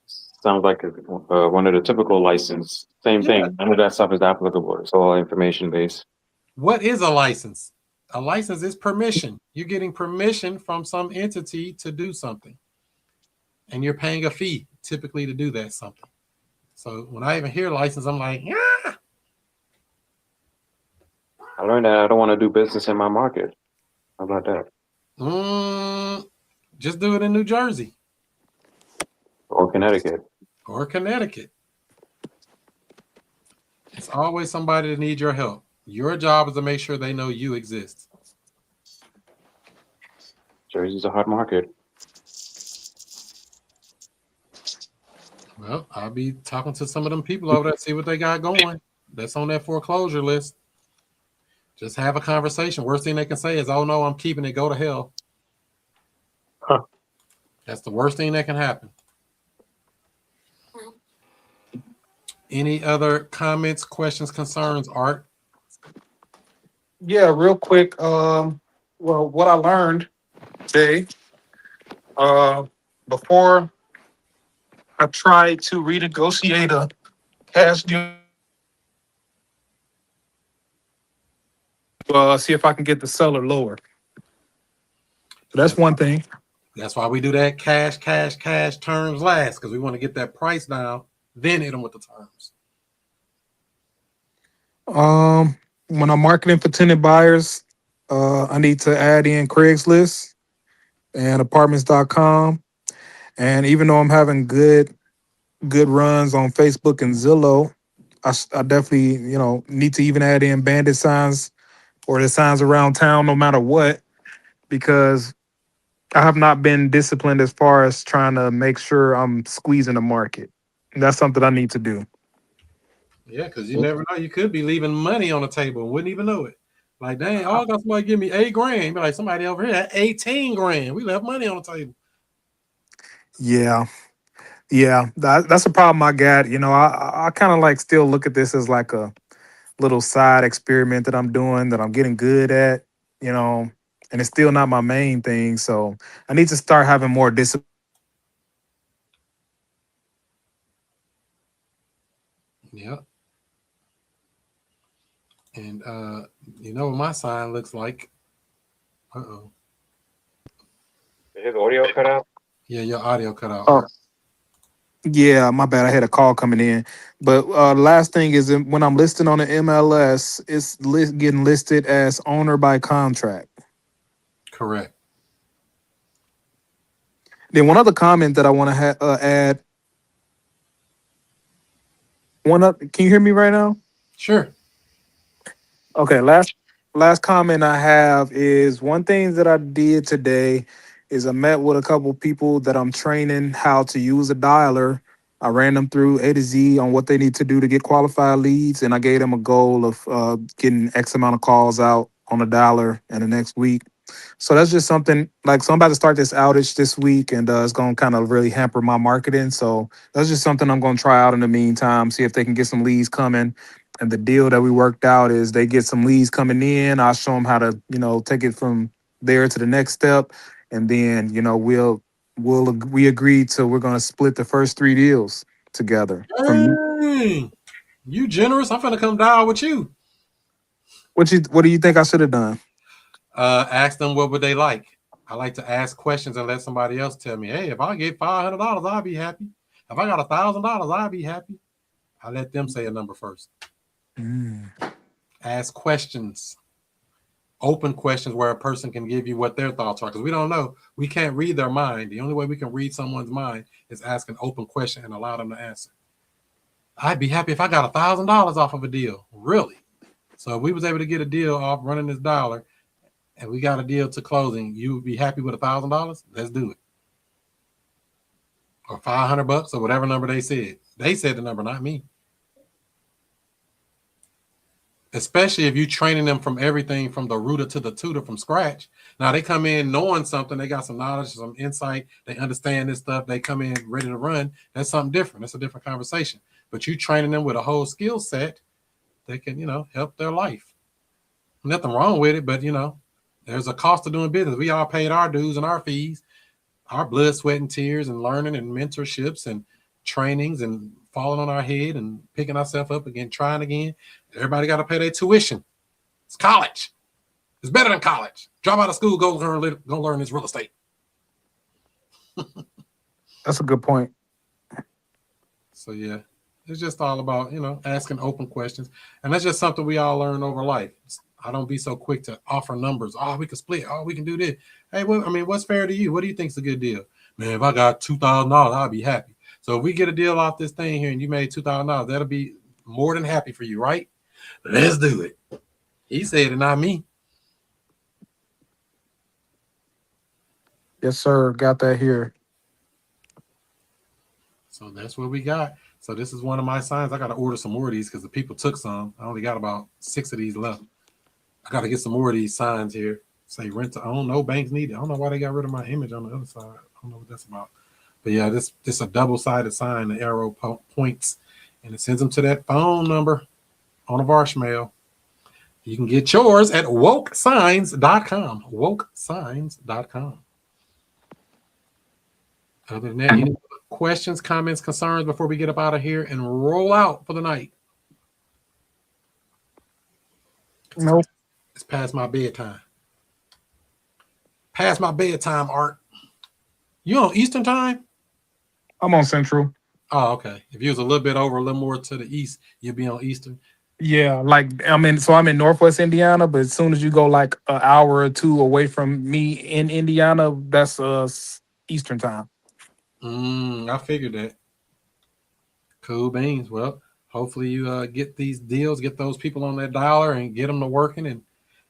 Sounds like one of the typical license. Same
Yeah.
thing. None of that stuff is applicable. It's all information based.
What is a license? A license is permission. You're getting permission from some entity to do something. And you're paying a fee typically to do that something. So when I even hear license, I'm like, yeah.
I learned that I don't want to do business in my market. How about that?
Just do it in New Jersey
Or Connecticut.
or Connecticut. It's always somebody that needs your help. Your job is to make sure they know you exist.
Jersey's a hot market.
Well, I'll be talking to some of them people over there, see what they got going. That's on that foreclosure list. Just have a conversation. Worst thing they can say is, "Oh no, I'm keeping it. Go to hell."
Huh.
That's the worst thing that can happen. Any other comments, questions, concerns, Art?
Yeah, real quick. Well, what I learned today, before I tried to renegotiate a cash deal, see if I can get the seller lower. So that's one thing.
That's why we do that cash terms last, because we want to get that price down, then hit them with the terms.
When I'm marketing for tenant buyers, I need to add in Craigslist and apartments.com. And even though I'm having good runs on Facebook and Zillow, I definitely, need to even add in bandit signs or the signs around town, no matter what, because I have not been disciplined as far as trying to make sure I'm squeezing the market. And that's something I need to do.
Yeah, because you never know. You could be leaving money on the table and wouldn't even know it. Like, dang, I got somebody give me $8,000. Be like, somebody over here had $18,000. We left money on the table.
Yeah. That's a problem I got. I kind of like still look at this as like a little side experiment that I'm doing that I'm getting good at, and it's still not my main thing. So I need to start having more discipline.
Yep. And you know what my sign looks like? Uh-oh.
Did his audio cut out?
Yeah, your audio cut out.
Oh, yeah, my bad. I had a call coming in. But last thing is when I'm listing on the MLS, it's getting listed as owner by contract.
Correct.
Then one other comment that I want to add. Can you hear me right now?
Sure.
Okay, last comment I have is one thing that I did today is I met with a couple people that I'm training how to use a dialer. I ran them through A to Z on what they need to do to get qualified leads, and I gave them a goal of getting X amount of calls out on a dialer in the next week. So that's just something so I'm about to start this outage this week, and it's going to kind of really hamper my marketing. So that's just something I'm going to try out in the meantime, see if they can get some leads coming. And the deal that we worked out is they get some leads coming in. I'll show them how to, take it from there to the next step. And then, we agreed to we're going to split the first 3 deals together.
Dang, you generous. I'm finna come down with you.
What do you think I should have done?
Ask them what would they like. I like to ask questions and let somebody else tell me, hey, if I get $500, I'll be happy. If I got $1,000, I'll be happy. I let them say a number first. Ask questions. open questions where a person can give you what their thoughts are, because we don't know. We can't read their mind. The only way we can read someone's mind is ask an open question and allow them to answer. I'd be happy if I got $1,000 off of a deal. Really? So if we was able to get a deal off running this dollar and we got a deal to closing, you would be happy with $1,000? Let's do it. Or $500 or whatever number they said. They said the number, not me. Especially if you're training them from everything from the rooter to the tutor from scratch. Now they come in knowing something. They got some knowledge, some insight. They understand this stuff. They come in ready to run. That's something different. That's a different conversation. But you training them with a whole skill set, they can, help their life. Nothing wrong with it, but, there's a cost of doing business. We all paid our dues and our fees, our blood, sweat, and tears, and learning and mentorships and trainings and falling on our head and picking ourselves up again, trying again. Everybody got to pay their tuition. It's college. It's better than college. Drop out of school, go learn this real estate.
That's a good point.
So, yeah, it's just all about, asking open questions. And that's just something we all learn over life. I don't be so quick to offer numbers. Oh, we can split. Oh, we can do this. Hey, what's fair to you? What do you think's a good deal? Man, if I got $2,000, I'll be happy. So if we get a deal off this thing here and you made $2,000, that'll be more than happy for you, right? Let's do it. He said it, not me.
Yes, sir. Got that here.
So that's what we got. So this is one of my signs. I got to order some more of these because the people took some. I only got about 6 of these left. I got to get some more of these signs here. Say rent. I don't know. Banks need it. I don't know why they got rid of my image on the other side. I don't know what that's about. But yeah, this a double-sided sign. The arrow points, and it sends them to that phone number on a voicemail. You can get yours at wokesigns.com. Wokesigns.com. Other than that, any questions, comments, concerns before we get up out of here and roll out for the night?
Nope.
It's past my bedtime. Past my bedtime, Art. You on Eastern time?
I'm on Central.
Oh, okay. If you was a little bit over, a little more to the east, you'd be on Eastern.
Yeah, I'm in Northwest Indiana, but as soon as you go like an hour or two away from me in Indiana, that's Eastern time.
I figured that. Cool beans. Well, hopefully you get these deals, get those people on that dollar and get them to working and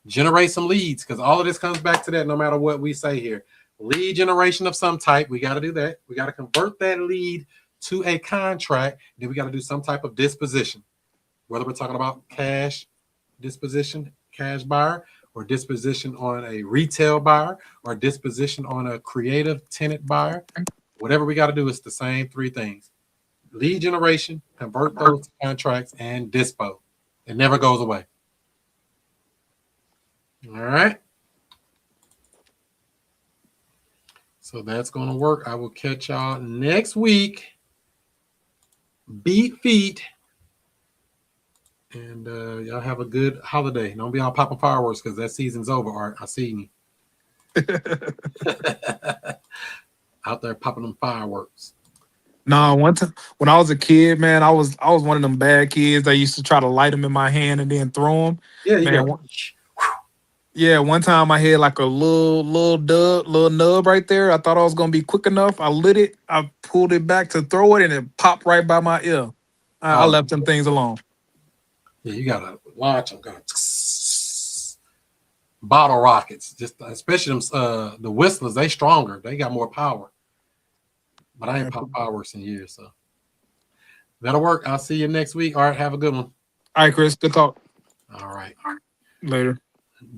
generate some leads, because all of this comes back to that no matter what we say here. Lead generation of some type. We got to do that. We got to convert that lead to a contract. Then we got to do some type of disposition, whether we're talking about cash disposition, cash buyer, or disposition on a retail buyer, or disposition on a creative tenant buyer. Whatever we got to do is the same three things: lead generation, convert those to contracts, and dispo. It never goes away. All right. So that's going to work. I will catch y'all next week. Beat feet. And y'all have a good holiday. Don't be all popping fireworks because that season's over, Art. I see you. Out there popping them fireworks.
No, one time when I was a kid, man, I was one of them bad kids that used to try to light them in my hand and then throw them.
Yeah, you
man,
go.
Yeah, one time I had like a little nub right there. I thought I was gonna be quick enough. I lit it, I pulled it back to throw it, and it popped right by my ear. I left them things alone.
Yeah, you gotta launch them. Bottle rockets, just especially them the whistlers. They stronger. They got more power. But I ain't popped fireworks in years, so that'll work. I'll see you next week. All right, have a good one.
All right, Chris. Good talk.
All right.
Later.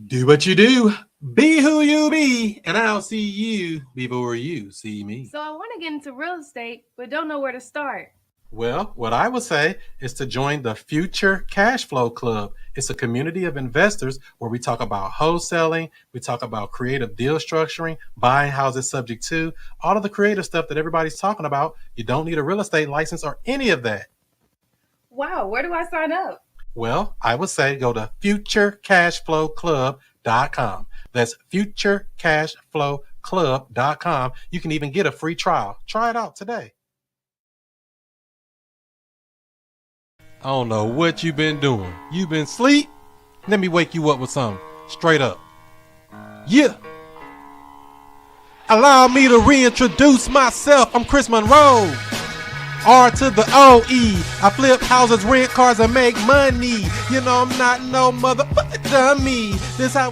Do what you do. Be who you be, and I'll see you before you see me.
So I want to get into real estate, but don't know where to start.
Well, what I would say is to join the Future Cash Flow Club. It's a community of investors where we talk about wholesaling, we talk about creative deal structuring, buying houses subject to, all of the creative stuff that everybody's talking about. You don't need a real estate license or any of that.
Wow, where do I sign up?
Well, I would say go to futurecashflowclub.com. That's futurecashflowclub.com. You can even get a free trial. Try it out today. I don't know what you've been doing. You've been asleep? Let me wake you up with something. Straight up. Yeah. Allow me to reintroduce myself. I'm Chris Monroe. R to the O-E. I flip houses, rent cars, and make money. You know I'm not no motherfucker dummy. This how